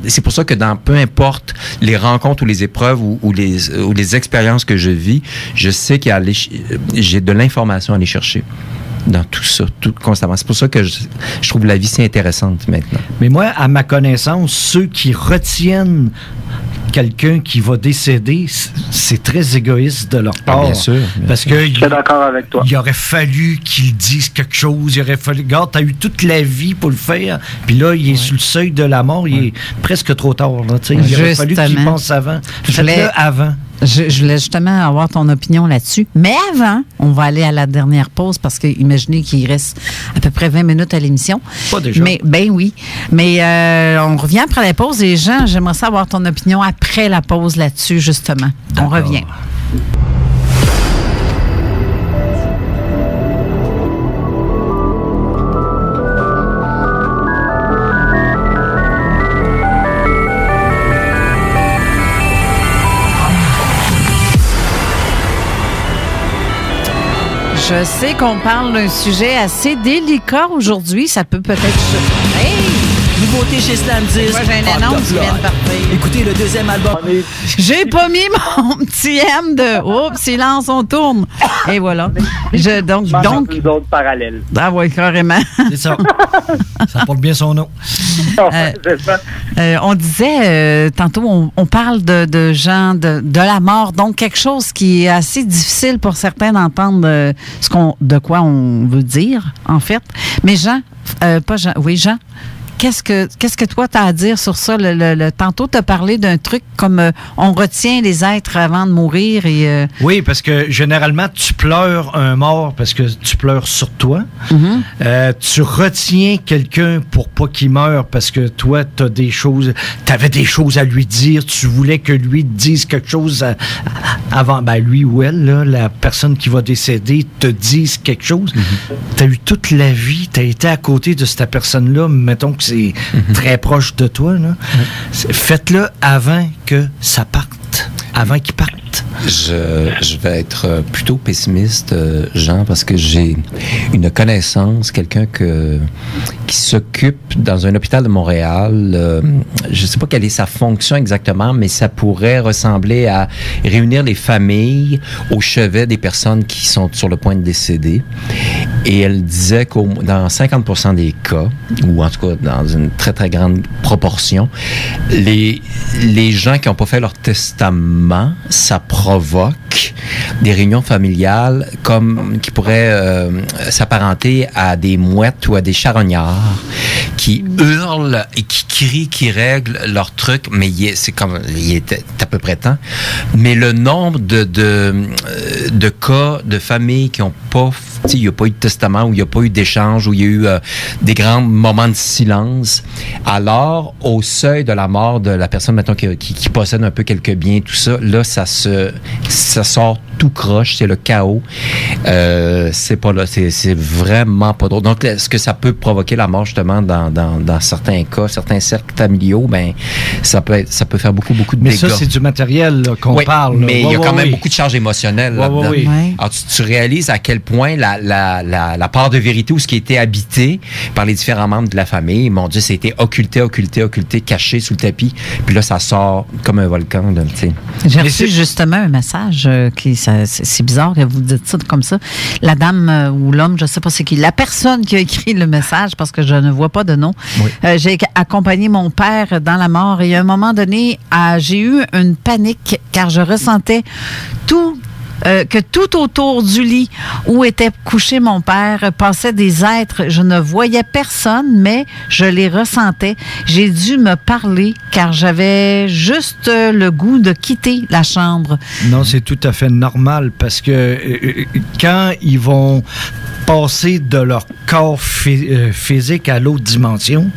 C'est pour ça que peu importe les rencontres ou les épreuves ou les expériences que je vis, je sais j'ai de l'information à aller chercher dans tout ça, tout constamment. C'est pour ça que je trouve la vie si intéressante maintenant. Mais moi, à ma connaissance, ceux qui retiennent quelqu'un qui va décéder, c'est très égoïste de leur part. Bien sûr. Parce que je suis d'accord avec toi. Il aurait fallu qu'ils disent quelque chose. Il aurait fallu... Regarde, t'as eu toute la vie pour le faire. Puis là, il est sur le seuil de la mort. Il est presque trop tard. Là, il aurait fallu qu'il pense avant. Faites-le avant. Je voulais justement avoir ton opinion là-dessus. Mais avant, on va aller à la dernière pause parce que imaginez qu'il reste à peu près 20 minutes à l'émission. Pas déjà. Mais, ben oui. Mais on revient après la pause. Et Jean, j'aimerais savoir ton opinion après la pause là-dessus, justement. D'accord. On revient. Je sais qu'on parle d'un sujet assez délicat aujourd'hui. Ça peut peut-être... Hey! Nouveauté chez Slam 10. Moi, j'ai une annonce qui vient de partir. Écoutez le deuxième album. J'ai pas mis mon petit M de... Oups, silence, on tourne. Et voilà. Donc nous autres parallèles. Ah oui, carrément. C'est ça. Ça porte bien son nom. C'est ça. On disait, tantôt, on parle de gens, de la mort, donc quelque chose qui est assez difficile pour certains d'entendre de quoi on veut dire, en fait. Mais Jean, Jean, qu'est-ce que toi, tu as à dire sur ça? Tantôt, tu as parlé d'un truc comme on retient les êtres avant de mourir. Oui, parce que généralement, tu pleures un mort parce que tu pleures sur toi. Mm-hmm. Tu retiens quelqu'un pour pas qu'il meure parce que toi, tu avais des choses à lui dire. Tu voulais que lui te dise quelque chose avant, lui ou elle, là, la personne qui va décéder, te dise quelque chose. Mm-hmm. Tu as eu toute la vie, tu as été à côté de cette personne-là, mettons que c'est très proche de toi, là. Faites-le avant que ça parte, avant qu'il parte. Je vais être plutôt pessimiste, Jean, parce que j'ai une connaissance, quelqu'un qui s'occupe dans un hôpital de Montréal. Je ne sais pas quelle est sa fonction exactement, mais ça pourrait ressembler à réunir les familles au chevet des personnes qui sont sur le point de décéder. Et elle disait que dans 50% des cas, ou en tout cas dans une très, très grande proportion, les gens qui n'ont pas fait leur testament, ça provoque des réunions familiales qui pourraient s'apparenter à des mouettes ou à des charognards qui hurlent et qui crient, qui règlent leurs trucs, mais il est à peu près temps. Mais le nombre de cas de familles qui n'ont pas, il n'y a pas eu de testament, où il n'y a pas eu d'échange, où il y a eu des grands moments de silence, alors au seuil de la mort de la personne, mettons, qui possède un peu quelques biens, tout ça, là, ça sort tout croche, c'est le chaos. C'est pas là, c'est vraiment pas drôle. Donc, est-ce que ça peut provoquer la mort, justement, dans certains cas, certains cercles familiaux? Ben, ça peut faire beaucoup de dégâts. Mais ça, c'est du matériel là, qu'on parle. Là. Mais il y a quand même beaucoup de charge émotionnelle là-dedans. Oui. Alors, tu réalises à quel point la part de vérité ou ce qui a été habité par les différents membres de la famille, mon Dieu, ça a été occulté, caché sous le tapis. Puis là, ça sort comme un volcan. Là, j'ai reçu justement un message c'est bizarre que vous dites ça comme ça. La dame ou l'homme, je ne sais pas c'est qui, la personne qui a écrit le message, parce que je ne vois pas de nom. Oui. J'ai accompagné mon père dans la mort et à un moment donné, j'ai eu une panique car je ressentais que tout autour du lit où était couché mon père passait des êtres. Je ne voyais personne, mais je les ressentais. J'ai dû me parler car j'avais juste le goût de quitter la chambre. Non, c'est tout à fait normal parce que quand ils vont passer de leur corps physique à l'autre dimension,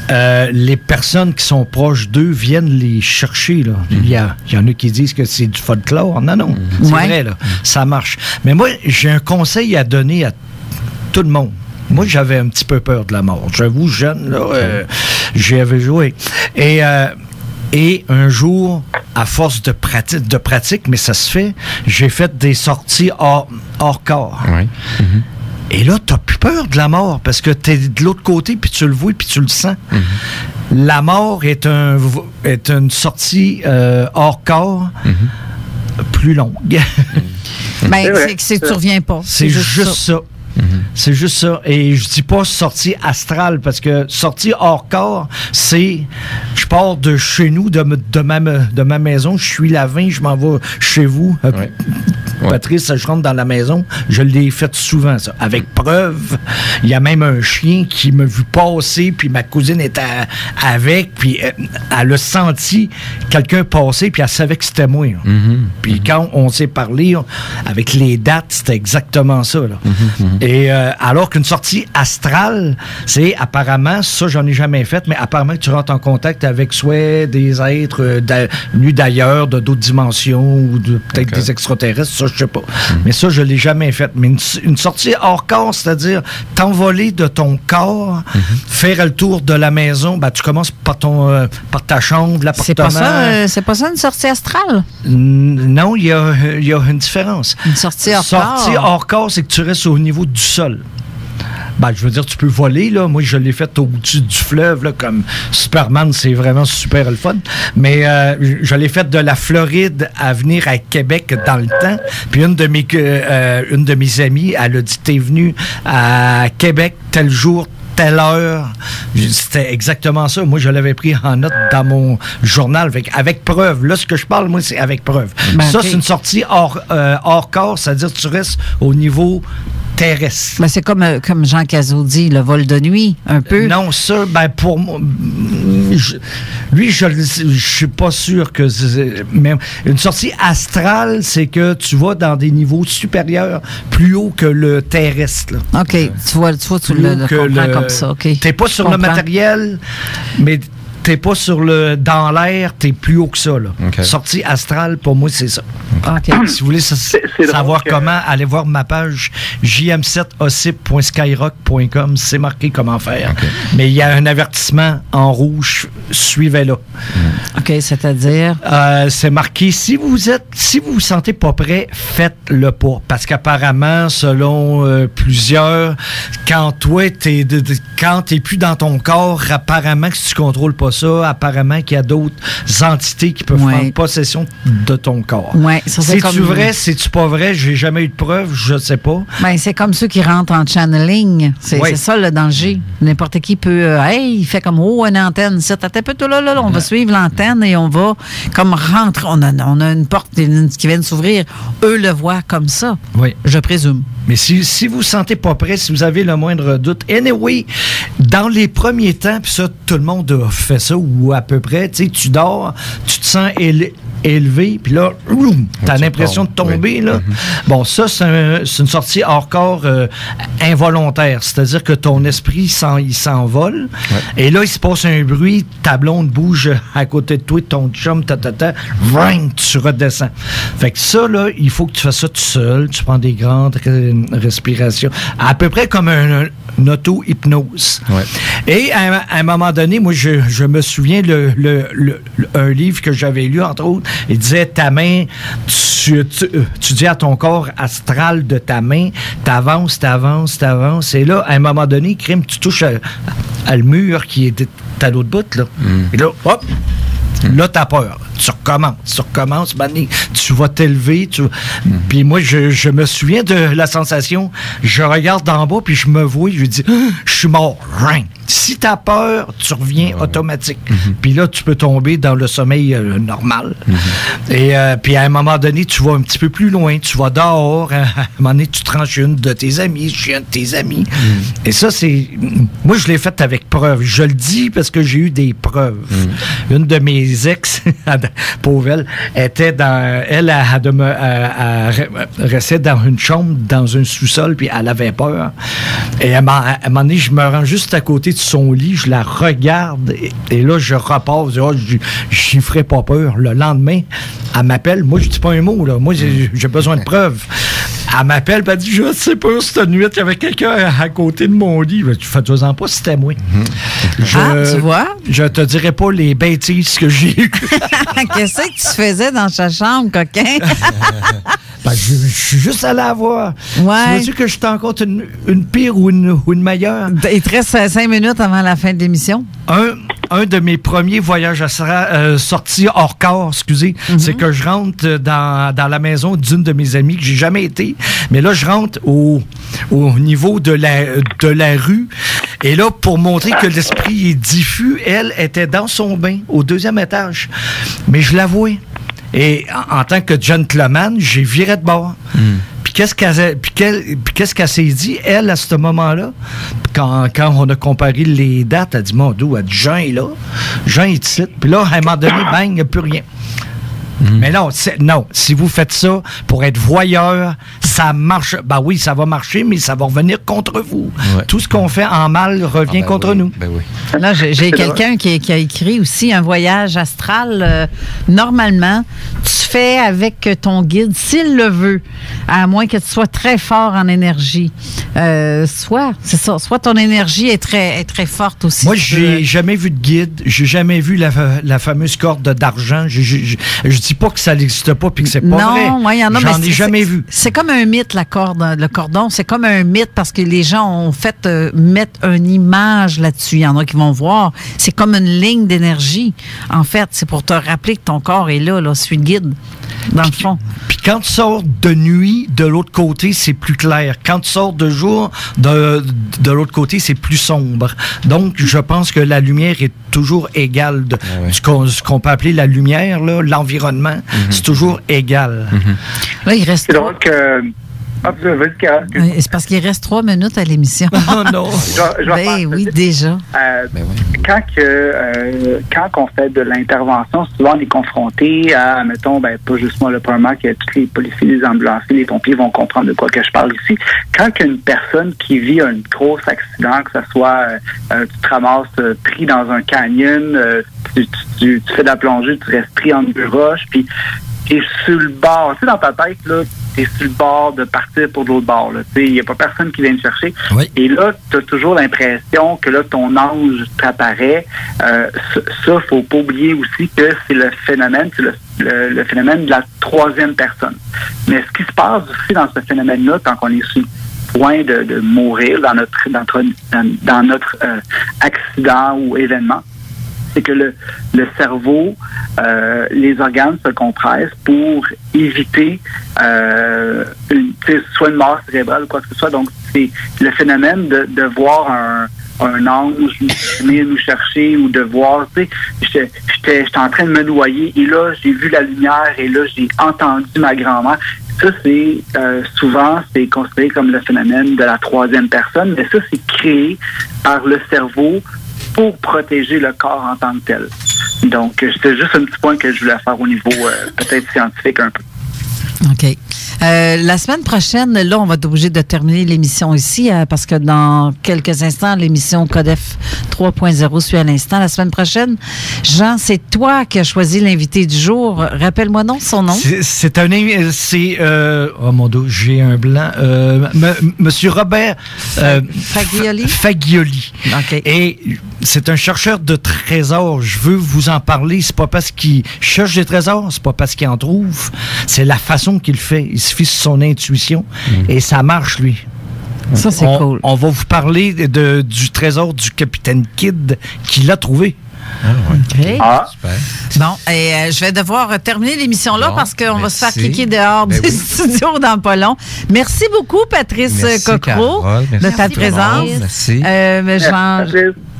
les personnes qui sont proches d'eux viennent les chercher. Là. Il y en a qui disent que c'est du folklore. Non, c'est vrai, là. Ça marche. Mais moi, j'ai un conseil à donner à tout le monde. Moi, j'avais un petit peu peur de la mort. J'avoue, jeune, là, j'y avais joué. Et un jour, à force de pratique, mais ça se fait, j'ai fait des sorties hors corps. Oui. Et là, t'as plus peur de la mort parce que t'es de l'autre côté, puis tu le vois, puis tu le sens. La mort est une sortie hors corps plus longue. C'est que tu reviens pas. C'est juste ça. C'est juste ça. Et je dis pas sortie astrale, parce que sortie hors corps, c'est je pars de chez nous, de ma maison, je suis la 20, je m'en vais chez vous. Patrice, je rentre dans la maison, je l'ai fait souvent, ça. Avec preuve, il y a même un chien qui m'a vu passer, puis ma cousine était avec, puis elle a senti quelqu'un passer, puis elle savait que c'était moi. Puis quand on s'est parlé, avec les dates, c'était exactement ça. Là. Et alors qu'une sortie astrale, c'est apparemment, ça j'en ai jamais fait, mais apparemment que tu rentres en contact avec soit des êtres venus d'ailleurs, d'autres dimensions, ou peut-être des extraterrestres, ça je sais pas. Mais ça, je l'ai jamais fait. Mais une sortie hors corps, c'est-à-dire t'envoler de ton corps, faire le tour de la maison, tu commences par ta chambre, l'appartement. C'est pas ça une sortie astrale? Non, il y a une différence. Une sortie hors corps? Sortie hors corps, c'est que tu restes au niveau du sol. Je veux dire, tu peux voler, là. Moi, je l'ai fait au-dessus du fleuve, là, comme Superman, c'est vraiment super le fun. Mais je l'ai fait de la Floride à venir à Québec dans le temps. Puis une de mes amies, elle a dit, t'es venu à Québec tel jour, telle heure. C'était exactement ça. Moi, je l'avais pris en note dans mon journal avec preuve. Là, ce que je parle, moi, c'est avec preuve. Ça, c'est une sortie hors corps, c'est-à-dire que tu restes au niveau terrestre. C'est comme Jean Cazot dit, le vol de nuit, un peu. Non, ça, pour moi, lui, je suis pas sûr que... Même une sortie astrale, c'est que tu vas dans des niveaux supérieurs, plus haut que le terrestre. Là. OK, tu le comprends comme ça. Okay. T'es pas sur le matériel, mais t'es pas dans l'air, t'es plus haut que ça. Là. Okay. Sortie astrale, pour moi, c'est ça. OK. Si vous voulez savoir comment, allez voir ma page jm7ocip.skyrock.com. C'est marqué comment faire. Okay. Mais il y a un avertissement en rouge. Suivez-le. OK, c'est-à-dire? C'est marqué, si vous vous sentez pas prêt, faites-le pas. Parce qu'apparemment, selon plusieurs, quand t'es plus dans ton corps, apparemment que si tu contrôles pas ça, apparemment qu'il y a d'autres entités qui peuvent prendre possession de ton corps. Ouais, c'est-tu vrai, c'est-tu pas vrai? J'ai jamais eu de preuve, je sais pas. Ben, c'est comme ceux qui rentrent en channeling. C'est ça le danger. N'importe qui peut... il fait comme, une antenne. On va suivre l'antenne et on va comme rentrer. On a une porte qui vient de s'ouvrir. Eux le voient comme ça, je présume. Mais si vous ne sentez pas prêt, si vous avez le moindre doute, anyway, dans les premiers temps, puis ça, tout le monde a fait ça, ou à peu près, tu dors, tu te sens élevé, puis là, tu as l'impression de tomber. Là. Bon, ça, c'est une sortie hors corps involontaire, c'est-à-dire que ton esprit, il s'envole, et là, il se passe un bruit, ta blonde bouge à côté de toi, ton chum, tu redescends. Fait que ça, là, il faut que tu fasses ça tout seul, tu prends des grandes respirations, à peu près comme une auto-hypnose. Et à un moment donné, moi, je me souviens, un livre que j'avais lu, entre autres, il disait, ta main, tu dis à ton corps astral de ta main, t'avances, et là, à un moment donné, crime, tu touches à le mur qui est à l'autre bout, là. Et là, hop! Là, t'as peur. Tu recommences, tu vas t'élever. Puis moi, je me souviens de la sensation. Je regarde d'en bas, puis je me vois, je dis, je suis mort. Si t'as peur, tu reviens automatique. Puis là, tu peux tomber dans le sommeil normal. Et puis à un moment donné, tu vas un petit peu plus loin. Tu vas dehors. À un moment donné, tu tranches une de tes amis. Je suis un de tes amis. Et ça, c'est... Moi, je l'ai fait avec preuve. Je le dis parce que j'ai eu des preuves. Une de mes ex, pauvre elle, était dans... Elle restait dans une chambre, dans un sous-sol, puis elle avait peur. Et à un moment donné, je me rends juste à côté de son lit, je la regarde, et là, je repars, je dis, j'y ferai pas peur. Le lendemain, elle m'appelle, moi, je dis pas un mot, là. Moi, j'ai besoin de preuves. Elle m'appelle, elle dit, je sais pas, cette nuit, il y avait quelqu'un à côté de mon lit. Fais-toi-en pas, c'était moi. Tu vois? Je te dirais pas les bêtises que j'ai eues. Qu'est-ce que tu faisais dans ta chambre, coquin? Je suis juste allé la voir. Ouais. Tu vois-tu que je t'en compte une pire ou une meilleure? Il te reste 5 minutes avant la fin de l'émission. Un de mes premiers voyages sortis hors corps, c'est que je rentre dans la maison d'une de mes amies que j'ai jamais été. Mais là, je rentre au niveau de la rue. Et là, pour montrer que l'esprit est diffus, elle était dans son bain au 2e étage. Mais je la vois. Et en tant que gentleman, j'ai viré de bord. Puis qu'est-ce qu'elle s'est dit, elle, à ce moment-là, quand on a comparé les dates, elle a dit, mon Dieu, elle dit, Jean est là, Jean est ici. Puis là, à un moment donné, bang, il n'y a plus rien. Mais non, si vous faites ça pour être voyeur, ça marche. Ben oui, ça va marcher, mais ça va revenir contre vous. Tout ce qu'on fait en mal revient contre nous. Ben oui. Là, j'ai quelqu'un qui a écrit aussi un voyage astral. Normalement, tu fais avec ton guide, s'il le veut, à moins que tu sois très fort en énergie. Soit ton énergie est très forte aussi. Moi, j'ai jamais vu de guide. J'ai jamais vu la fameuse corde d'argent. Je dis pas que ça n'existe pas puis que c'est pas vrai. Non, il y en a, J'en ai jamais vu. C'est comme un mythe, la corde, le cordon. C'est comme un mythe parce que les gens ont fait mettre une image là-dessus. Il y en a qui vont voir. C'est comme une ligne d'énergie. En fait, c'est pour te rappeler que ton corps est là, suis le guide, dans le fond. Puis quand tu sors de nuit, de l'autre côté, c'est plus clair. Quand tu sors de jour, de l'autre côté, c'est plus sombre. Donc, je pense que la lumière est toujours égale. Ce qu'on peut appeler la lumière, là, l'environnement, c'est toujours égal. Là, il reste... C'est drôle que... C'est parce qu'il reste 3 minutes à l'émission. Oh non! Oui, déjà. Quand on fait de l'intervention, souvent on est confronté à, mettons, pas juste moi, le Parmac, tous les policiers, les ambulanciers, les pompiers vont comprendre de quoi que je parle ici. Quand une personne qui vit un gros accident, que ce soit tu te ramasses pris dans un canyon, tu fais de la plongée, tu restes pris entre 2 roches, puis es sur le bord. Tu sais, dans ta tête, là, tu es sur le bord de partir pour l'autre bord. Il n'y a pas personne qui vient te chercher. Oui. Et là, tu as toujours l'impression que là, ton ange t'apparaît. Ça, faut pas oublier aussi que c'est le phénomène, c'est le phénomène de la troisième personne. Mais ce qui se passe aussi dans ce phénomène-là, quand on est sur le point de mourir dans notre accident ou événement, c'est que le cerveau, les organes se compressent pour éviter soit une mort cérébrale ou quoi que ce soit. Donc, c'est le phénomène de voir un ange venir nous chercher ou de voir, tu sais, j'étais en train de me noyer et là, j'ai vu la lumière et là, j'ai entendu ma grand-mère. Ça, c'est souvent, c'est considéré comme le phénomène de la troisième personne, mais ça, c'est créé par le cerveau pour protéger le corps en tant que tel. Donc, c'était juste un petit point que je voulais faire au niveau peut-être scientifique un peu. OK. La semaine prochaine, là, on va être obligé de terminer l'émission ici parce que dans quelques instants, l'émission Codef 3.0 suit à l'instant. La semaine prochaine, Jean, c'est toi qui as choisi l'invité du jour. Rappelle-moi donc son nom. Oh mon Dieu, j'ai un blanc. Monsieur Robert Fagioli. Fagioli. OK. Et c'est un chercheur de trésors. Je veux vous en parler. C'est pas parce qu'il cherche des trésors, c'est pas parce qu'il en trouve. C'est la façon qu'il fait. Il se fie sur son intuition et ça marche, lui. Ça, c'est cool. On va vous parler du trésor du capitaine Kidd qui l'a trouvé. Okay. Super. Bon, et je vais devoir terminer l'émission-là parce qu'on va se faire cliquer dehors du studio dans pas long. Merci beaucoup, Patrice Cocro, de ta présence. Merci.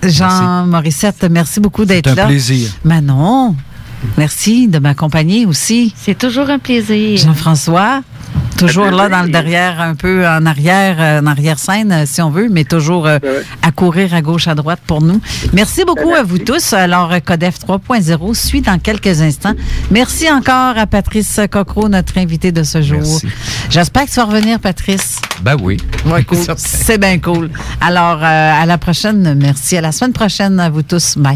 Jean Morissette, merci beaucoup d'être là. C'est un plaisir. Manon, merci de m'accompagner aussi. C'est toujours un plaisir. Jean-François, toujours là dans le derrière, un peu en arrière-scène, si on veut, mais toujours à courir à gauche, à droite pour nous. Merci beaucoup à vous tous. Alors, Codef 3.0 suit dans quelques instants. Merci encore à Patrice Cocro, notre invité de ce jour. Merci. J'espère que tu vas revenir, Patrice. Ben oui. Ouais, cool. C'est bien cool. Alors, à la prochaine. Merci. À la semaine prochaine à vous tous. Bye.